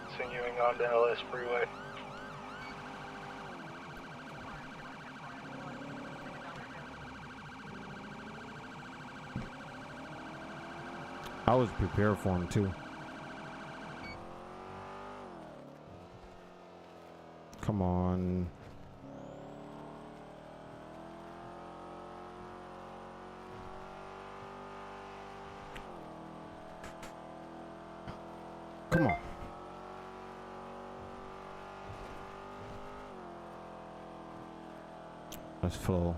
Continuing on to LS Freeway. I was prepared for him too. Come on. Come on. Let's flow.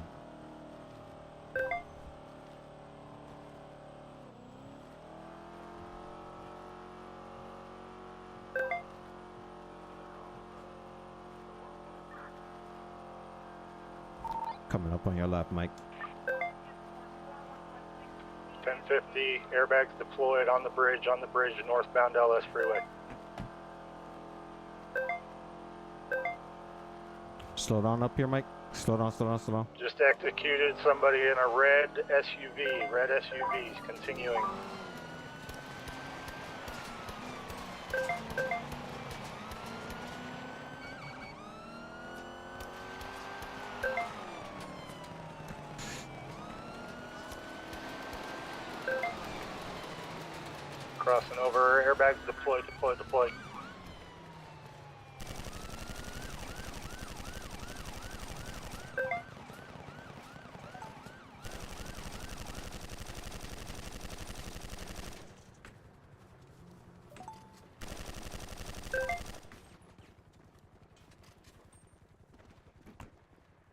Coming up on your left, Mike. 1050, airbags deployed on the bridge, northbound LS freeway. Slow down up here, Mike. Slow down, slow down, slow down. Just executed somebody in a red SUVs continuing. Crossing over, airbags deployed.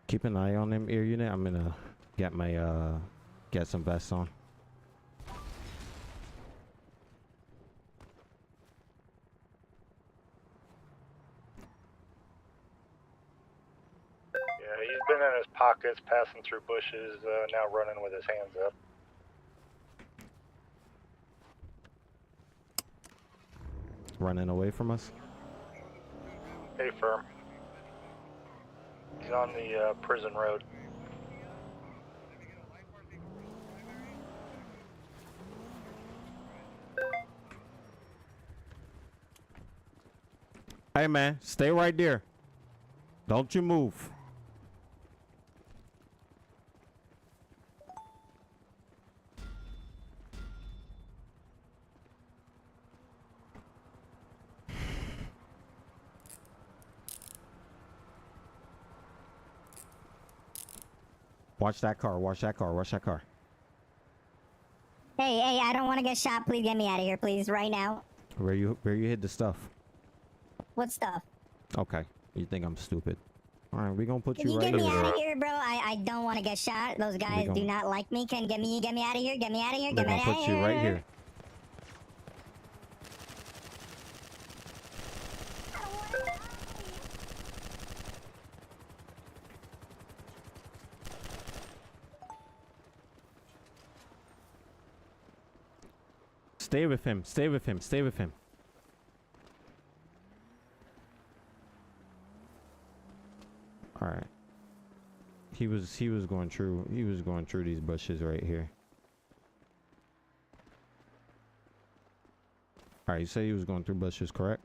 Keep an eye on them air unit. I'm gonna get my get some vests on. Yeah, he's been in his pockets, passing through bushes, now running with his hands up. Running away from us. Hey, firm. He's on the prison road. Hey man, stay right there. Don't you move. Watch that car, watch that car, watch that car. Hey, I don't want to get shot. Please get me out of here, please, right now. Where you hid the stuff? What stuff? Okay, you think I'm stupid. Alright, we gonna put Can you you right get me here. out of here, bro? I don't want to get shot. Those guys do not like me. Can get me out of here. Get me out of here. We're Get me gonna out of put here. you right here. Stay with him, stay with him, stay with him. Alright. He was going through these bushes right here. Alright, you say he was going through bushes, correct?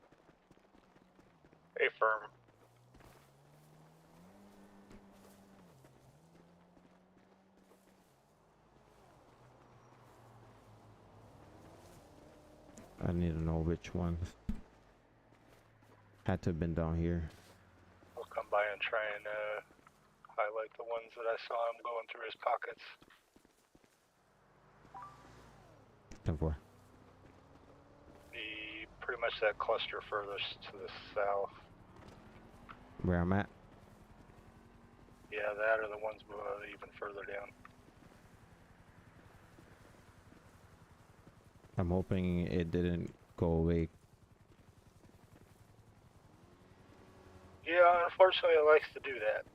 Hey, firm. I need to know which ones. Had to have been down here. I'll come by and try and highlight the ones that I saw him going through his pockets. 10-4. Pretty much that cluster furthest to the south. Where I'm at? Yeah, that or the ones even further down. I'm hoping it didn't go away. Yeah, unfortunately it likes to do that.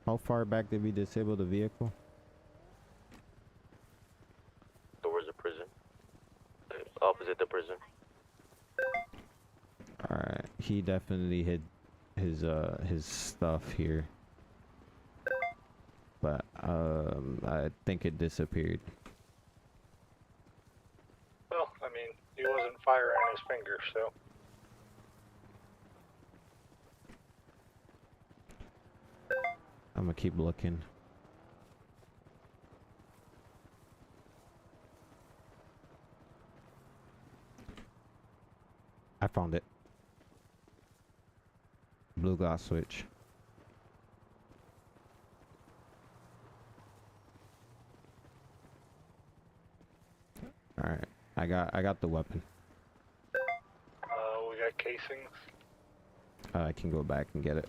How far back did we disable the vehicle? Towards the prison. Opposite the prison. Alright, he definitely hid his stuff here. But I think it disappeared. Well, I mean, he wasn't firing his finger, so. I'm gonna keep looking. I found it. Blue glass switch. All right, I got the weapon. We got casings. I can go back and get it.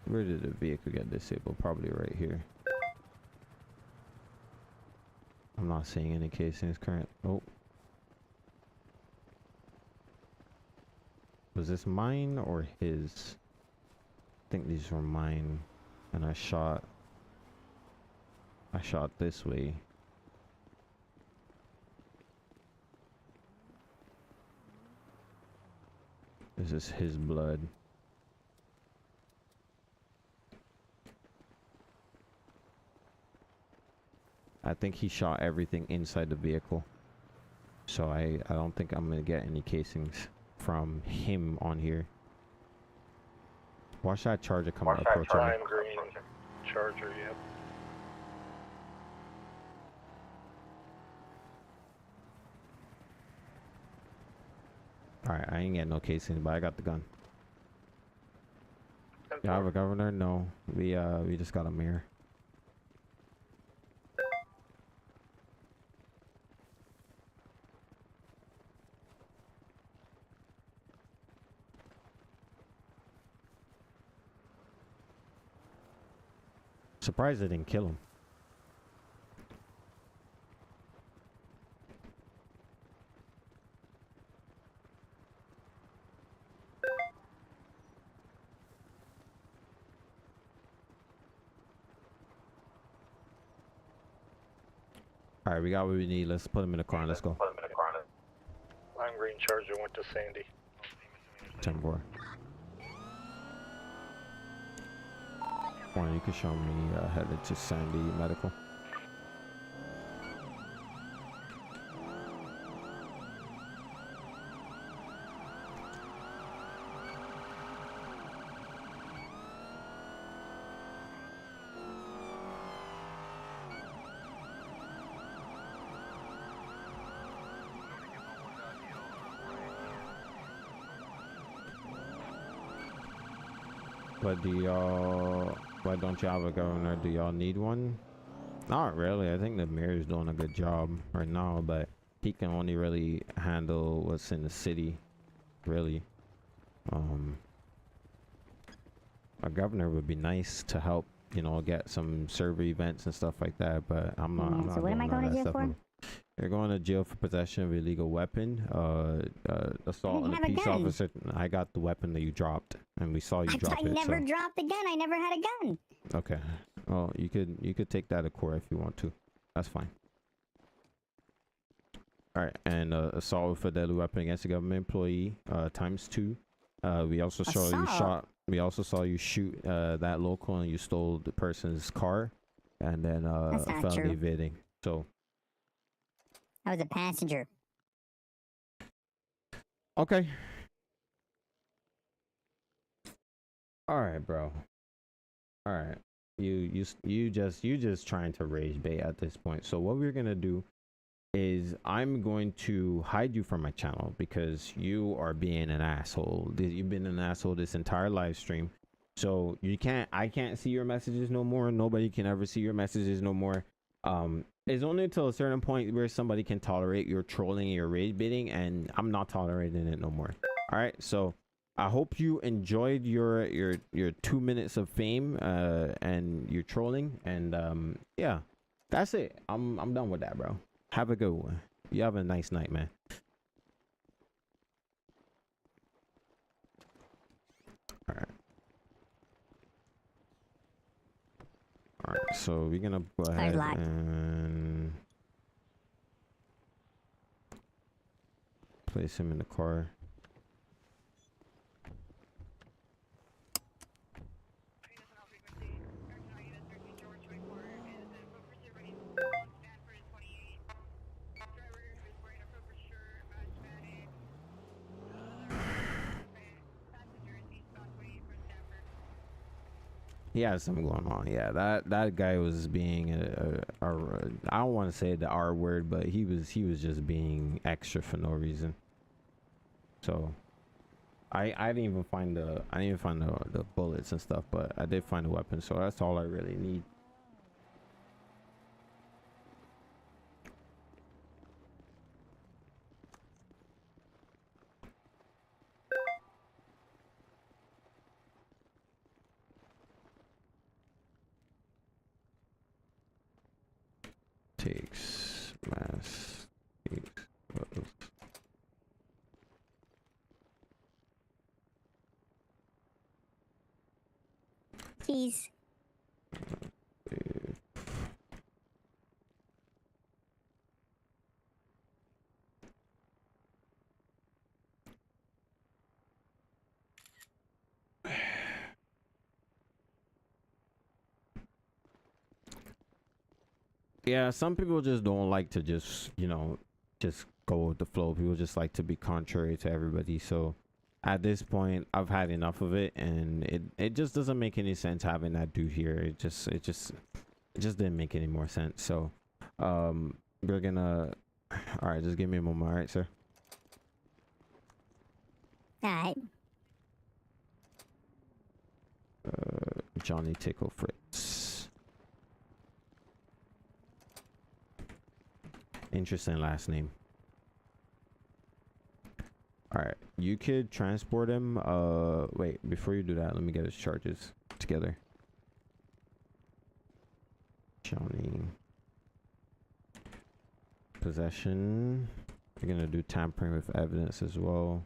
Where did the vehicle get disabled? Probably right here. I'm not seeing any casings current. Oh. Was this mine or his? I think these were mine. And I shot this way. This is his blood. I think he shot everything inside the vehicle. So I don't think I'm gonna get any casings from him on here. Watch that Charger come approaching me. Lime green Charger, yep. Alright, I ain't getting no casings, but I got the gun. You have a governor? No. We just got a mirror. Surprised I didn't kill him. All right, we got what we need. Let's put him in the car and let's go. Lime green Charger went to Sandy. 10-4. One, you can show me headed to Sandy Medical. But do y'all, why don't you have a governor? Do y'all need one? Not really. I think the mayor's doing a good job right now, but he can only really handle what's in the city, really. A governor would be nice to help, you know, get some server events and stuff like that, but I'm not. I'm not so what am I going to jail for? You're going to jail for possession of illegal weapon, assault on a peace officer. I got the weapon that you dropped, and we saw you drop it. I never dropped a gun. I never had a gun. Okay. Well, you could take that to court if you want to. That's fine. All right, and assault with a deadly weapon against a government employee, ×2. We also saw you shot. We also saw you shoot that local, and you stole the person's car, and then felony evading. So. I was a passenger. Okay. All right, bro. All right. You just trying to rage bait at this point. So what we're gonna do is I'm going to hide you from my channel because you are being an asshole. You've been an asshole this entire live stream. So I can't see your messages no more. Nobody can ever see your messages no more. It's only until a certain point where somebody can tolerate your trolling and your rage baiting, and I'm not tolerating it no more. All right, so I hope you enjoyed your 2 minutes of fame and your trolling, and yeah, that's it. I'm done with that, bro. Have a good one. You have a nice night, man. All right. All right, so we're gonna go ahead and place him in the car. He has something going on. Yeah, that guy was being I don't want to say the R word, but he was just being extra for no reason. So I didn't even find the bullets and stuff, but I did find the weapon, so that's all I really need. Takes mass. Takes photos. Jeez. Yeah, some people just don't like to just, you know, just go with the flow. People just like to be contrary to everybody. So at this point, I've had enough of it, and it just doesn't make any sense having that dude here. It just didn't make any more sense. So we're gonna, all right, just give me a moment. All right, sir. All right. Johnny Tickle Fritz. Interesting last name. All right, you could transport him. Wait, before you do that, let me get his charges together. Johnny. Possession. You're gonna do tampering with evidence as well.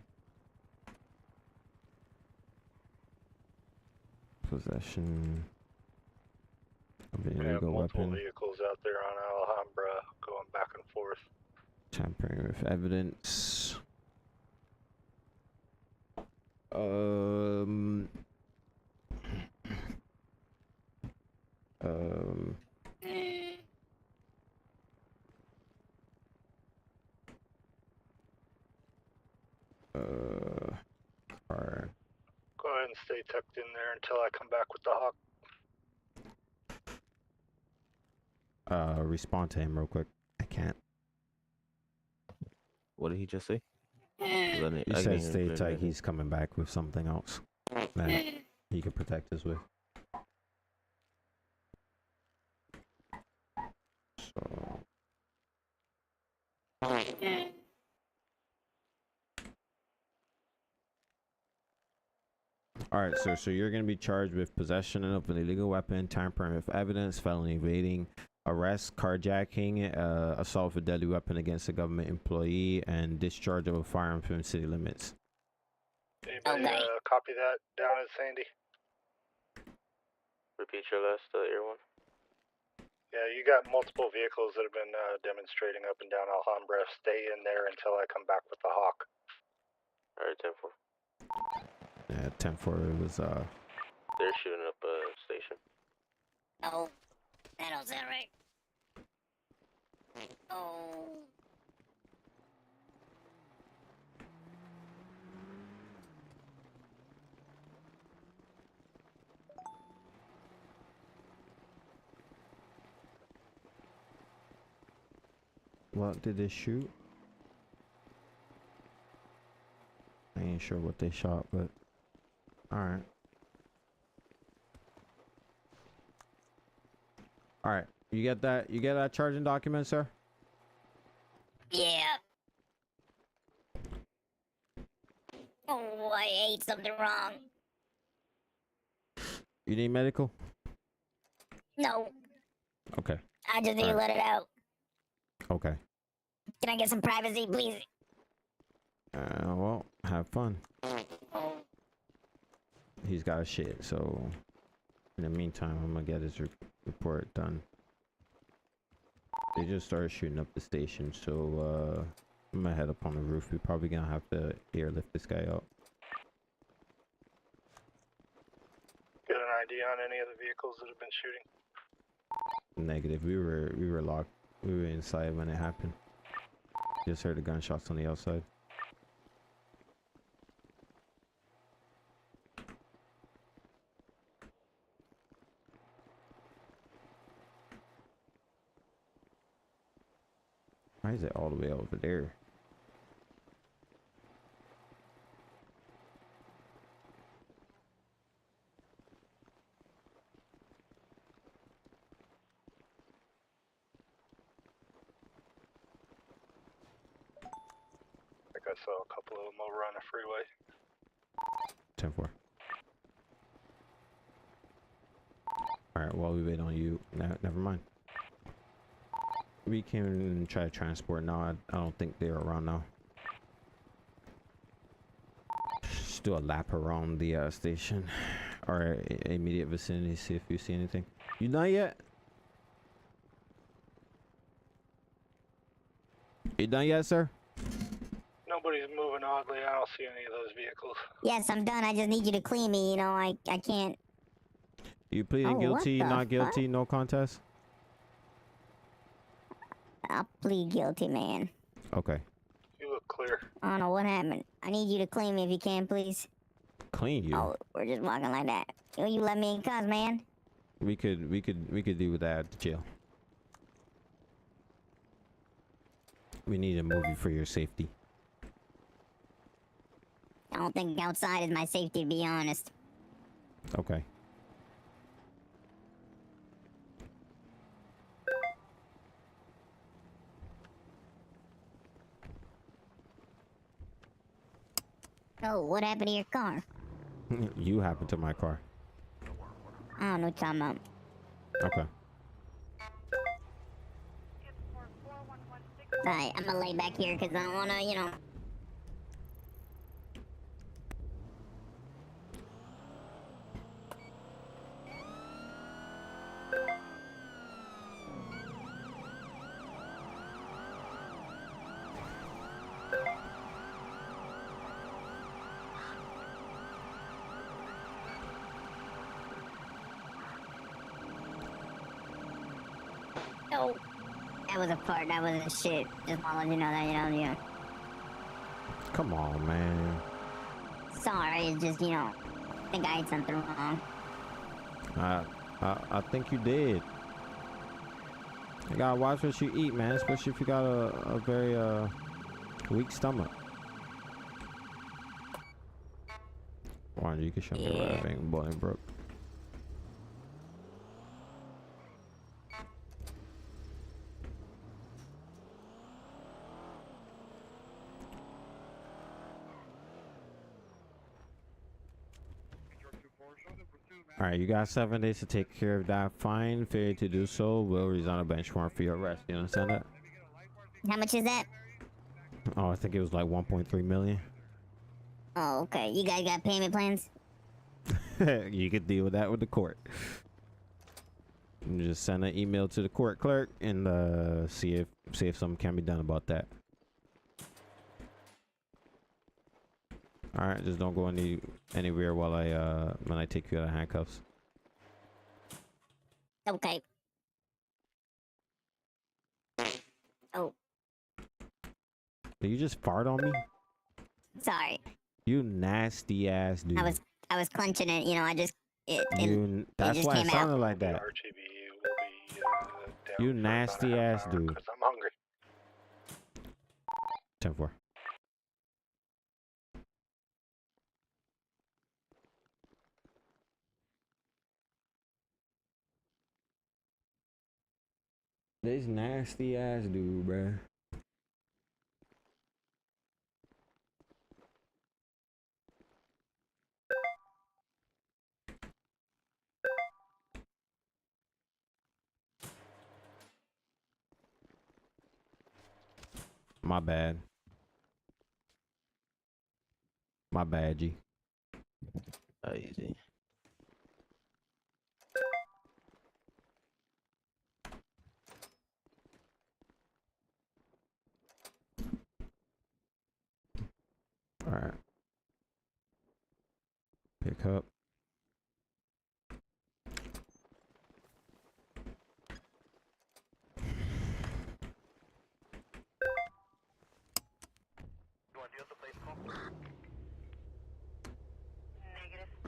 Possession of an illegal multiple weapon. vehicles out there on Alhambra going back and forth. Tampering with evidence. Um, alright. Go ahead and stay tucked in there until I come back with the Hawk. Respond to him real quick. I can't. What did he just say? He said stay tight. He's coming back with something else that he could protect us with. So. Alright, sir. So you're going to be charged with possession of an illegal weapon, tampering with evidence, felony evading, arrest, carjacking, assault with a deadly weapon against a government employee, and discharge of a firearm from city limits. Anybody copy that down at Sandy? Repeat your last air one. Yeah, you got multiple vehicles that have been demonstrating up and down Alhambra. Stay in there until I come back with the Hawk. Alright, 10-4. Yeah, 10-4 was They're shooting up a station. No, that don't sound right. Oh. What did they shoot? I ain't sure what they shot, but alright. Alright. You get that charging document, sir? Yeah. Oh, I ate something wrong. You need medical? No, Okay. I just need to let it out. Okay. Can I get some privacy, please? Well, have fun. He's got a shit, so in the meantime, I'm gonna get his report done. They just started shooting up the station, so I'm gonna head up on the roof. We're probably gonna have to airlift this guy up. Got an ID on any of the vehicles that have been shooting? Negative. We were locked. We were inside when it happened. Just heard the gunshots on the outside. Why is it all the way over there? I think I saw a couple of them over on the freeway. 10-4. Alright, while we wait on you, never mind. We can try to transport now. I don't think they're around now. Just do a lap around the station or immediate vicinity, see if you see anything. You done yet? You done yet, sir? Nobody's moving oddly. I don't see any of those vehicles. Yes, I'm done. I just need you to clean me. You know, I can't. You pleading guilty, not guilty, no contest? I'll plead guilty, man. Okay. You look clear. I don't know what happened. I need you to clean me if you can, please. Clean you? Oh, we're just walking like that. You let me in cuz, man. We could deal with that at the jail. We need to move you for your safety. I don't think outside is my safety, to be honest. Okay. Oh, what happened to your car? You happened to my car. I don't know what you're talking about. Okay. Alright, I'm gonna lay back here because I don't wanna, you know. No. That was a fart, that wasn't shit. Just wanna let you know that, you know. Come on, man. Sorry, it's just, you know, I think I ate something wrong. I think you did. You gotta watch what you eat, man, especially if you got a very weak stomach. Warren, you can show me where everything broke. Alright, you got 7 days to take care of that fine. Failure to do so will result in a bench warrant for your arrest. You understand that? How much is that? Oh, I think it was like 1.3 million. Oh, okay. You guys got payment plans? You could deal with that with the court. You just send an email to the court clerk and see if something can be done about that. All right, just don't go anywhere while when I take you out of handcuffs. Okay. Oh, Did you just fart on me? sorry. You nasty ass dude. I was clenching it, you know, That's just why it came sounded out. like that. You nasty ass dude. Because I'm hungry. 10-4. This nasty ass dude, bruh. My bad. My bad, G. Easy. All right. Pick up.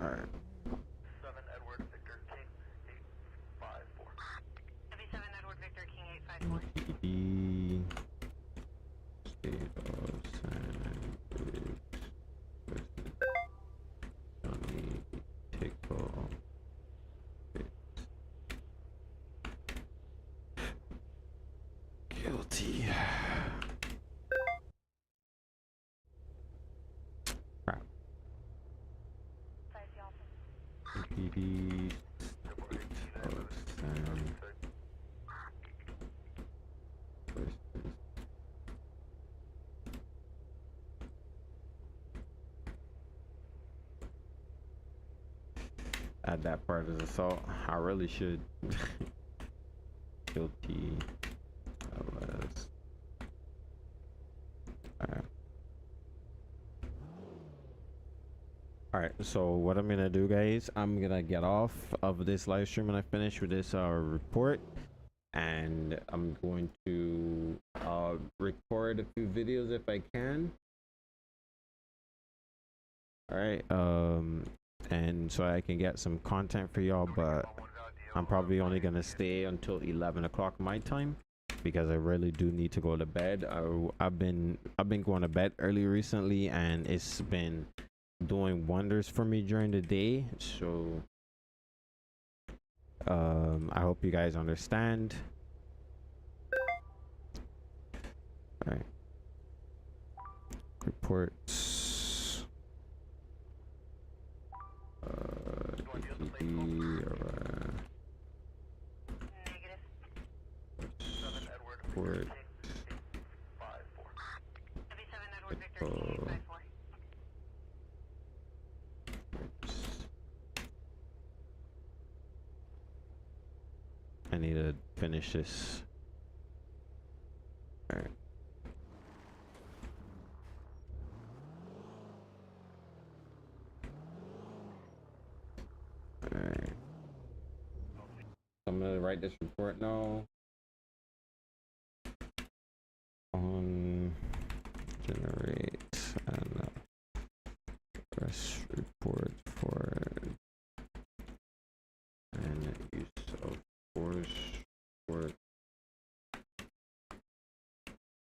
All right. 7 Edward Victor King 854. 77 Edward Victor King 854. Guilty. Crap. APD. Add that part as assault. I really should. Guilty. LS. Alright. Alright, so what I'm gonna do, guys, I'm gonna get off of this live stream when I finish with this report, and I'm going to record a few videos if I can. Alright, and so I can get some content for y'all, but I'm probably only gonna stay until 11 o'clock my time because I really do need to go to bed. I've been going to bed early recently, and it's been doing wonders for me during the day. So I hope you guys understand. All right, reports. Report. I need to finish this. All right. All right. I'm gonna write this report now. Generate and press report for and use of force work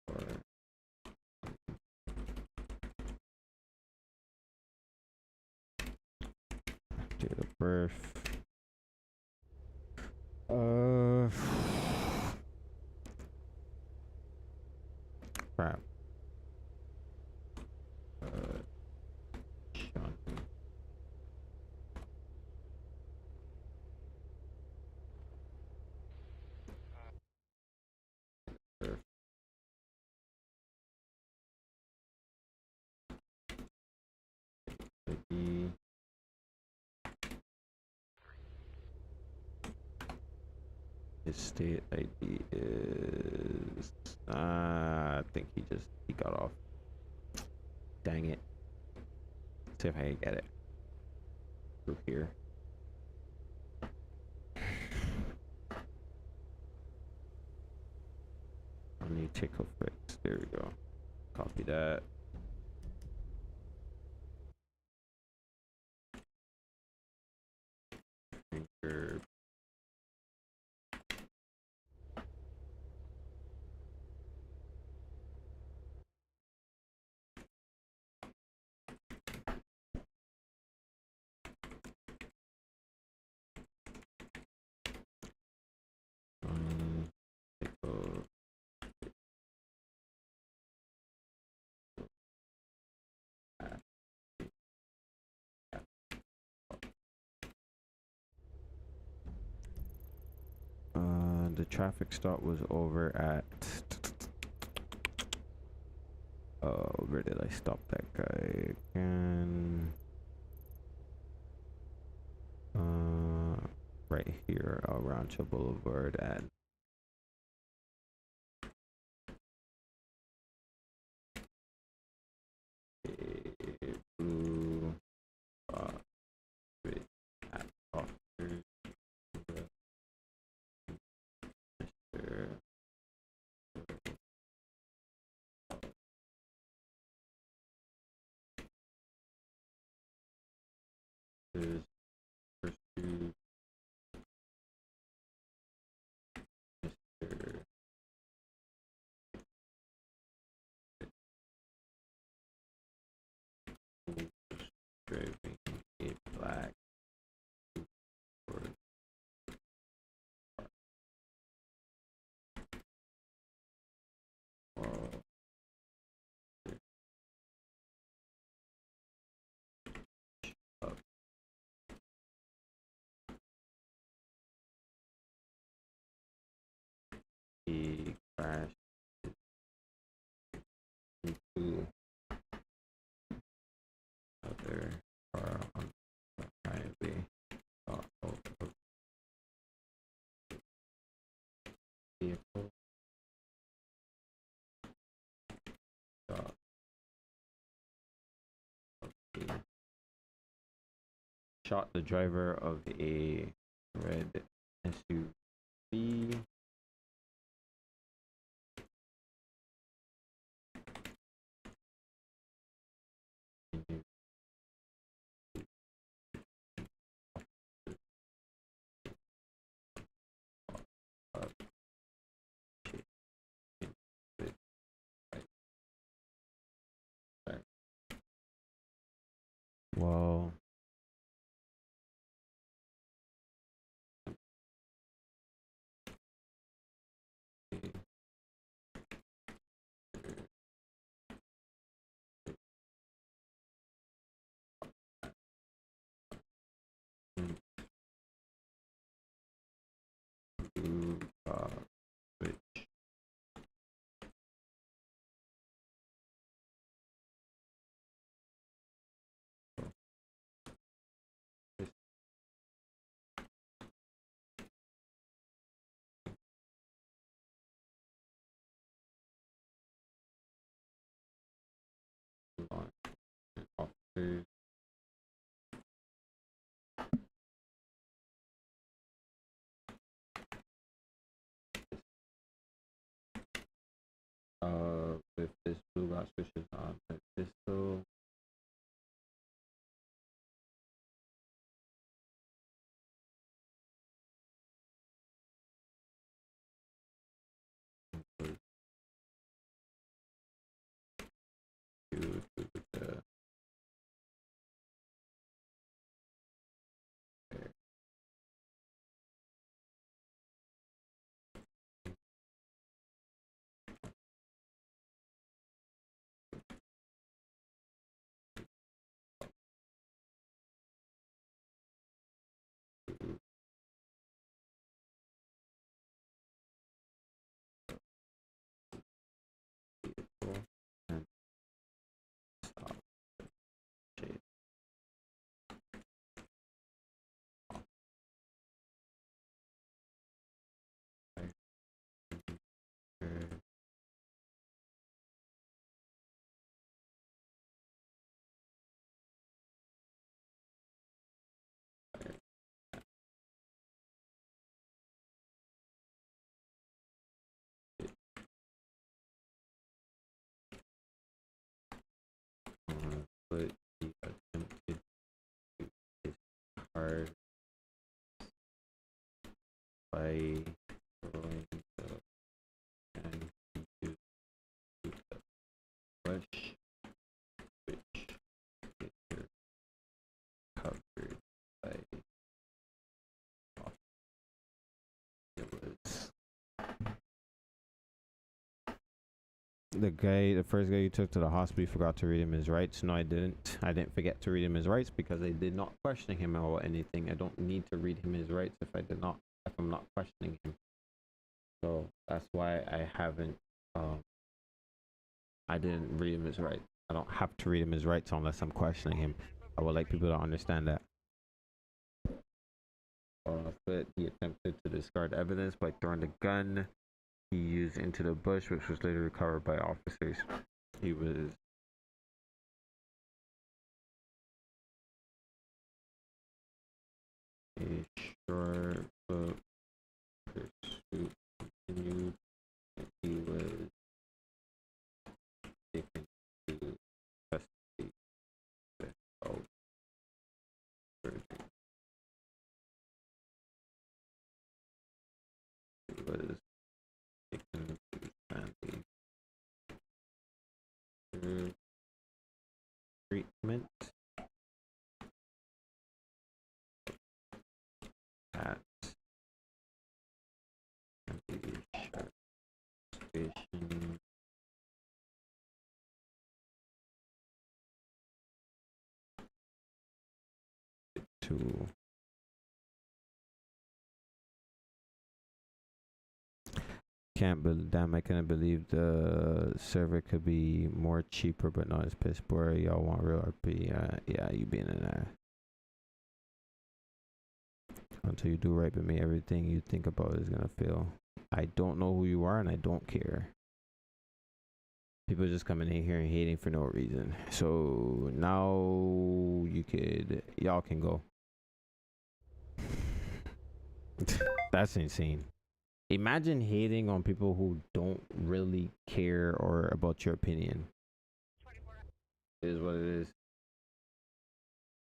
for date of birth. Crap. His state ID is I think he got off. Dang it. Let's see if I can get it through here. I need takeover fix. There we go. Copy that. Finger. The traffic stop was over at where did I stop that guy again? Right here around Rancho Boulevard at blue with at officers. Is pursued crash into other car on the highway. Vehicle. Shot the driver of a red SUV. Well, switch. Officers. With this blue box switches on the pistol. And stop. Shade. But he attempted to discard by throwing the and he used the flesh which later covered by it was the first guy you took to the hospital. You forgot to read him his rights. No, I didn't forget to read him his rights because I did not question him or anything. I don't need to read him his rights if I'm not questioning him. So that's why I haven't I didn't read him his rights. I don't have to read him his rights unless I'm questioning him. I would like people to understand that. But he attempted to discard evidence by throwing the gun he used into the bush, which was later recovered by officers. He was a short pursuit continued, and he was taken to custody without further. He was taken to family treatment at the sheriff station to Can't believe, damn, I couldn't believe the server could be more cheaper, but no, it's piss poor. Y'all want real RP. Yeah, you being in there. Until you do right by me, everything you think about is gonna fail. I don't know who you are and I don't care. People just coming in here and hating for no reason. So now y'all can go. That's insane. Imagine hating on people who don't really care or about your opinion. It is what it is.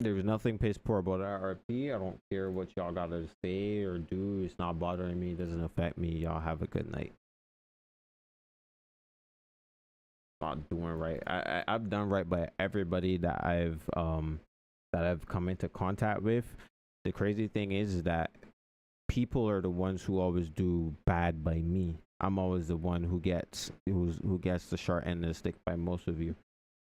There's nothing piss poor about our RP. I don't care what y'all gotta say or do. It's not bothering me. It doesn't affect me. Y'all have a good night. Not doing right. I've done right by everybody that I've come into contact with. The crazy thing is that people are the ones who always do bad by me. I'm always the one who gets the short end of the stick by most of you.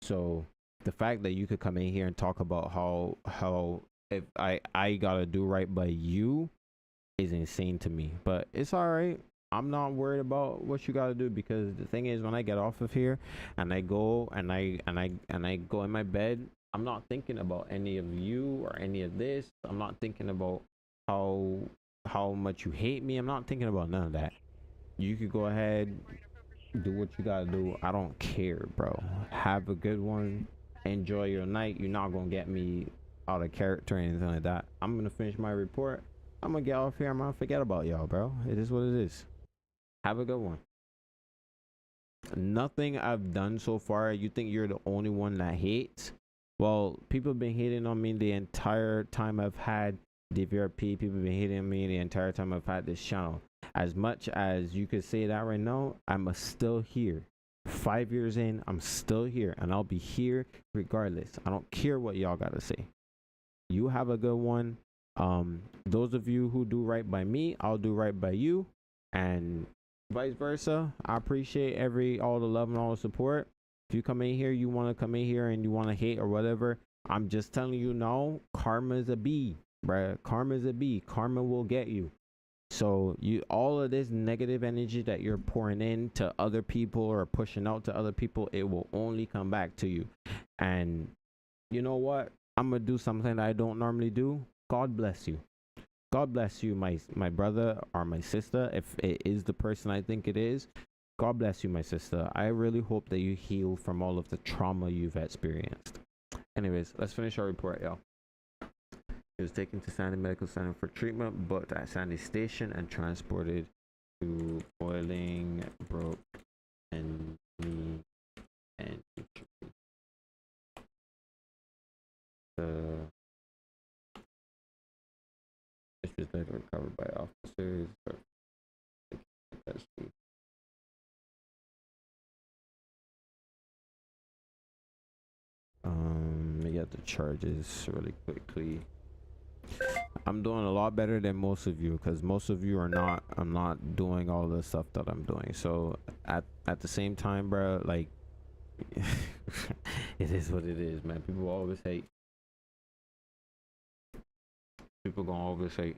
So the fact that you could come in here and talk about how if I gotta do right by you is insane to me. But it's all right. I'm not worried about what you gotta do, because the thing is, when I get off of here and I go and I go in my bed, I'm not thinking about any of you or any of this. I'm not thinking about how much you hate me. I'm not thinking about none of that. You could go ahead, do what you gotta do. I don't care, bro. Have a good one. Enjoy your night. You're not gonna get me out of character or anything like that. I'm gonna finish my report. I'm gonna get off here. I'm gonna forget about y'all, bro. It is what it is. Have a good one. Nothing I've done so far, you think you're the only one that hates? Well, people have been hating on me the entire time I've had DVRP. People have been hating on me the entire time I've had this channel. As much as you could say that right now, I'm still here. 5 years in, I'm still here, and I'll be here regardless. I don't care what y'all gotta say. You have a good one. Those of you who do right by me, I'll do right by you, and vice versa. I appreciate all the love and all the support. If you come in here, you want to come in here and you want to hate or whatever, I'm just telling you now, karma is a bee, bruh. Karma is a bee. Karma will get you. So all of this negative energy that you're pouring in to other people or pushing out to other people, it will only come back to you. And you know what? I'm gonna do something that I don't normally do. God bless you. God bless you, my brother or my sister, if it is the person I think it is. God bless you, my sister. I really hope that you heal from all of the trauma you've experienced. Anyways, let's finish our report, y'all. He was taken to Sandy Medical Center for treatment, but at Sandy Station and transported to Boiling Brook and knee and this was later recovered by officers. We got the charges really quickly. I'm doing a lot better than most of you, because most of you are not. I'm not doing all the stuff that I'm doing. So at the same time, bro, like it is what it is, man. People always hate. People gonna always hate.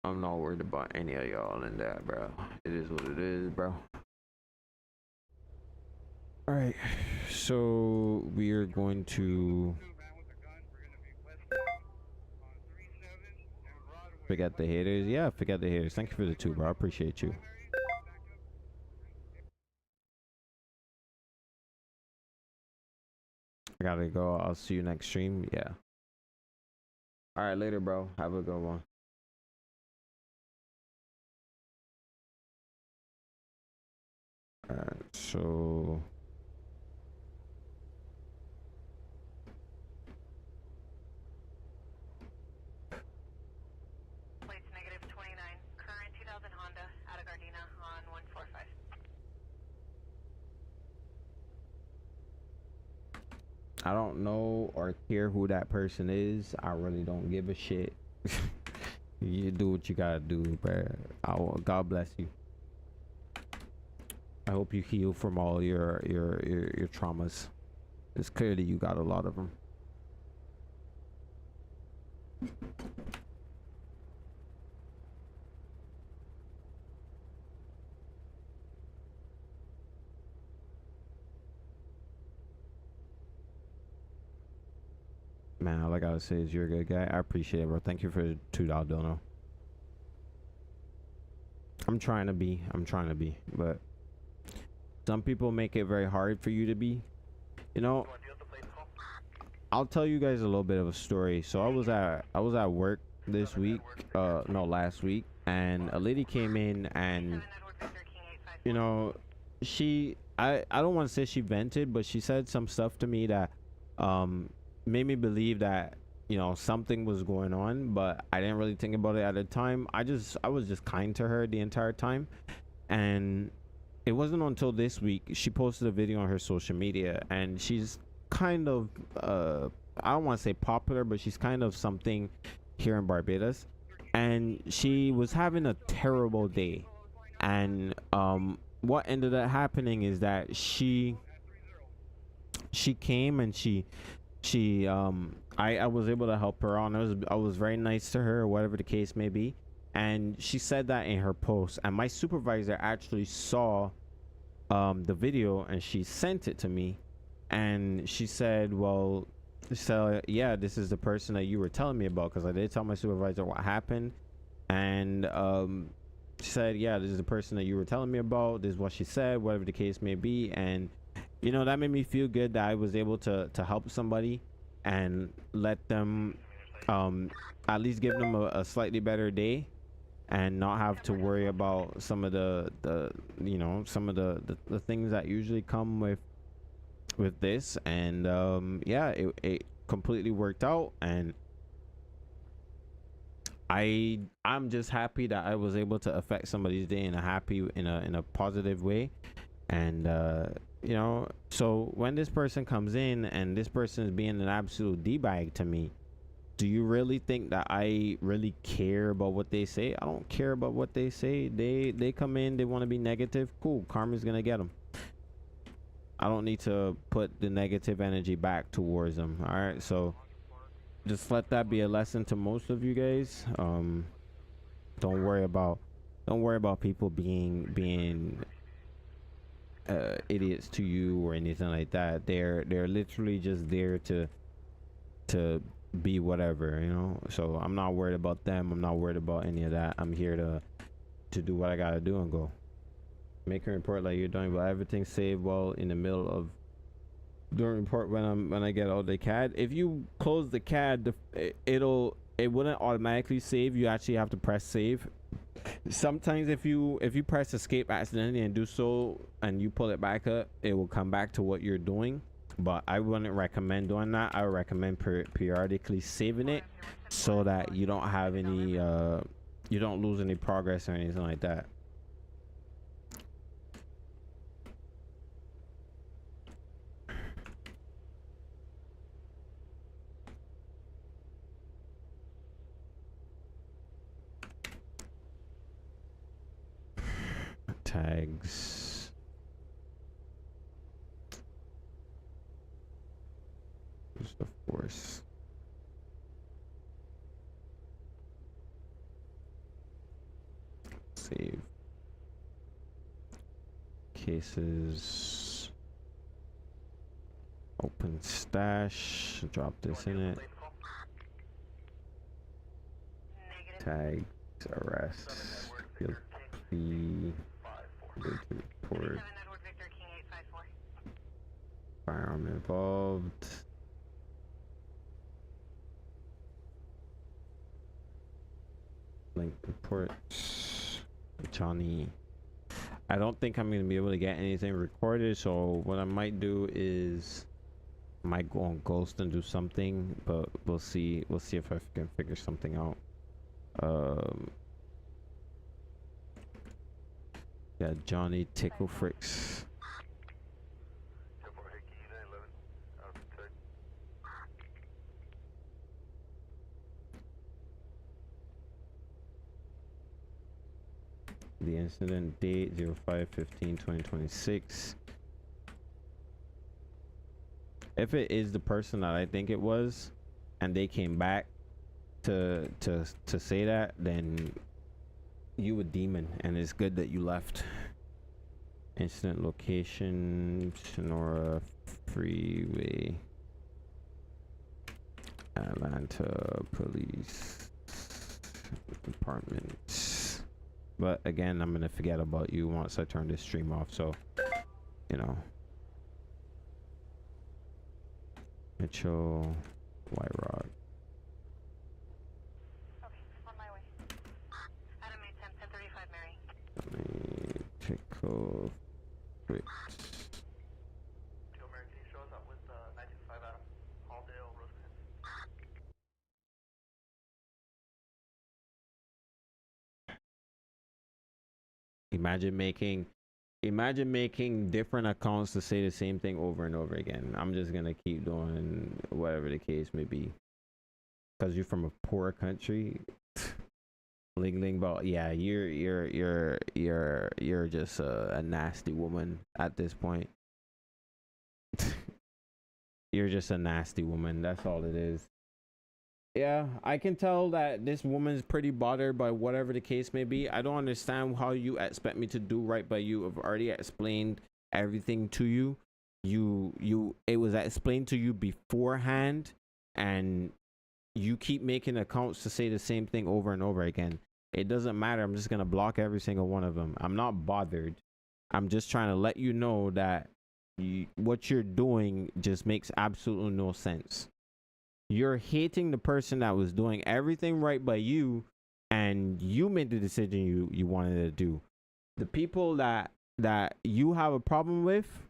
I'm not worried about any of y'all in that, bro. It is what it is, bro. All right, so we are going to forget the haters. Yeah, forget the haters. Thank you for the 2, bro. I appreciate you. I gotta go. I'll see you next stream. Yeah. All right, later, bro. Have a good one. All right, so Plates negative 29. Current 2000 Honda out of Gardena on 145. I don't know or care who that person is. I really don't give a shit. You do what you gotta do, bro. God bless you. I hope you heal from all your traumas. It's clearly you got a lot of them. Man, all I gotta say is you're a good guy. I appreciate it, bro. Thank you for the $2 dono. I'm trying to be, but some people make it very hard for you to be. You know, I'll tell you guys a little bit of a story. So I was at work this week, no, last week, and a lady came in, and you know, I don't want to say she vented, but she said some stuff to me that made me believe that, you know, something was going on, but I didn't really think about it at the time. I was just kind to her the entire time. And it wasn't until this week she posted a video on her social media, and she's kind of I don't want to say popular, but she's kind of something here in Barbados. And she was having a terrible day, and what ended up happening is that she came, and I was able to help her on. I was very nice to her, or whatever the case may be. And she said that in her post, and my supervisor actually saw the video, and she sent it to me, and she said, well, so yeah, this is the person that you were telling me about, because I did tell my supervisor what happened. And she said, yeah, this is the person that you were telling me about, this is what she said, whatever the case may be. And you know, that made me feel good that I was able to help somebody and let them at least give them a slightly better day, and not have to worry about some of the you know, some of the things that usually come with this. And yeah, it completely worked out, and I'm just happy that I was able to affect somebody's day in a positive way. And you know, so when this person comes in and this person is being an absolute d-bag to me, do you really think that I really care about what they say? I don't care about what they say. They come in, they want to be negative, cool, karma's gonna get them. I don't need to put the negative energy back towards them. All right, so just let that be a lesson to most of you guys. Don't worry about people being idiots to you or anything like that. They're literally just there to be whatever, you know. So I'm not worried about them. I'm not worried about any of that. I'm here to do what I gotta do and go. Make a report like you're doing, but everything saved while in the middle of doing report when I get all the CAD. If you close the CAD, it wouldn't automatically save. You actually have to press save. Sometimes if you press escape accidentally and do so, and you pull it back up, it will come back to what you're doing. But I wouldn't recommend doing that. I would recommend periodically saving it, so that you don't have any you don't lose any progress or anything like that. Tags. Use the force. Save. Cases. Open stash. Drop this in it. Tags. Arrest. Guilty. Go to report. Firearm involved. Link reports. Johnny. I don't think I'm gonna be able to get anything recorded, so what I might do is I might go on Ghost and do something, but we'll see if I can figure something out. Yeah, Johnny Tickle Fricks. The incident date 05/15/2026. If it is the person that I think it was, and they came back to say that, then you a demon, and it's good that you left. Incident location: Sonora Freeway, Atlanta Police Department. But again, I'm gonna forget about you once I turn this stream off, so you know. Mitchell, White Rock. Okay, on my way. Adam 810, 1035 Mary. Let me take off. Wait. Takeover, Mary, can you show us up with 925 Adam? Halldale, Rosecrans. Imagine making different accounts to say the same thing over and over again. I'm just gonna keep doing whatever the case may be. Cause you're from a poor country. Ling ling ball. Yeah, you're just a nasty woman at this point. You're just a nasty woman. That's all it is. Yeah, I can tell that this woman's pretty bothered by whatever the case may be. I don't understand how you expect me to do right by you. I've already explained everything to you. It was explained to you beforehand, and you keep making accounts to say the same thing over and over again. It doesn't matter. I'm just gonna block every single one of them. I'm not bothered. I'm just trying to let you know that what you're doing just makes absolutely no sense. You're hating the person that was doing everything right by you, and you made the decision you wanted to do. The people that you have a problem with,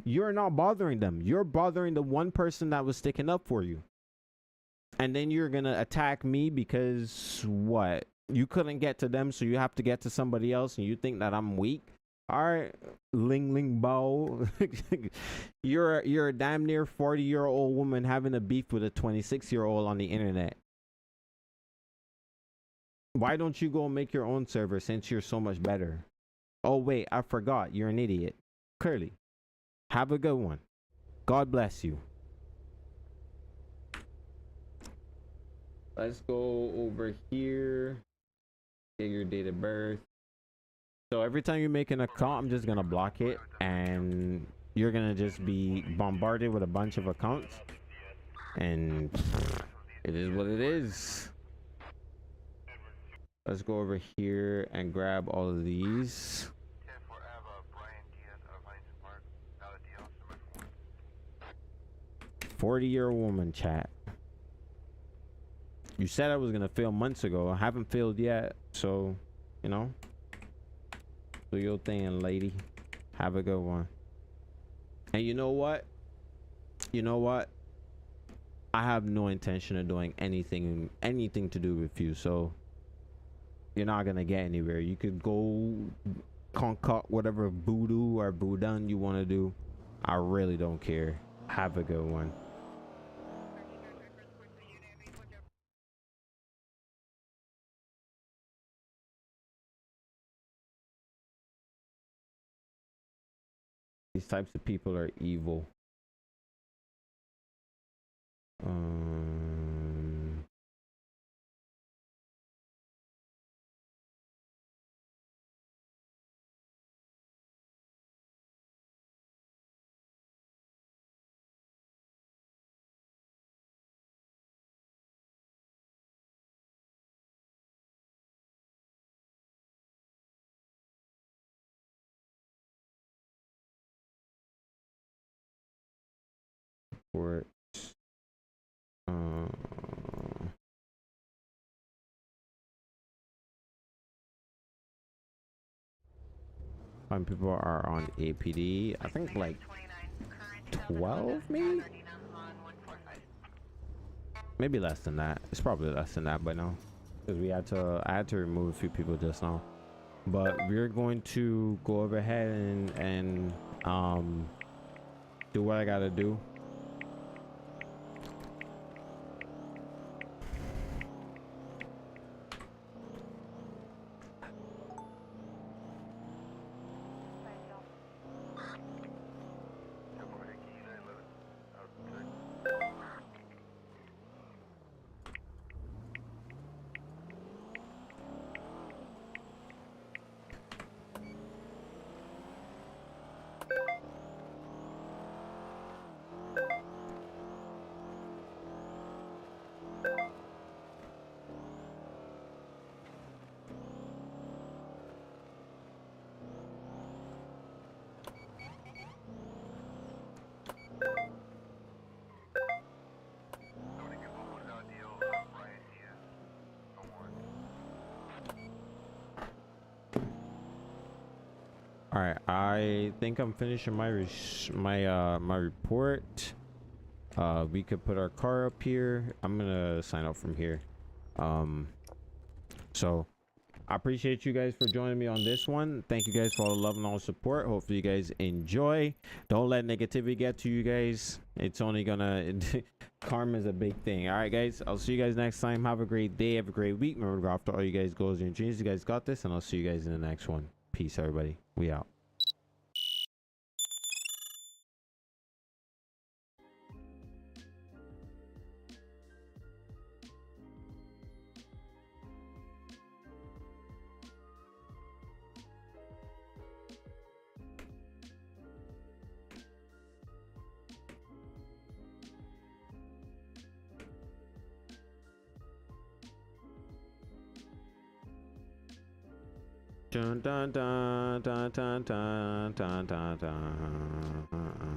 you're not bothering them. You're bothering the one person that was sticking up for you. And then you're gonna attack me because what? You couldn't get to them, so you have to get to somebody else, and you think that I'm weak? All right, ling ling bow. You're a damn near 40-year-old woman having a beef with a 26-year-old on the internet. Why don't you go make your own server since you're so much better? Oh wait, I forgot. You're an idiot. Curly, have a good one. God bless you. Let's go over here. Get your date of birth. So every time you make an account, I'm just gonna block it, and you're gonna just be bombarded with a bunch of accounts, and it is what it is. Let's go over here and grab all of these. 40-year woman, chat. You said I was gonna fail months ago. I haven't failed yet, so you know. Do your thing, lady. Have a good one. And you know what? You know what? I have no intention of doing anything to do with you, so you're not gonna get anywhere. You could go concoct whatever voodoo or boudin you want to do. I really don't care. Have a good one. These types of people are evil. Or some people are on APD. I think like 12, maybe less than that. It's probably less than that by now, because I had to remove a few people just now. But we're going to go over ahead and do what I gotta do. All right, I think I'm finishing my my report. We could put our car up here. I'm gonna sign up from here. So I appreciate you guys for joining me on this one. Thank you guys for all the love and all the support. Hopefully you guys enjoy. Don't let negativity get to you guys. It's only gonna karma is a big thing. All right, guys, I'll see you guys next time. Have a great day. Have a great week. Remember to go after all you guys goals and dreams. You guys got this, and I'll see you guys in the next one. Peace, everybody. We out. Dun dun dun dun dun dun dun dun dun.